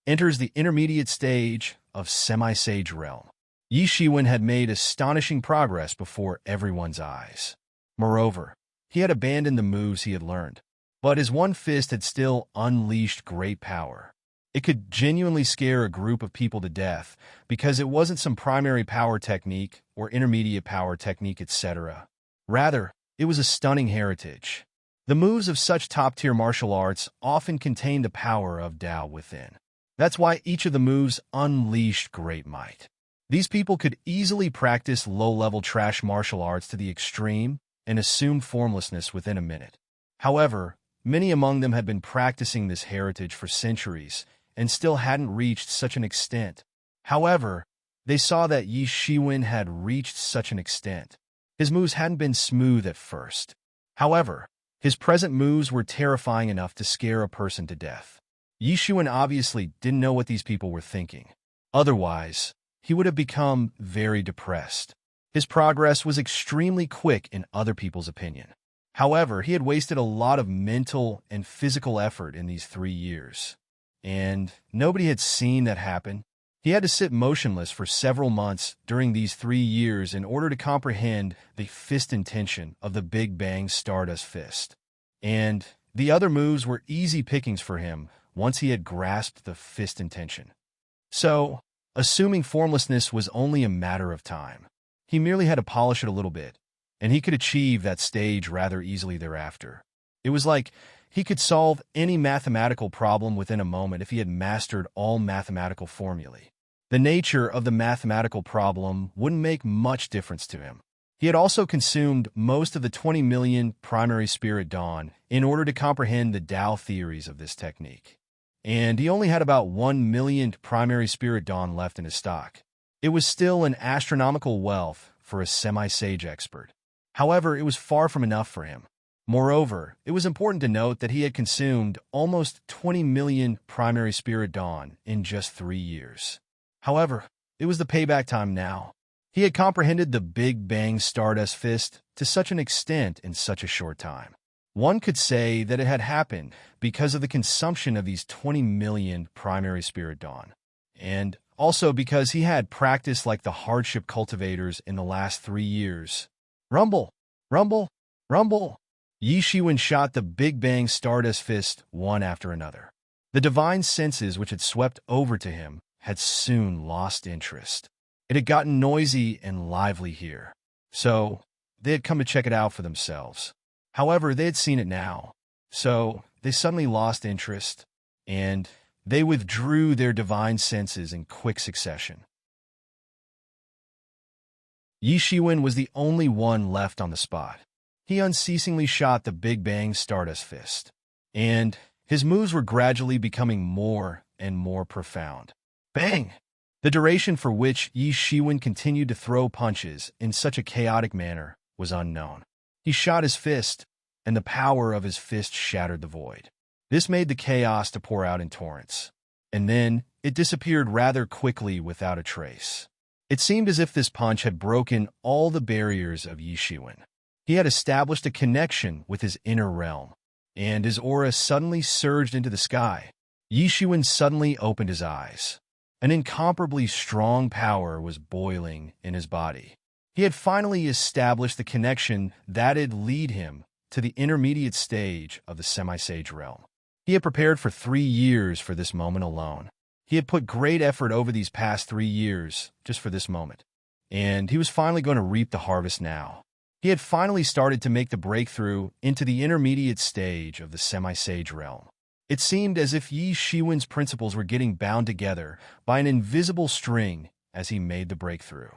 enters the intermediate stage of semi-sage realm. Yi Shiwen had made astonishing progress before everyone's eyes. Moreover, he had abandoned the moves he had learned, but his one fist had still unleashed great power. It could genuinely scare a group of people to death because it wasn't some primary power technique or intermediate power technique, etc. Rather, it was a stunning heritage. The moves of such top-tier martial arts often contain the power of Tao within. That's why each of the moves unleashed great might. These people could easily practice low-level trash martial arts to the extreme and assume formlessness within a minute. However, many among them had been practicing this heritage for centuries and still hadn't reached such an extent. However, they saw that Yi Shiwen had reached such an extent. His moves hadn't been smooth at first. However, his present moves were terrifying enough to scare a person to death. Yi Shiwen obviously didn't know what these people were thinking. Otherwise, he would have become very depressed. His progress was extremely quick in other people's opinion. However, he had wasted a lot of mental and physical effort in these 3 years. And nobody had seen that happen. He had to sit motionless for several months during these 3 years in order to comprehend the fist intention of the Big Bang Stardust Fist. And the other moves were easy pickings for him once he had grasped the fist intention. So, assuming formlessness was only a matter of time, he merely had to polish it a little bit, and he could achieve that stage rather easily thereafter. It was like he could solve any mathematical problem within a moment if he had mastered all mathematical formulae. The nature of the mathematical problem wouldn't make much difference to him. He had also consumed most of the 20 million primary spirit dawn in order to comprehend the Tao theories of this technique. And he only had about 1 millionth primary spirit dawn left in his stock. It was still an astronomical wealth for a semi-sage expert. However, it was far from enough for him. Moreover, it was important to note that he had consumed almost 20 million primary spirit dawn in just 3 years. However, it was the payback time now. He had comprehended the Big Bang Stardust Fist to such an extent in such a short time. One could say that it had happened because of the consumption of these 20 million primary spirit dawn, and also because he had practiced like the hardship cultivators in the last 3 years. Rumble! Rumble! Rumble! Yi Shiwen shot the Big Bang Stardust Fist one after another. The divine senses which had swept over to him had soon lost interest. It had gotten noisy and lively here, so they had come to check it out for themselves. However, they had seen it now, so they suddenly lost interest, and they withdrew their divine senses in quick succession. Yi Shiwen was the only one left on the spot. He unceasingly shot the Big Bang Stardust Fist, and his moves were gradually becoming more and more profound. Bang! The duration for which Yi Shiwen continued to throw punches in such a chaotic manner was unknown. He shot his fist, and the power of his fist shattered the void. This made the chaos to pour out in torrents, and then it disappeared rather quickly without a trace. It seemed as if this punch had broken all the barriers of Yi Shiwen. He had established a connection with his inner realm, and his aura suddenly surged into the sky. Yi Shiwen suddenly opened his eyes. An incomparably strong power was boiling in his body. He had finally established the connection that'd lead him to the intermediate stage of the semi-sage realm. He had prepared for 3 years for this moment alone. He had put great effort over these past 3 years just for this moment, and he was finally going to reap the harvest now. He had finally started to make the breakthrough into the intermediate stage of the semi-sage realm. It seemed as if Yi Shiwen's principles were getting bound together by an invisible string as he made the breakthrough.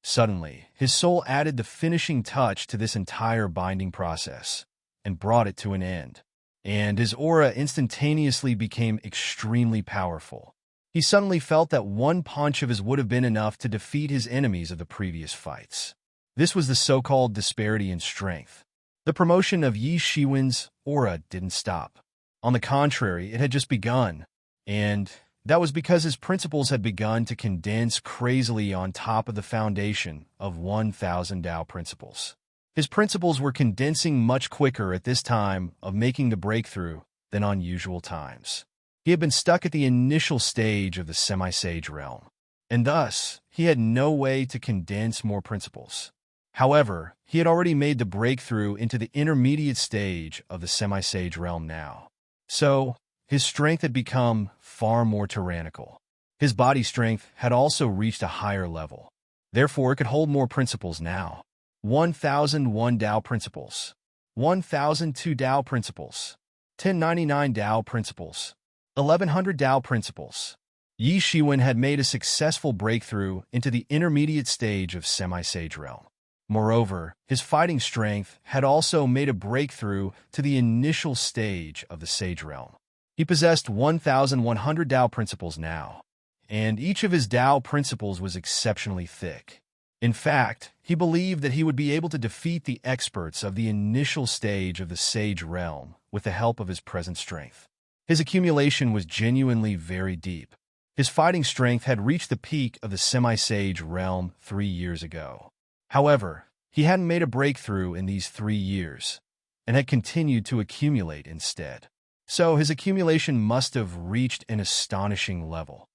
Suddenly, his soul added the finishing touch to this entire binding process and brought it to an end. and his aura instantaneously became extremely powerful. He suddenly felt that one punch of his would have been enough to defeat his enemies of the previous fights. This was the so-called disparity in strength. The promotion of Yi Shiwen's aura didn't stop. On the contrary, it had just begun, and that was because his principles had begun to condense crazily on top of the foundation of 1,000 Tao principles. His principles were condensing much quicker at this time of making the breakthrough than on usual times. He had been stuck at the initial stage of the semi-sage realm, and thus he had no way to condense more principles. However, he had already made the breakthrough into the intermediate stage of the semi-sage realm now. So, his strength had become far more tyrannical. His body strength had also reached a higher level. Therefore, it could hold more principles now. 1,001 Tao principles, 1,002 Tao principles, 1099 Tao principles, 1,100 Tao principles. Yi Shiwen had made a successful breakthrough into the intermediate stage of semi-sage realm. Moreover, his fighting strength had also made a breakthrough to the initial stage of the sage realm. He possessed 1,100 Tao principles now, and each of his Tao principles was exceptionally thick. In fact, he believed that he would be able to defeat the experts of the initial stage of the sage realm with the help of his present strength. His accumulation was genuinely very deep. His fighting strength had reached the peak of the semi-sage realm 3 years ago. However, he hadn't made a breakthrough in these 3 years, and had continued to accumulate instead. So his accumulation must have reached an astonishing level.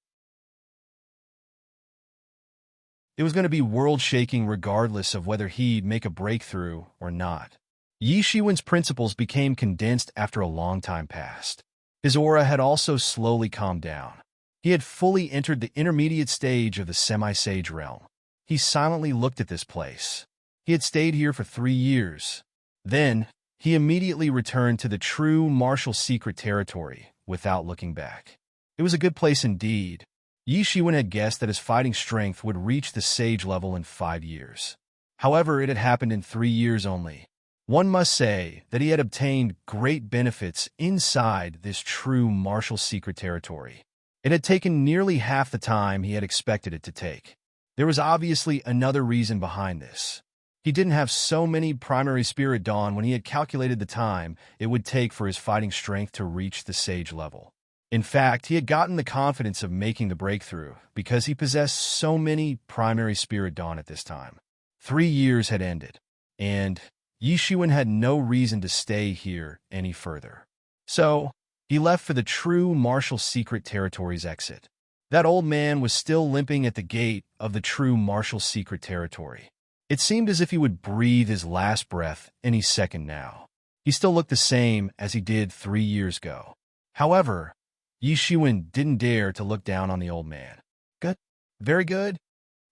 It was going to be world-shaking regardless of whether he'd make a breakthrough or not. Yi Shiwen's principles became condensed after a long time passed. His aura had also slowly calmed down. He had fully entered the intermediate stage of the semi-sage realm. He silently looked at this place. He had stayed here for 3 years. Then, he immediately returned to the true martial secret territory without looking back. It was a good place indeed. Yi Shiwen had guessed that his fighting strength would reach the sage level in 5 years. However, it had happened in 3 years only. One must say that he had obtained great benefits inside this true martial secret territory. It had taken nearly half the time he had expected it to take. There was obviously another reason behind this. He didn't have so many primary spirit dawn when he had calculated the time it would take for his fighting strength to reach the sage level. In fact, he had gotten the confidence of making the breakthrough because he possessed so many primary spirit dawn at this time. 3 years had ended, and Yi Shiwen had no reason to stay here any further. So, he left for the true martial secret territory's exit. That old man was still limping at the gate of the true martial secret territory. It seemed as if he would breathe his last breath any second now. He still looked the same as he did 3 years ago. However, Yi Shiwen didn't dare to look down on the old man. Good. Very good.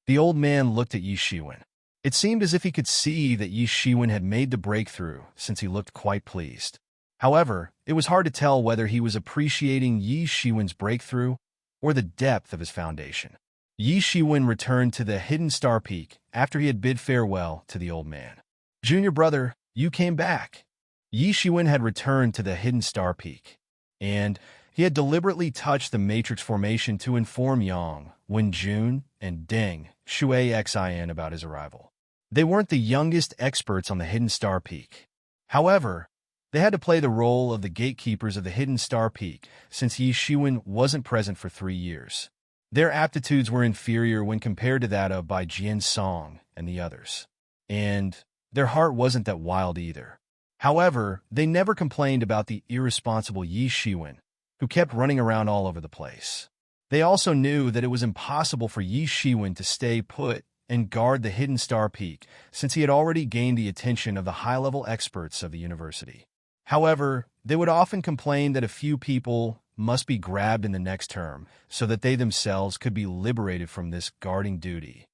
The old man looked at Yi Shiwen. It seemed as if he could see that Yi Shiwen had made the breakthrough since he looked quite pleased. However, it was hard to tell whether he was appreciating Yi Shiwen's breakthrough or the depth of his foundation. Yi Shiwen returned to the hidden star peak after he had bid farewell to the old man. Junior brother, you came back. Yi Shiwen had returned to the hidden star peak, and he had deliberately touched the matrix formation to inform Yang, Wenjun, and Deng Shuai-Xin about his arrival. They weren't the youngest experts on the hidden star peak. However, they had to play the role of the gatekeepers of the hidden star peak since Yi Shiwen wasn't present for 3 years. Their aptitudes were inferior when compared to that of Bai Jian Song and the others. And their heart wasn't that wild either. However, they never complained about the irresponsible Yi Shiwen, who kept running around all over the place. They also knew that it was impossible for Yi Shiwen to stay put and guard the hidden star peak since he had already gained the attention of the high-level experts of the university. However, they would often complain that a few people must be grabbed in the next term so that they themselves could be liberated from this guarding duty.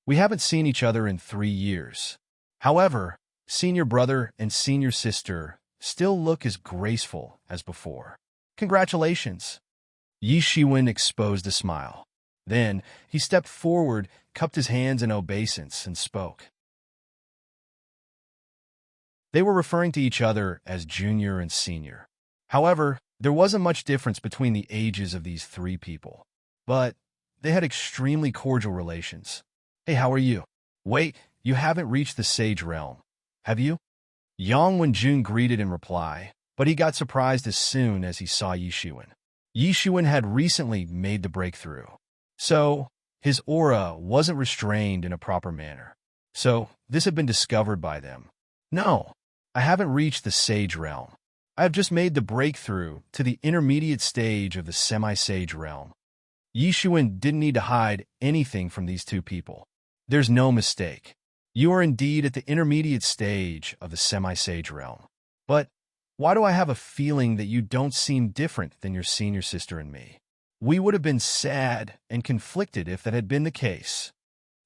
We haven't seen each other in 3 years. However, senior brother and senior sister still look as graceful as before. Congratulations. Yi Shiwen exposed a smile. Then, he stepped forward, cupped his hands in obeisance, and spoke. They were referring to each other as junior and senior. However, there wasn't much difference between the ages of these three people. But they had extremely cordial relations. Hey, how are you? Wait, you haven't reached the sage realm, have you? Yang Wenjun greeted in reply, but he got surprised as soon as he saw Yishuan. Yishuan had recently made the breakthrough, so his aura wasn't restrained in a proper manner. So this had been discovered by them. No, I haven't reached the sage realm. I have just made the breakthrough to the intermediate stage of the semi-sage realm. Yishuan didn't need to hide anything from these two people. There's no mistake. You are indeed at the intermediate stage of the semi-sage realm. But why do I have a feeling that you don't seem different than your senior sister and me? We would have been sad and conflicted if that had been the case.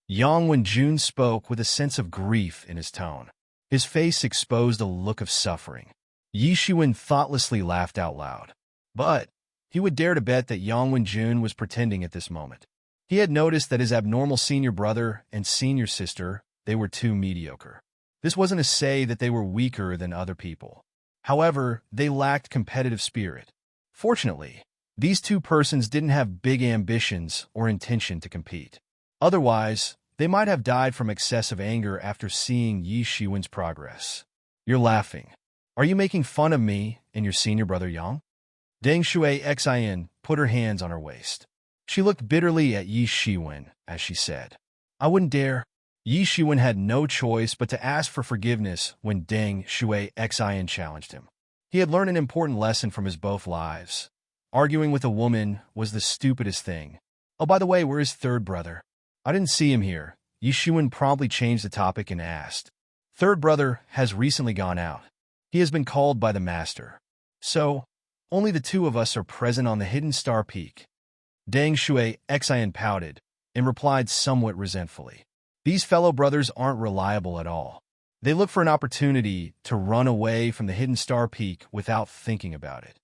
Yang Wenjun spoke with a sense of grief in his tone. His face exposed a look of suffering. Yishuan thoughtlessly laughed out loud. But he would dare to bet that Yang Wenjun was pretending at this moment. He had noticed that his abnormal senior brother and senior sister, they were too mediocre. This wasn't to say that they were weaker than other people. However, they lacked competitive spirit. Fortunately, these two persons didn't have big ambitions or intention to compete. Otherwise, they might have died from excessive anger after seeing Yi Shiwen's progress. You're laughing. Are you making fun of me and your senior brother Yang? Deng Shui Xin put her hands on her waist. She looked bitterly at Yi Shiwen as she said, I wouldn't dare. Yi Shiwen had no choice but to ask for forgiveness when Deng Shui Xin challenged him. He had learned an important lesson from his both lives. Arguing with a woman was the stupidest thing. Oh, by the way, where's his third brother? I didn't see him here. Yi Shiwen promptly changed the topic and asked. Third brother has recently gone out. He has been called by the master. So, only the two of us are present on the hidden star peak. Deng Shui Xin pouted and replied somewhat resentfully. These fellow brothers aren't reliable at all. They look for an opportunity to run away from the hidden star peak without thinking about it.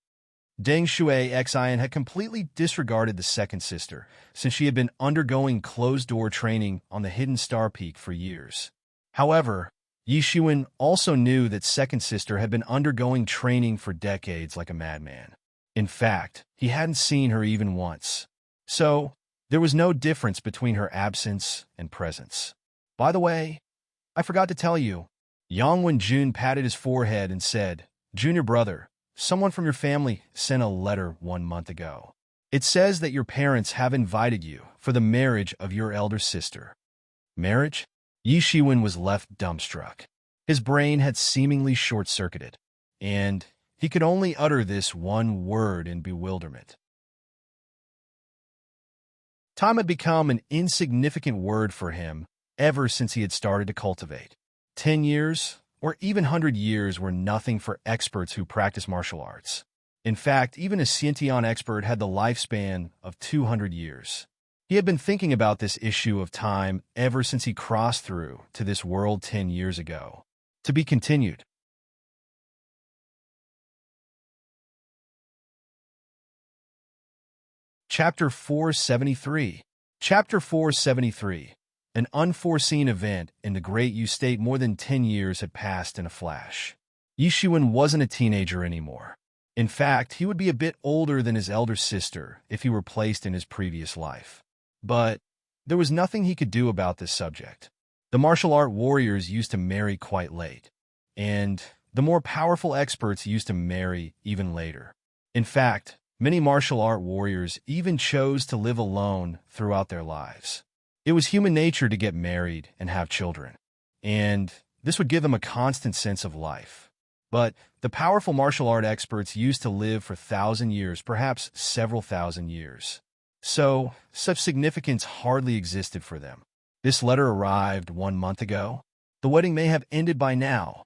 Deng Shui Xin had completely disregarded the second sister, since she had been undergoing closed-door training on the hidden star peak for years. However, Yishuan also knew that second sister had been undergoing training for decades like a madman. In fact, he hadn't seen her even once. So, there was no difference between her absence and presence. By the way, I forgot to tell you. Yang Wenjun patted his forehead and said, Junior brother, someone from your family sent a letter 1 month ago. It says that your parents have invited you for the marriage of your elder sister. Marriage? Yi Shiwen was left dumbstruck. His brain had seemingly short-circuited, and he could only utter this one word in bewilderment. Time had become an insignificant word for him ever since he had started to cultivate. 10 years, or even 100 years, were nothing for experts who practice martial arts. In fact, even a Xiantian expert had the lifespan of 200 years. He had been thinking about this issue of time ever since he crossed through to this world 10 years ago. To be continued. Chapter 473. Chapter 473. An unforeseen event in the Great Yu State. More than 10 years had passed in a flash. Yishuan wasn't a teenager anymore. In fact, he would be a bit older than his elder sister if he were placed in his previous life. But there was nothing he could do about this subject. The martial art warriors used to marry quite late, and the more powerful experts used to marry even later. In fact, many martial art warriors even chose to live alone throughout their lives. It was human nature to get married and have children, and this would give them a constant sense of life. But the powerful martial art experts used to live for 1,000 years, perhaps several thousand years. So, such significance hardly existed for them. This letter arrived 1 month ago. The wedding may have ended by now,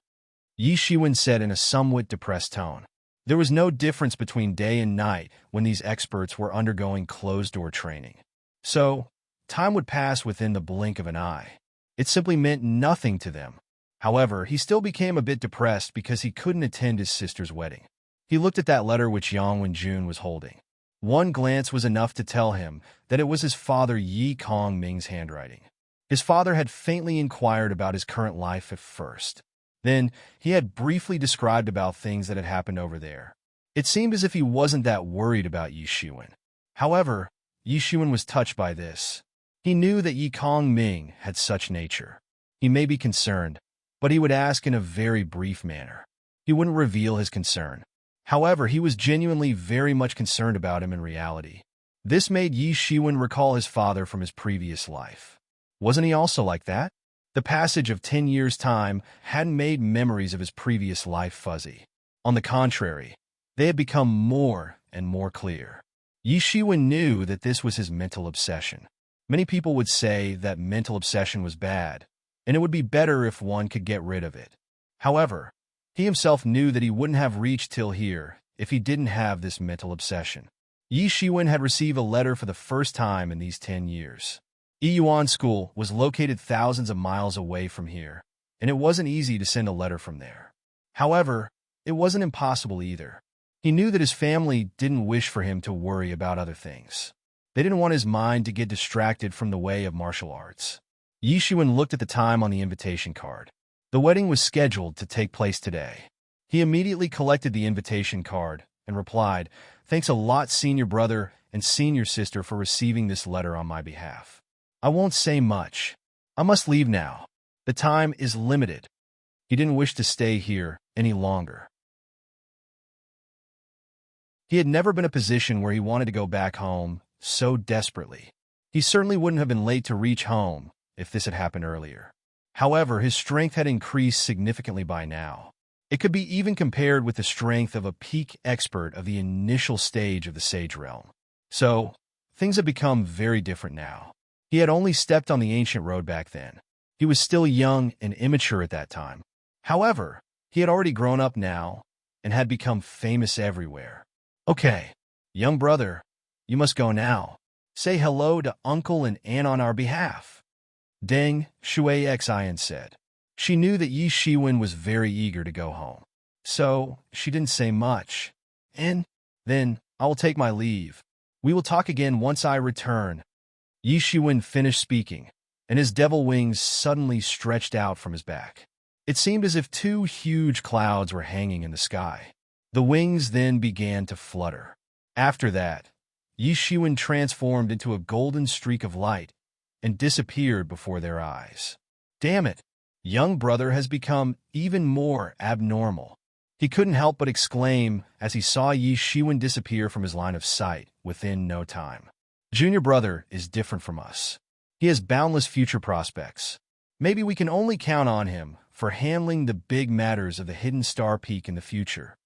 Yi Shiwen said in a somewhat depressed tone. There was no difference between day and night when these experts were undergoing closed-door training. So, time would pass within the blink of an eye. It simply meant nothing to them. However, he still became a bit depressed because he couldn't attend his sister's wedding. He looked at that letter which Yang Wenjun was holding. One glance was enough to tell him that it was his father Yi Kong Ming's handwriting. His father had faintly inquired about his current life at first. Then, he had briefly described about things that had happened over there. It seemed as if he wasn't that worried about Yi Shiwen. However, Yi Shiwen was touched by this. He knew that Yi Kongming had such nature. He may be concerned, but he would ask in a very brief manner. He wouldn't reveal his concern. However, he was genuinely very much concerned about him in reality. This made Yi Shiwen recall his father from his previous life. Wasn't he also like that? The passage of 10 years' time hadn't made memories of his previous life fuzzy. On the contrary, they had become more and more clear. Yi Shiwen knew that this was his mental obsession. Many people would say that mental obsession was bad, and it would be better if one could get rid of it. However, he himself knew that he wouldn't have reached till here if he didn't have this mental obsession. Yi Shiwen had received a letter for the first time in these 10 years. Yuan School was located thousands of miles away from here, and it wasn't easy to send a letter from there. However, it wasn't impossible either. He knew that his family didn't wish for him to worry about other things. They didn't want his mind to get distracted from the way of martial arts. Yi Shiwen looked at the time on the invitation card. The wedding was scheduled to take place today. He immediately collected the invitation card and replied, "Thanks a lot, senior brother and senior sister, for receiving this letter on my behalf. I won't say much. I must leave now. The time is limited." He didn't wish to stay here any longer. He had never been in a position where he wanted to go back home so desperately. He certainly wouldn't have been late to reach home if this had happened earlier. However, his strength had increased significantly by now. It could be even compared with the strength of a peak expert of the initial stage of the Sage Realm. So, things had become very different now. He had only stepped on the ancient road back then. He was still young and immature at that time. However, he had already grown up now and had become famous everywhere. "Okay, young brother, you must go now. Say hello to Uncle and Aunt on our behalf," Deng Shuixian said. She knew that Yi Shiwen was very eager to go home. So, she didn't say much. "And then, I will take my leave. We will talk again once I return." Yi Shiwen finished speaking, and his devil wings suddenly stretched out from his back. It seemed as if two huge clouds were hanging in the sky. The wings then began to flutter. After that, Yi Shiwen transformed into a golden streak of light and disappeared before their eyes. "Damn it, young brother has become even more abnormal." He couldn't help but exclaim as he saw Yi Shiwen disappear from his line of sight within no time. "Junior brother is different from us. He has boundless future prospects. Maybe we can only count on him for handling the big matters of the Hidden Star Peak in the future,"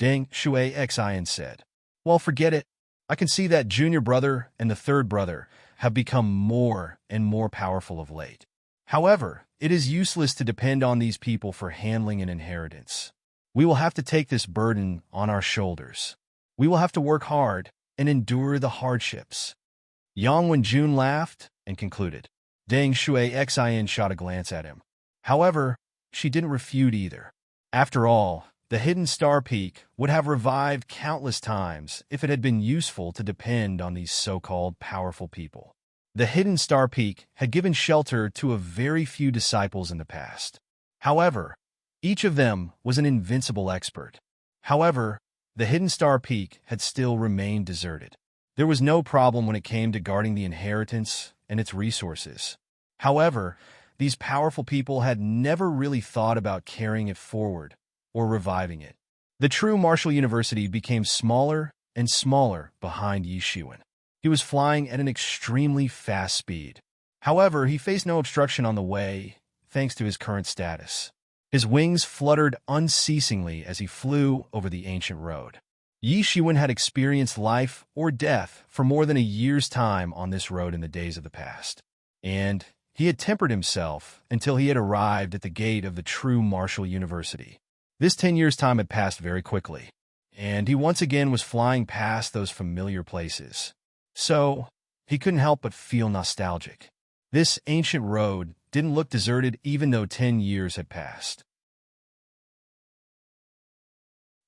Deng Shuixian said. "Well, forget it. I can see that junior brother and the third brother have become more and more powerful of late. However, it is useless to depend on these people for handling an inheritance. We will have to take this burden on our shoulders. We will have to work hard and endure the hardships." Yang Wenjun laughed and concluded. Deng Shuixian shot a glance at him. However, she didn't refute either. After all, the Hidden Star Peak would have revived countless times if it had been useful to depend on these so-called powerful people. The Hidden Star Peak had given shelter to a very few disciples in the past. However, each of them was an invincible expert. However, the Hidden Star Peak had still remained deserted. There was no problem when it came to guarding the inheritance and its resources. However, these powerful people had never really thought about carrying it forward or reviving it. The true Martial University became smaller and smaller behind Yi Shiwen. He was flying at an extremely fast speed. However, he faced no obstruction on the way, thanks to his current status. His wings fluttered unceasingly as he flew over the ancient road. Yi Shiwen had experienced life or death for more than a year's time on this road in the days of the past. And he had tempered himself until he had arrived at the gate of the true Martial University. This 10 years' time had passed very quickly, and he once again was flying past those familiar places. So, he couldn't help but feel nostalgic. This ancient road didn't look deserted even though 10 years had passed.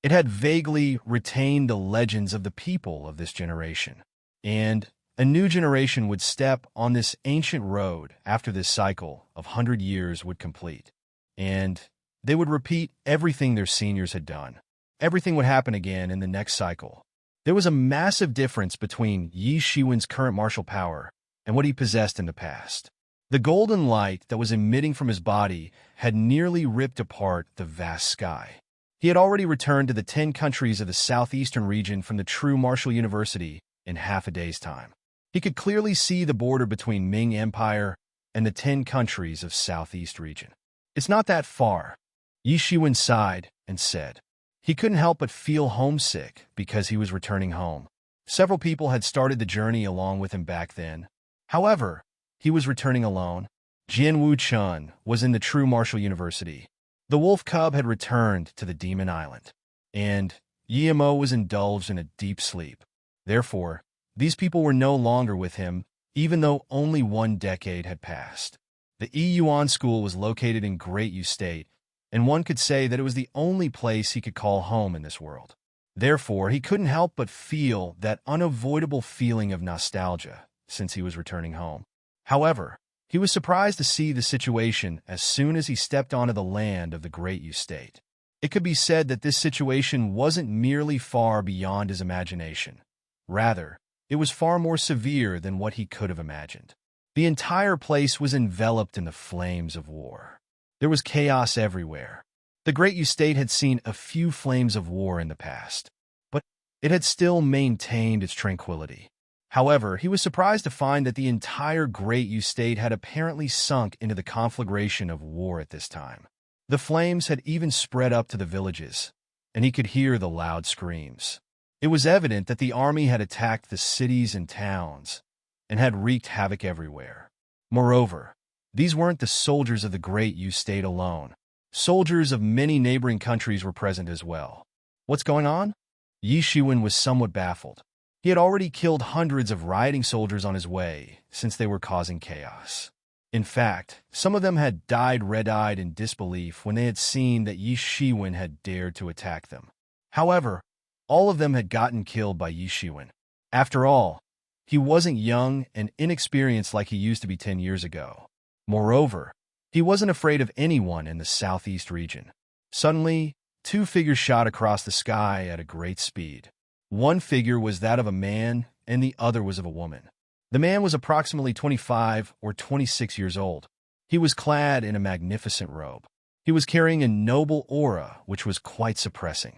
It had vaguely retained the legends of the people of this generation, and a new generation would step on this ancient road after this cycle of 100 years would complete, and they would repeat everything their seniors had done. everything would happen again in the next cycle. There was a massive difference between Yi Shiwen's current martial power and what he possessed in the past. The golden light that was emitting from his body had nearly ripped apart the vast sky. He had already returned to the 10 countries of the southeastern region from the true martial university in half a day's time. He could clearly see the border between Ming Empire and the 10 countries of southeast region. It's not that far. Yi Shiwen sighed and said. He couldn't help but feel homesick because he was returning home. Several people had started the journey along with him back then. However, he was returning alone. Jian Wu-chun was in the true martial university. The wolf cub had returned to the demon island. And Yi Mo was indulged in a deep sleep. Therefore, these people were no longer with him, even though only 1 decade had passed. The Yi Yuan school was located in Great Yu State, and one could say that it was the only place he could call home in this world. Therefore, he couldn't help but feel that unavoidable feeling of nostalgia since he was returning home. However, he was surprised to see the situation as soon as he stepped onto the land of the Great Yu State. It could be said that this situation wasn't merely far beyond his imagination. Rather, it was far more severe than what he could have imagined. The entire place was enveloped in the flames of war. There was chaos everywhere. The Great Yu State had seen a few flames of war in the past, but it had still maintained its tranquility. However, he was surprised to find that the entire Great Yu State had apparently sunk into the conflagration of war at this time. The flames had even spread up to the villages, and he could hear the loud screams. It was evident that the army had attacked the cities and towns and had wreaked havoc everywhere. Moreover, these weren't the soldiers of the Great Yu State alone. Soldiers of many neighboring countries were present as well. What's going on? Yi Shiwen was somewhat baffled. He had already killed hundreds of rioting soldiers on his way since they were causing chaos. In fact, some of them had died red-eyed in disbelief when they had seen that Yi Shiwen had dared to attack them. However, all of them had gotten killed by Yi Shiwen. After all, he wasn't young and inexperienced like he used to be 10 years ago. Moreover, he wasn't afraid of anyone in the southeast region. Suddenly, 2 figures shot across the sky at a great speed. One figure was that of a man, and the other was of a woman. The man was approximately 25 or 26 years old. He was clad in a magnificent robe. He was carrying a noble aura, which was quite suppressing.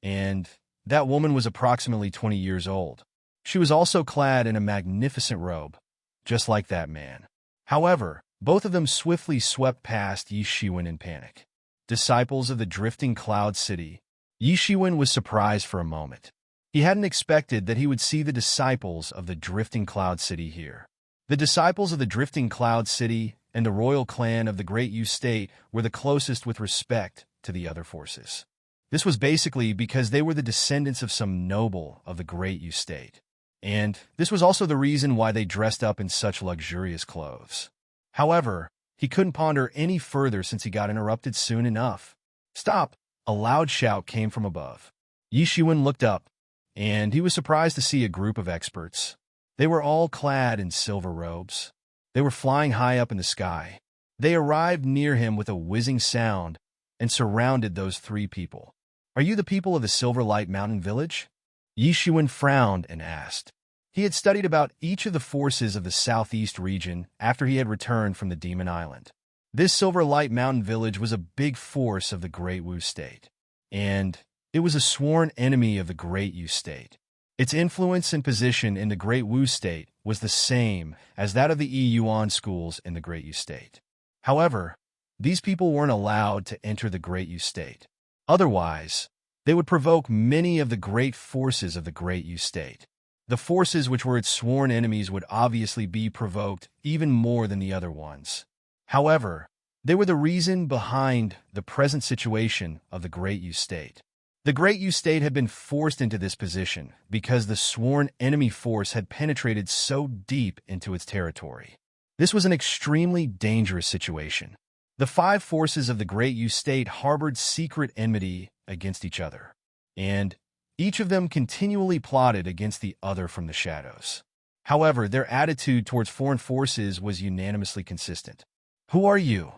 And that woman was approximately 20 years old. She was also clad in a magnificent robe, just like that man. However, both of them swiftly swept past Yi Shiwen in panic. Disciples of the drifting cloud city, Yi Shiwen was surprised for a moment. He hadn't expected that he would see the disciples of the drifting cloud city here. The disciples of the drifting cloud city and the royal clan of the Great Yu State were the closest with respect to the other forces. This was basically because they were the descendants of some noble of the Great Yu State. And this was also the reason why they dressed up in such luxurious clothes. However, he couldn't ponder any further since he got interrupted soon enough. "Stop!" A loud shout came from above. Yi Shiwen looked up, and he was surprised to see a group of experts. They were all clad in silver robes. They were flying high up in the sky. They arrived near him with a whizzing sound and surrounded those 3 people. "Are you the people of the Silver Light Mountain Village?" Yi Shiwen frowned and asked. He had studied about each of the forces of the southeast region after he had returned from the Demon Island. This Silver Light Mountain Village was a big force of the Great Wu State, and it was a sworn enemy of the Great Yu State. Its influence and position in the Great Wu State was the same as that of the Yi Yuan schools in the Great Yu State. However, these people weren't allowed to enter the Great Yu State. Otherwise, they would provoke many of the great forces of the Great Yu State. The forces which were its sworn enemies would obviously be provoked even more than the other ones. However, they were the reason behind the present situation of the Great Yu State. The Great Yu State had been forced into this position because the sworn enemy force had penetrated so deep into its territory. This was an extremely dangerous situation. The 5 forces of the Great Yu State harbored secret enmity against each other, and each of them continually plotted against the other from the shadows. However, their attitude towards foreign forces was unanimously consistent. "Who are you?"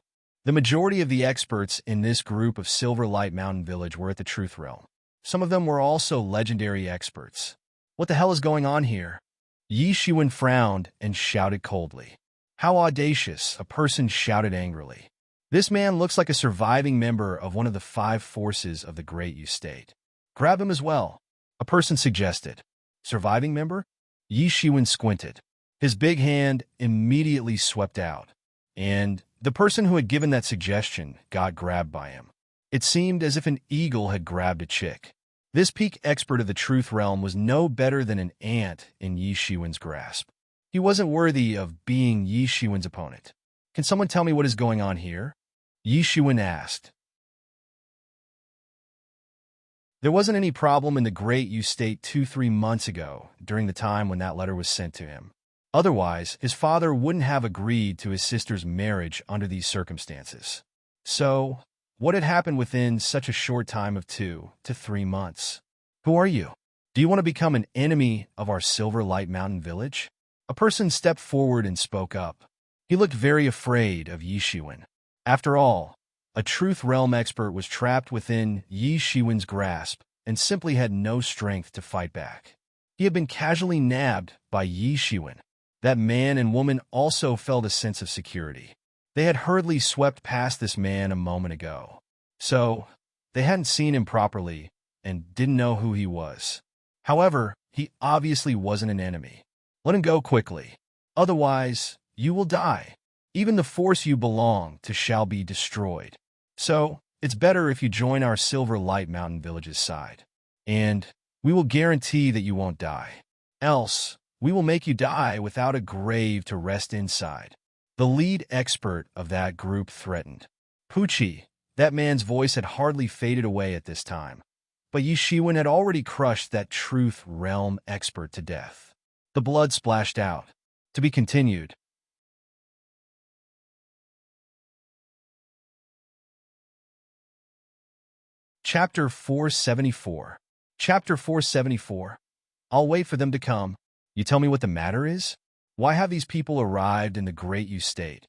The majority of the experts in this group of Silver Light Mountain Village were at the Truth Realm. Some of them were also legendary experts. What the hell is going on here? Yi Shiwen frowned and shouted coldly. How audacious, a person shouted angrily. This man looks like a surviving member of one of the 5 forces of the Great Yu State. Grab him as well, a person suggested. Surviving member? Yi Shiwen squinted. His big hand immediately swept out, and the person who had given that suggestion got grabbed by him. It seemed as if an eagle had grabbed a chick. This peak expert of the Truth Realm was no better than an ant in Yi Shiwen's grasp. He wasn't worthy of being Yi Shiwen's opponent. Can someone tell me what is going on here? Yi Shiwen asked. There wasn't any problem in the Great Yu State 2-3 months ago, during the time when that letter was sent to him. Otherwise, his father wouldn't have agreed to his sister's marriage under these circumstances. So, what had happened within such a short time of 2 to 3 months? Who are you? Do you want to become an enemy of our Silver Light Mountain Village? A person stepped forward and spoke up. He looked very afraid of Yi Shiwen. After all, a Truth Realm expert was trapped within Yi Shiwen's grasp and simply had no strength to fight back. He had been casually nabbed by Yi Shiwen. That man and woman also felt a sense of security. They had hurriedly swept past this man a moment ago. So, they hadn't seen him properly and didn't know who he was. However, he obviously wasn't an enemy. Let him go quickly. Otherwise, you will die. Even the force you belong to shall be destroyed. So, it's better if you join our Silver Light Mountain Village's side. And we will guarantee that you won't die. Else, we will make you die without a grave to rest inside. The lead expert of that group threatened. Pucci, that man's voice had hardly faded away at this time. But Yi Shiwen had already crushed that Truth Realm expert to death. The blood splashed out. To be continued. Chapter 474. Chapter 474. I'll wait for them to come. You tell me what the matter is? Why have these people arrived in the Great Yu State?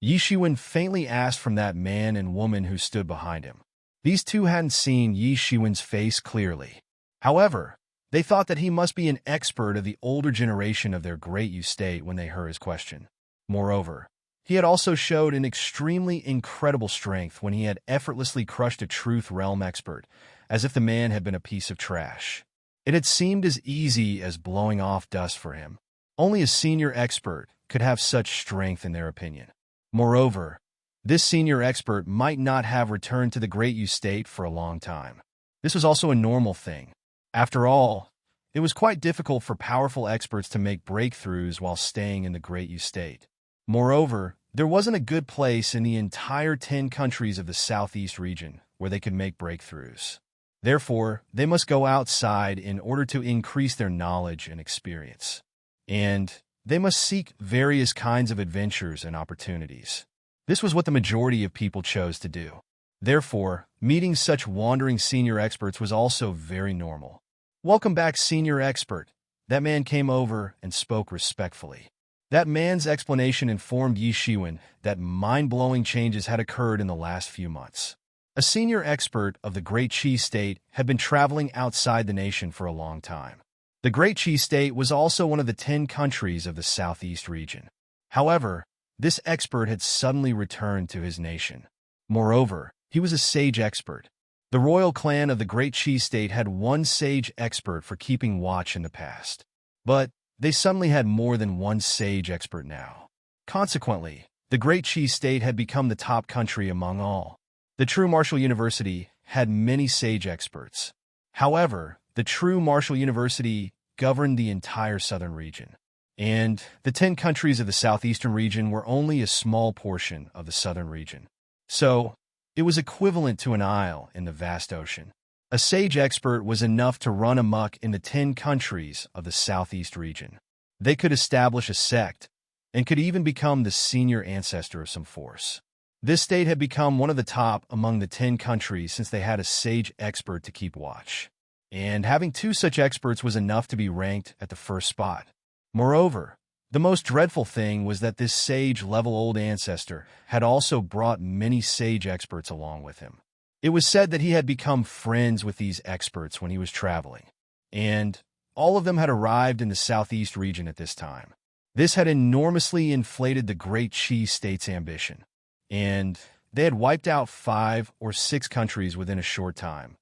Yi Shiwen faintly asked from that man and woman who stood behind him. These two hadn't seen Yi Shiwen's face clearly. However, they thought that he must be an expert of the older generation of their Great Yu State when they heard his question. Moreover, he had also showed an extremely incredible strength when he had effortlessly crushed a Truth Realm expert, as if the man had been a piece of trash. It had seemed as easy as blowing off dust for him. Only a senior expert could have such strength in their opinion. Moreover, this senior expert might not have returned to the Great Yu State for a long time. This was also a normal thing. After all, it was quite difficult for powerful experts to make breakthroughs while staying in the Great Yu State. Moreover, there wasn't a good place in the entire 10 countries of the Southeast region where they could make breakthroughs. Therefore, they must go outside in order to increase their knowledge and experience. And they must seek various kinds of adventures and opportunities. This was what the majority of people chose to do. Therefore, meeting such wandering senior experts was also very normal. Welcome back, senior expert. That man came over and spoke respectfully. That man's explanation informed Yi Shiwen that mind-blowing changes had occurred in the last few months. A senior expert of the Great Qi State had been traveling outside the nation for a long time. The Great Qi State was also one of the 10 countries of the Southeast region. However, this expert had suddenly returned to his nation. Moreover, he was a sage expert. The royal clan of the Great Qi State had one sage expert for keeping watch in the past. But they suddenly had more than one sage expert now. Consequently, the Great Qi State had become the top country among all. The True Martial University had many sage experts. However, the True Martial University governed the entire southern region, and the 10 countries of the southeastern region were only a small portion of the southern region. So, it was equivalent to an isle in the vast ocean. A sage expert was enough to run amok in the 10 countries of the southeast region. They could establish a sect, and could even become the senior ancestor of some force. This state had become one of the top among the 10 countries since they had a sage expert to keep watch. And having 2 such experts was enough to be ranked at the first spot. Moreover, The most dreadful thing was that this sage-level-old ancestor had also brought many sage experts along with him. It was said that he had become friends with these experts when he was traveling, and all of them had arrived in the southeast region at this time. This had enormously inflated the Great Qi state's ambition, and they had wiped out 5 or 6 countries within a short time.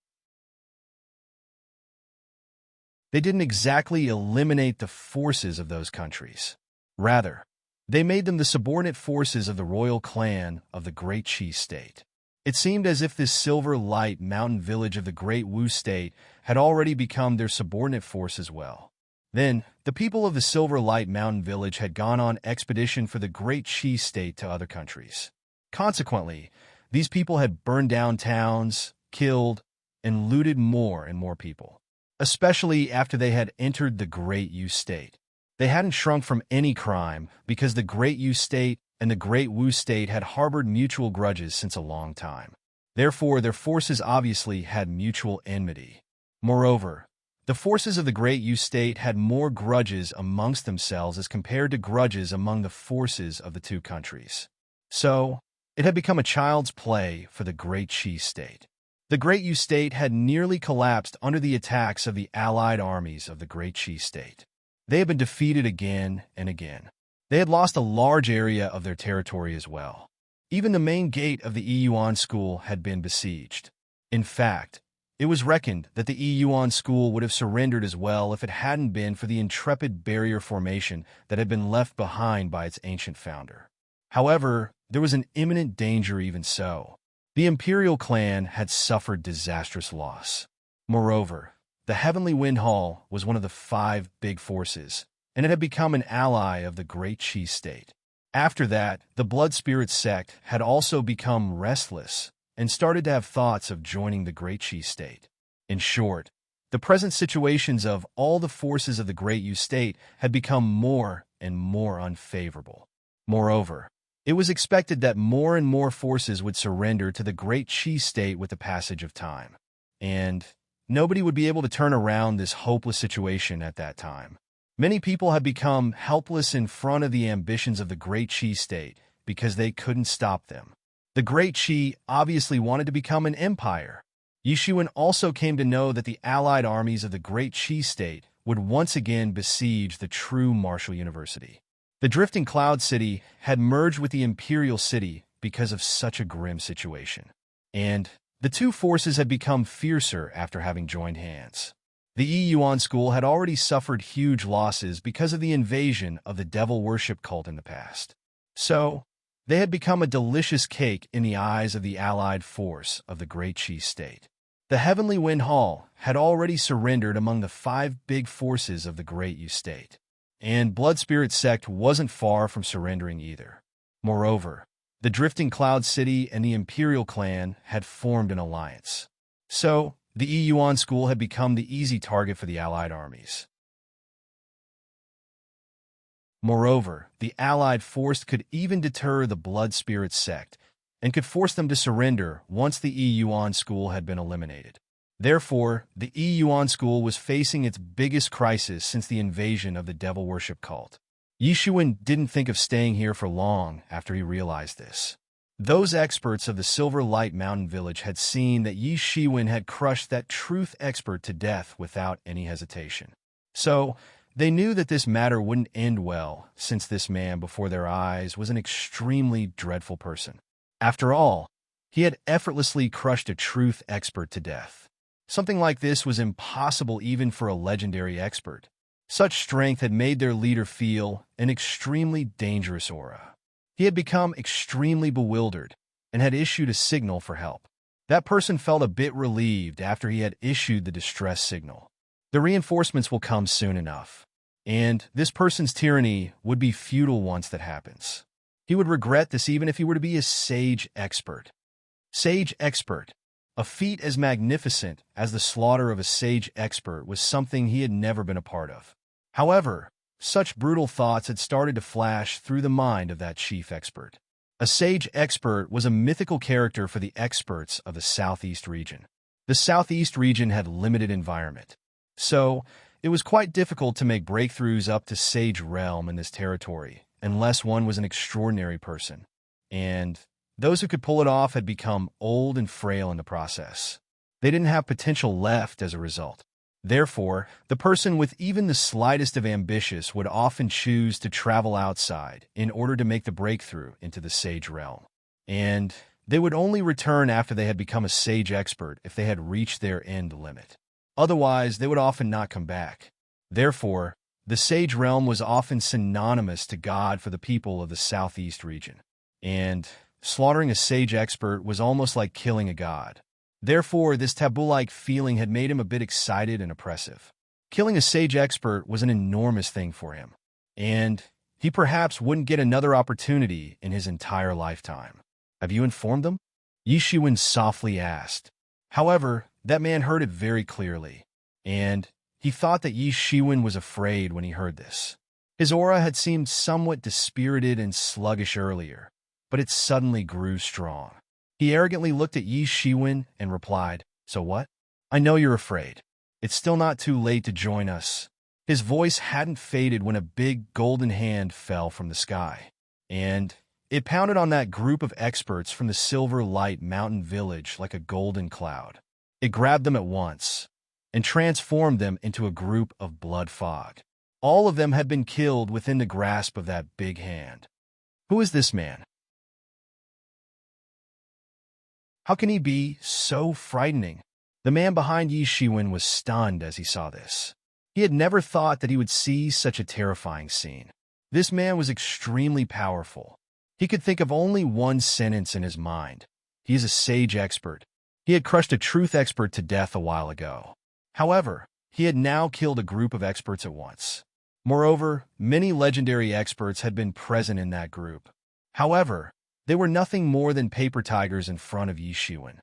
They didn't exactly eliminate the forces of those countries. Rather, they made them the subordinate forces of the royal clan of the Great Qi state. It seemed as if this silver light mountain village of the Great Wu state had already become their subordinate force as well. Then, the people of the Silver Light Mountain Village had gone on expedition for the Great Qi state to other countries. Consequently, these people had burned down towns, killed, and looted more and more people, especially after they had entered the Great Yu state. They hadn't shrunk from any crime because the Great Yu state and the Great Wu state had harbored mutual grudges since a long time. Therefore, their forces obviously had mutual enmity. Moreover, the forces of the Great Yu state had more grudges amongst themselves as compared to grudges among the forces of the two countries. So, it had become a child's play for the Great Qi state. The Great Yu state had nearly collapsed under the attacks of the allied armies of the Great Qi state. They had been defeated again and again. They had lost a large area of their territory as well. Even the main gate of the Yuan school had been besieged. In fact, it was reckoned that the Yuan school would have surrendered as well if it hadn't been for the intrepid barrier formation that had been left behind by its ancient founder. However, there was an imminent danger even so. The imperial clan had suffered disastrous loss. Moreover, the Heavenly Wind Hall was one of the 5 big forces, and it had become an ally of the Great Qi state. After that, the Blood Spirit sect had also become restless and started to have thoughts of joining the Great Qi state. In short, the present situations of all the forces of the Great Yu state had become more and more unfavorable. Moreover, it was expected that more and more forces would surrender to the Great Qi state with the passage of time, and nobody would be able to turn around this hopeless situation at that time. Many people had become helpless in front of the ambitions of the Great Qi state because they couldn't stop them. The Great Qi obviously wanted to become an empire. Yishuan also came to know that the allied armies of the Great Qi state would once again besiege the true martial university. The drifting cloud city had merged with the imperial city because of such a grim situation, and the two forces had become fiercer after having joined hands. The Yuan school had already suffered huge losses because of the invasion of the devil worship cult in the past. So, they had become a delicious cake in the eyes of the allied force of the Great Qi state. The Heavenly Wind Hall had already surrendered among the 5 big forces of the Great Yu state, and Blood Spirit sect wasn't far from surrendering either. Moreover, the Drifting Cloud City and the Imperial clan had formed an alliance. So, the Yuan school had become the easy target for the allied armies. Moreover, the allied force could even deter the Blood Spirit sect and could force them to surrender once the Yuan school had been eliminated. Therefore, the Yuan school was facing its biggest crisis since the invasion of the devil worship cult. Yishuan didn't think of staying here for long after he realized this. Those experts of the Silver Light Mountain Village had seen that Yi Shiwen had crushed that truth expert to death without any hesitation. So, they knew that this matter wouldn't end well, since this man before their eyes was an extremely dreadful person. After all, he had effortlessly crushed a truth expert to death. Something like this was impossible even for a legendary expert. Such strength had made their leader feel an extremely dangerous aura. He had become extremely bewildered and had issued a signal for help. That person felt a bit relieved after he had issued the distress signal. The reinforcements will come soon enough, and this person's tyranny would be futile once that happens. He would regret this even if he were to be a sage expert. Sage expert. A feat as magnificent as the slaughter of a sage expert was something he had never been a part of. However, such brutal thoughts had started to flash through the mind of that chief expert. A sage expert was a mythical character for the experts of the Southeast region. The Southeast region had limited environment, so it was quite difficult to make breakthroughs up to Sage Realm in this territory, unless one was an extraordinary person. And those who could pull it off had become old and frail in the process. They didn't have potential left as a result. Therefore, the person with even the slightest of ambitions would often choose to travel outside in order to make the breakthrough into the Sage Realm. And they would only return after they had become a Sage expert if they had reached their end limit. Otherwise, they would often not come back. Therefore, the Sage Realm was often synonymous to God for the people of the Southeast region. And slaughtering a Sage expert was almost like killing a god. Therefore, this taboo-like feeling had made him a bit excited and oppressive. Killing a Sage expert was an enormous thing for him, and he perhaps wouldn't get another opportunity in his entire lifetime. Have you informed them? Yi Shiwen softly asked. However, that man heard it very clearly, and he thought that Yi Shiwen was afraid when he heard this. His aura had seemed somewhat dispirited and sluggish earlier, but it suddenly grew strong. He arrogantly looked at Yi Shiwen and replied, "So what? I know you're afraid. It's still not too late to join us." His voice hadn't faded when a big golden hand fell from the sky, and it pounded on that group of experts from the Silver Light Mountain Village like a golden cloud. It grabbed them at once and transformed them into a group of blood fog. All of them had been killed within the grasp of that big hand. Who is this man? How can he be so frightening? The man behind Yi Shiwen was stunned as he saw this. He had never thought that he would see such a terrifying scene. This man was extremely powerful. He could think of only one sentence in his mind. He is a Sage expert. He had crushed a truth expert to death a while ago. However, he had now killed a group of experts at once. Moreover, many legendary experts had been present in that group. However, they were nothing more than paper tigers in front of Yi Shiwen.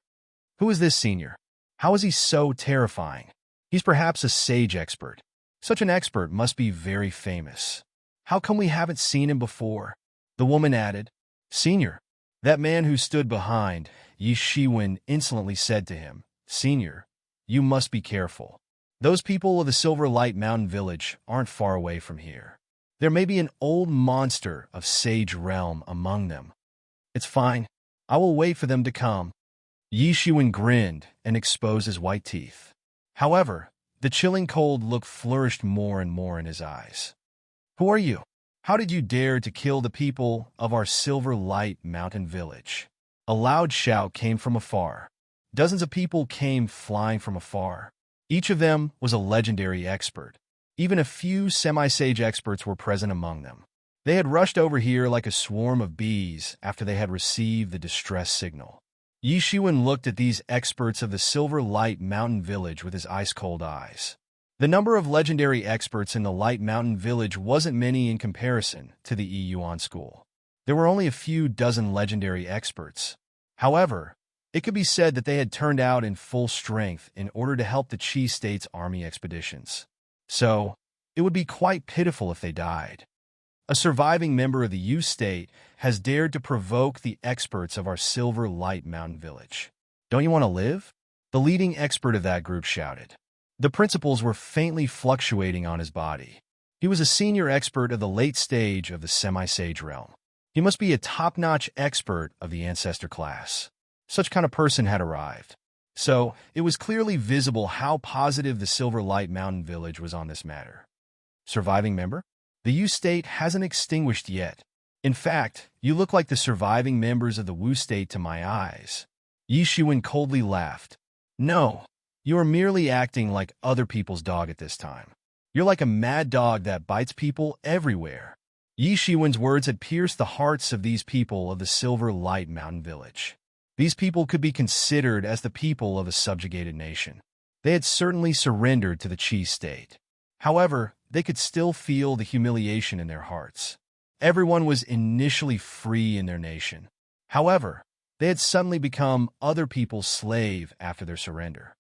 Who is this senior? How is he so terrifying? He's perhaps a Sage expert. Such an expert must be very famous. How come we haven't seen him before? The woman added. Senior. That man who stood behind Yi Shiwen insolently said to him, Senior, you must be careful. Those people of the Silver Light Mountain Village aren't far away from here. There may be an old monster of Sage Realm among them. It's fine. I will wait for them to come. Yi Shiwen grinned and exposed his white teeth. However, the chilling cold look flourished more and more in his eyes. Who are you? How did you dare to kill the people of our Silver Light Mountain Village? A loud shout came from afar. Dozens of people came flying from afar. Each of them was a legendary expert. Even a few semi-sage experts were present among them. They had rushed over here like a swarm of bees after they had received the distress signal. Yi Shiwen looked at these experts of the Silver Light Mountain Village with his ice-cold eyes. The number of legendary experts in the Light Mountain Village wasn't many in comparison to the Yuan School. There were only a few dozen legendary experts. However, it could be said that they had turned out in full strength in order to help the Qi State's army expeditions. So, it would be quite pitiful if they died. A surviving member of the Yu State has dared to provoke the experts of our Silver Light Mountain Village. Don't you want to live? The leading expert of that group shouted. The principles were faintly fluctuating on his body. He was a senior expert of the late stage of the semi-sage realm. He must be a top-notch expert of the ancestor class. Such kind of person had arrived. So, it was clearly visible how positive the Silver Light Mountain Village was on this matter. Surviving member? The Yu State hasn't extinguished yet. In fact, you look like the surviving members of the Wu State to my eyes. Yi Shiwen coldly laughed. No, you are merely acting like other people's dog at this time. You're like a mad dog that bites people everywhere. Yi Shiwen's words had pierced the hearts of these people of the Silver Light Mountain Village. These people could be considered as the people of a subjugated nation. They had certainly surrendered to the Qi State. However, they could still feel the humiliation in their hearts. Everyone was initially free in their nation. However, they had suddenly become other people's slave after their surrender.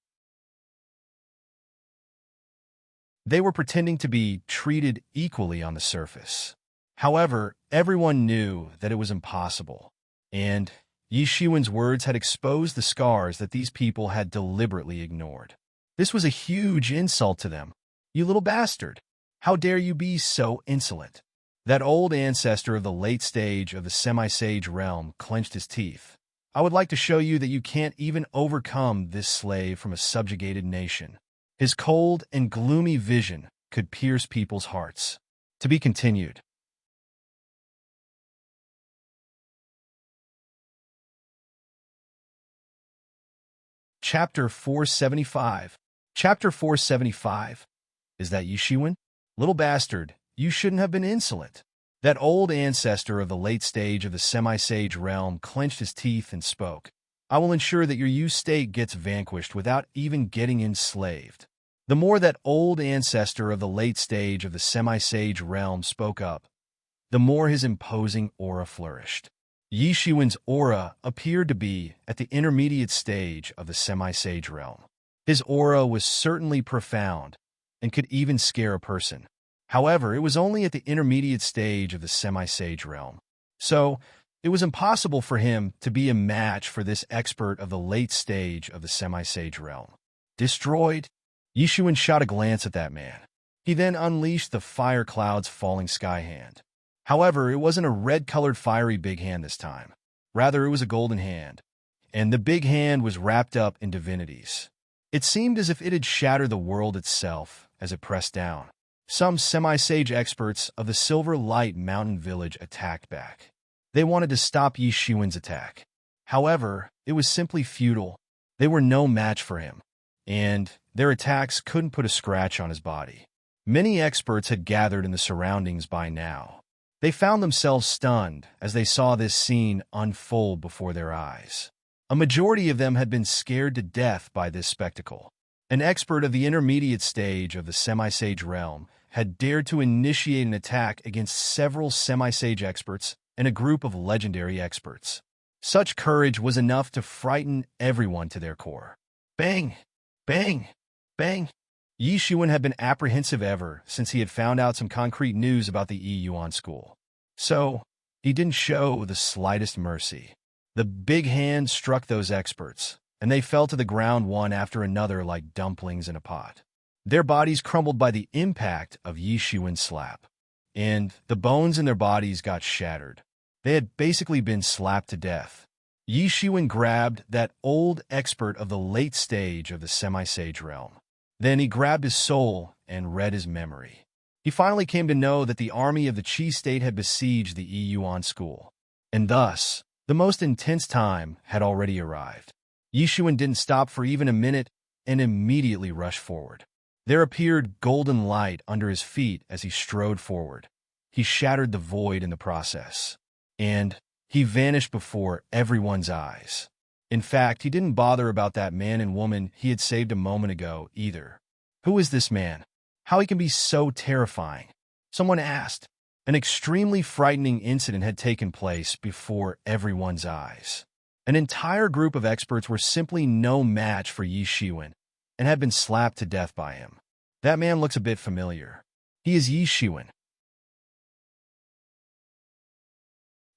They were pretending to be treated equally on the surface. However, everyone knew that it was impossible, and Yi Shiwen's words had exposed the scars that these people had deliberately ignored. This was a huge insult to them. "You little bastard! How dare you be so insolent?" That old ancestor of the late stage of the semi-sage realm clenched his teeth. "I would like to show you that you can't even overcome this slave from a subjugated nation." His cold and gloomy vision could pierce people's hearts. To be continued. Chapter 475. Chapter 475. Is that Yishiwen? "Little bastard, you shouldn't have been insolent." That old ancestor of the late stage of the semi-sage realm clenched his teeth and spoke. "I will ensure that your Yu state gets vanquished without even getting enslaved." The more that old ancestor of the late stage of the semi-sage realm spoke up, the more his imposing aura flourished. Yishiwen's aura appeared to be at the intermediate stage of the semi-sage realm. His aura was certainly profound and could even scare a person. However, it was only at the intermediate stage of the semi-sage realm. So, it was impossible for him to be a match for this expert of the late stage of the semi-sage realm. Destroyed? Yishiwen shot a glance at that man. He then unleashed the fire cloud's falling sky hand. However, it wasn't a red-colored fiery big hand this time. Rather, it was a golden hand. And the big hand was wrapped up in divinities. It seemed as if it had shattered the world itself as it pressed down. Some semi-sage experts of the Silver Light Mountain Village attacked back. They wanted to stop Yishiwen's attack. However, it was simply futile. They were no match for him, and their attacks couldn't put a scratch on his body. Many experts had gathered in the surroundings by now. They found themselves stunned as they saw this scene unfold before their eyes. A majority of them had been scared to death by this spectacle. An expert of the intermediate stage of the semi-sage realm had dared to initiate an attack against several semi-sage experts and a group of legendary experts. Such courage was enough to frighten everyone to their core. Bang! Bang! Bang! Yishiwen had been apprehensive ever since he had found out some concrete news about the Yuan school. So, he didn't show the slightest mercy. The big hand struck those experts, and they fell to the ground one after another like dumplings in a pot. Their bodies crumbled by the impact of Yishiwen's slap, and the bones in their bodies got shattered. They had basically been slapped to death. Yishiwen grabbed that old expert of the late stage of the semi-sage realm. Then he grabbed his soul and read his memory. He finally came to know that the army of the Qi state had besieged the Yuan school, and thus, the most intense time had already arrived. Yishiwen didn't stop for even a minute and immediately rushed forward. There appeared golden light under his feet as he strode forward. He shattered the void in the process, and he vanished before everyone's eyes. In fact, he didn't bother about that man and woman he had saved a moment ago either. Who is this man? How he can be so terrifying? Someone asked. An extremely frightening incident had taken place before everyone's eyes. An entire group of experts were simply no match for Yishiwen and had been slapped to death by him. That man looks a bit familiar. He is Yishiwen.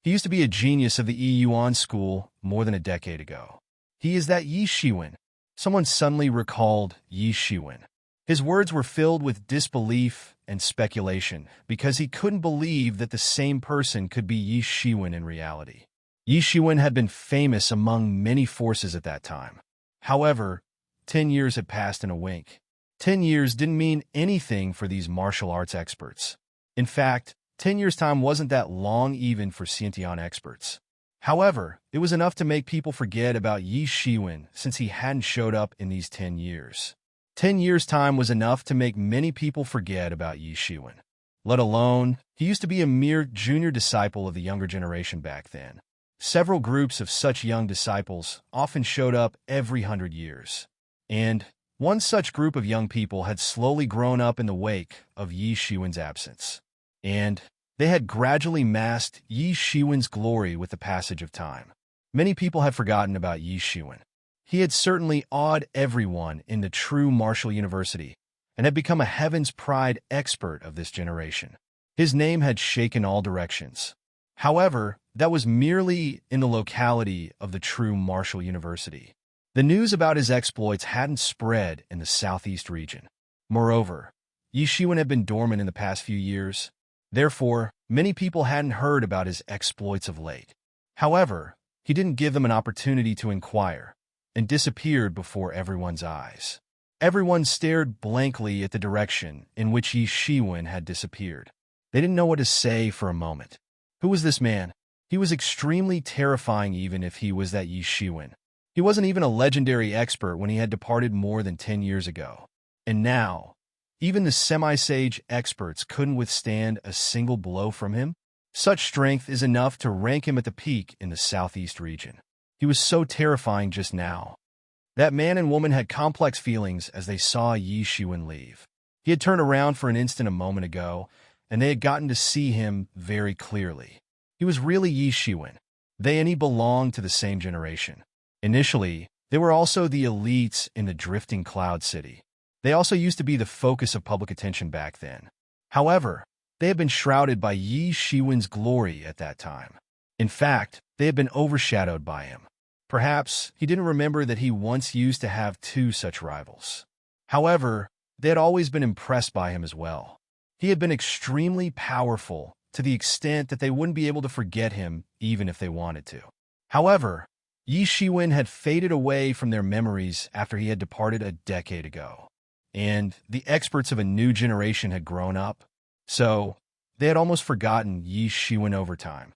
He used to be a genius of the Yuan school more than a decade ago. He is that Yishiwen. Someone suddenly recalled Yishiwen. His words were filled with disbelief and speculation because he couldn't believe that the same person could be Yishiwen in reality. Yishiwen had been famous among many forces at that time. However, 10 years had passed in a wink. 10 years didn't mean anything for these martial arts experts. In fact, 10 years' time wasn't that long even for Xiantian experts. However, it was enough to make people forget about Yishiwen since he hadn't showed up in these 10 years. 10 years' time was enough to make many people forget about Yishiwen. Let alone, he used to be a mere junior disciple of the younger generation back then. Several groups of such young disciples often showed up every 100 years. And one such group of young people had slowly grown up in the wake of Yishiwen's absence. And they had gradually masked Yishiwen's glory with the passage of time. Many people had forgotten about Yishiwen. He had certainly awed everyone in the true martial university and had become a heaven's pride expert of this generation. His name had shaken all directions. However, that was merely in the locality of the true martial university. The news about his exploits hadn't spread in the southeast region. Moreover, Yi Shiwen had been dormant in the past few years. Therefore, many people hadn't heard about his exploits of late. However, he didn't give them an opportunity to inquire, and disappeared before everyone's eyes. Everyone stared blankly at the direction in which Yi Shiwen had disappeared. They didn't know what to say for a moment. Who was this man? He was extremely terrifying even if he was that Yi Shiwen. He wasn't even a legendary expert when he had departed more than 10 years ago. And now, even the semi-sage experts couldn't withstand a single blow from him. Such strength is enough to rank him at the peak in the southeast region. He was so terrifying just now. That man and woman had complex feelings as they saw Yi Shiwen leave. He had turned around for an instant a moment ago, and they had gotten to see him very clearly. He was really Yi Shiwen. They and he belonged to the same generation. Initially, they were also the elites in the drifting cloud city. They also used to be the focus of public attention back then. However, they had been shrouded by Yi Shiwen's glory at that time. In fact, they had been overshadowed by him. Perhaps he didn't remember that he once used to have two such rivals. However, they had always been impressed by him as well. He had been extremely powerful to the extent that they wouldn't be able to forget him even if they wanted to. However, Yi Shiwen had faded away from their memories after he had departed a decade ago. And the experts of a new generation had grown up, so they had almost forgotten Yi Shiwen over time.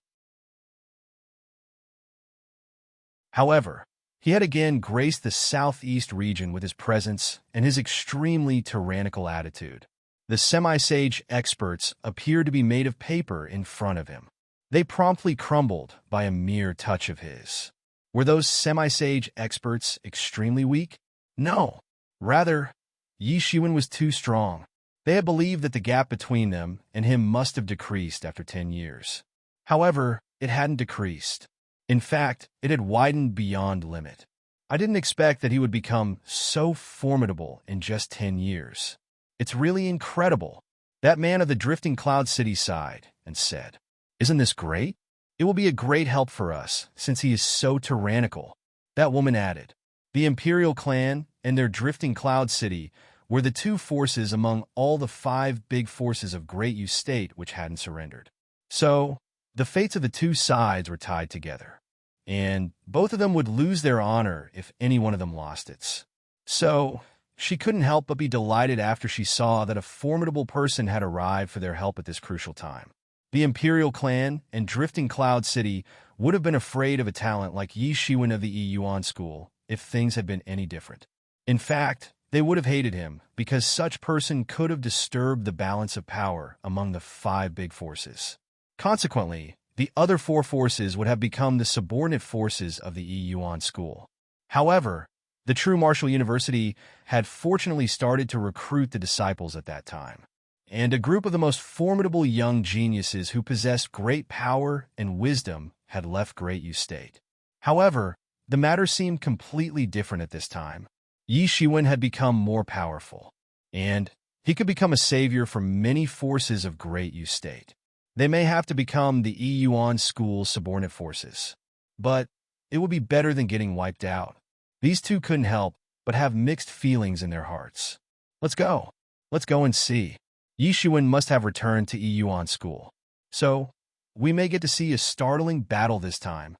However, he had again graced the southeast region with his presence and his extremely tyrannical attitude. The semi-sage experts appeared to be made of paper in front of him. They promptly crumbled by a mere touch of his. Were those semi-sage experts extremely weak? No. Rather, Yi Shiwen was too strong. They had believed that the gap between them and him must have decreased after 10 years. However, it hadn't decreased. In fact, it had widened beyond limit. I didn't expect that he would become so formidable in just 10 years. It's really incredible. That man of the drifting cloud city sighed and said, "Isn't this great? It will be a great help for us, since he is so tyrannical." That woman added, "The Imperial clan and their drifting cloud city were the two forces among all the 5 big forces of Great U State which hadn't surrendered. So, the fates of the two sides were tied together, and both of them would lose their honor if any one of them lost its. So, she couldn't help but be delighted after she saw that a formidable person had arrived for their help at this crucial time. The Imperial clan and Drifting Cloud City would have been afraid of a talent like Yi Shiwen of the Yuan School if things had been any different. In fact, they would have hated him because such person could have disturbed the balance of power among the 5 big forces. Consequently, the other 4 forces would have become the subordinate forces of the Yuan School. However, the True Martial University had fortunately started to recruit the disciples at that time, and a group of the most formidable young geniuses who possessed great power and wisdom had left Great U State. However, the matter seemed completely different at this time. Yi Shiwen had become more powerful, and he could become a savior for many forces of Great U State. They may have to become the Yuan School's subordinate forces, but it would be better than getting wiped out. These two couldn't help but have mixed feelings in their hearts. Let's go. Let's go and see. Yi Shiwen must have returned to Yuan School, so we may get to see a startling battle this time.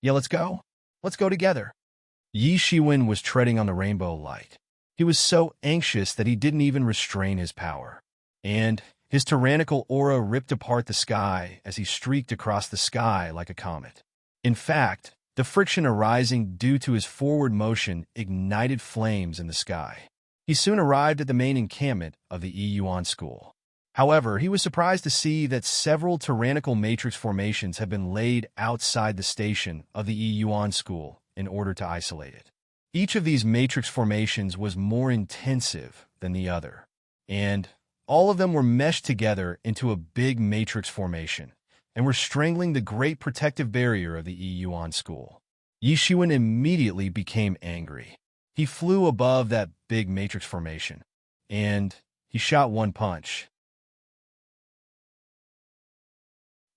Yeah, let's go. Let's go together. Yi Shiwen was treading on the rainbow light. He was so anxious that he didn't even restrain his power, and his tyrannical aura ripped apart the sky as he streaked across the sky like a comet. In fact, the friction arising due to his forward motion ignited flames in the sky. He soon arrived at the main encampment of the Yuan School. However, he was surprised to see that several tyrannical matrix formations had been laid outside the station of the Yuan School in order to isolate it. Each of these matrix formations was more intensive than the other, and all of them were meshed together into a big matrix formation and were strangling the great protective barrier of the Yuan School. Yi Shiwen immediately became angry. He flew above that big matrix formation, and he shot one punch.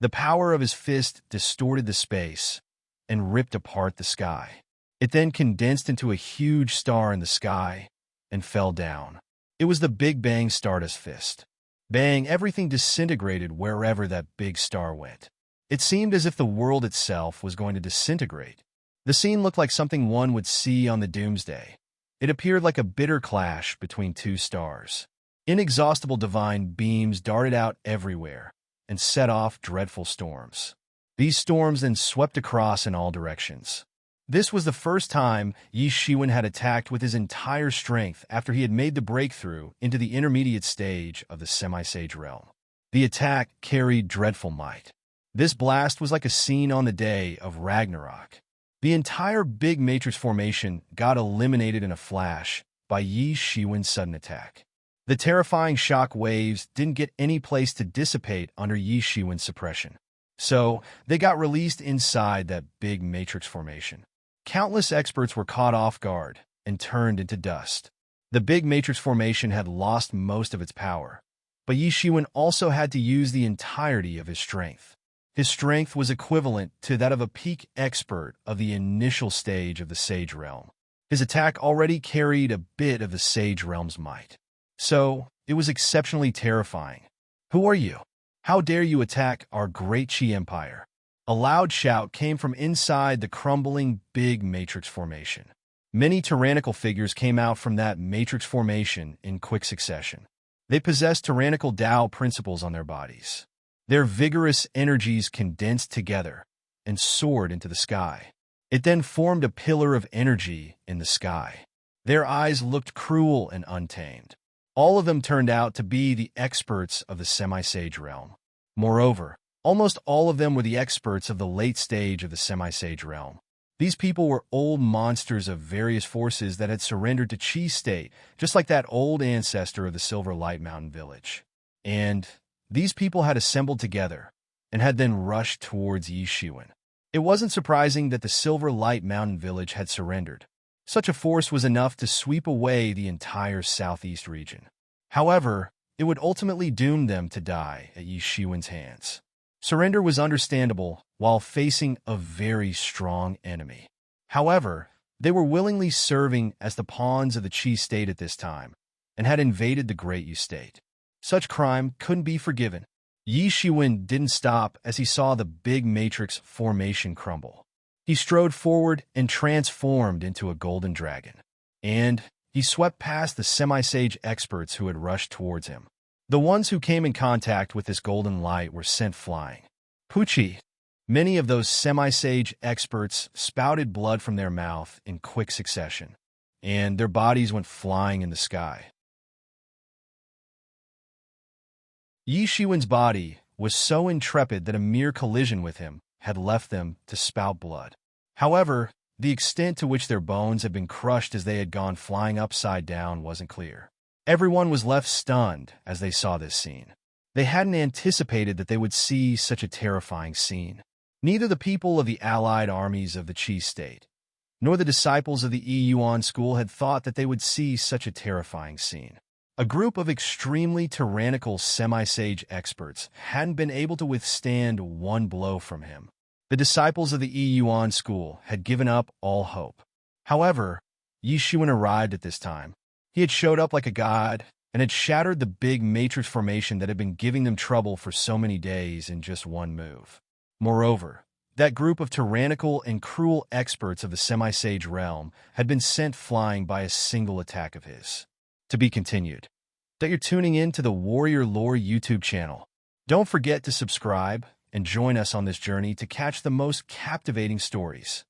The power of his fist distorted the space and ripped apart the sky. It then condensed into a huge star in the sky and fell down. It was the Big Bang Stardust Fist. Bang, everything disintegrated wherever that big star went. It seemed as if the world itself was going to disintegrate. The scene looked like something one would see on the doomsday. It appeared like a bitter clash between two stars. Inexhaustible divine beams darted out everywhere and set off dreadful storms. These storms then swept across in all directions. This was the first time Yi Shiwen had attacked with his entire strength after he had made the breakthrough into the intermediate stage of the semi-sage realm. The attack carried dreadful might. This blast was like a scene on the day of Ragnarok. The entire big matrix formation got eliminated in a flash by Yi Shiwen's sudden attack. The terrifying shock waves didn't get any place to dissipate under Yi Shiwen's suppression. So, they got released inside that big matrix formation. Countless experts were caught off guard and turned into dust. The big matrix formation had lost most of its power, but Yi Shiwen also had to use the entirety of his strength. His strength was equivalent to that of a peak expert of the initial stage of the Sage Realm. His attack already carried a bit of the Sage Realm's might. So, it was exceptionally terrifying. "Who are you? How dare you attack our great Qi Empire?" A loud shout came from inside the crumbling big matrix formation. Many tyrannical figures came out from that matrix formation in quick succession. They possessed tyrannical Tao principles on their bodies. Their vigorous energies condensed together and soared into the sky. It then formed a pillar of energy in the sky. Their eyes looked cruel and untamed. All of them turned out to be the experts of the semi-sage realm. Moreover, almost all of them were the experts of the late stage of the semi-sage realm. These people were old monsters of various forces that had surrendered to Qi state, just like that old ancestor of the Silver Light Mountain village. And these people had assembled together and had then rushed towards Yi Shiwen. It wasn't surprising that the Silver Light Mountain village had surrendered. Such a force was enough to sweep away the entire southeast region. However, it would ultimately doom them to die at Yi Shiwen's hands. Surrender was understandable while facing a very strong enemy. However, they were willingly serving as the pawns of the Qi state at this time and had invaded the Great Yu state. Such crime couldn't be forgiven. Yi Shiwen didn't stop as he saw the big matrix formation crumble. He strode forward and transformed into a golden dragon. And he swept past the semi-sage experts who had rushed towards him. The ones who came in contact with this golden light were sent flying. Pucci. Many of those semi-sage experts spouted blood from their mouth in quick succession, and their bodies went flying in the sky. Yi Shiwen's body was so intrepid that a mere collision with him had left them to spout blood. However, the extent to which their bones had been crushed as they had gone flying upside down wasn't clear. Everyone was left stunned as they saw this scene. They hadn't anticipated that they would see such a terrifying scene. Neither the people of the allied armies of the Qi state, nor the disciples of the Yi Yuan school had thought that they would see such a terrifying scene. A group of extremely tyrannical semi-sage experts hadn't been able to withstand one blow from him. The disciples of the Yi Yuan school had given up all hope. However, Yi Shiwen arrived at this time. He had showed up like a god and had shattered the big matrix formation that had been giving them trouble for so many days in just one move. Moreover, that group of tyrannical and cruel experts of the semi-sage realm had been sent flying by a single attack of his. To be continued. That you're tuning in to the Warrior Lore YouTube channel. Don't forget to subscribe and join us on this journey to catch the most captivating stories.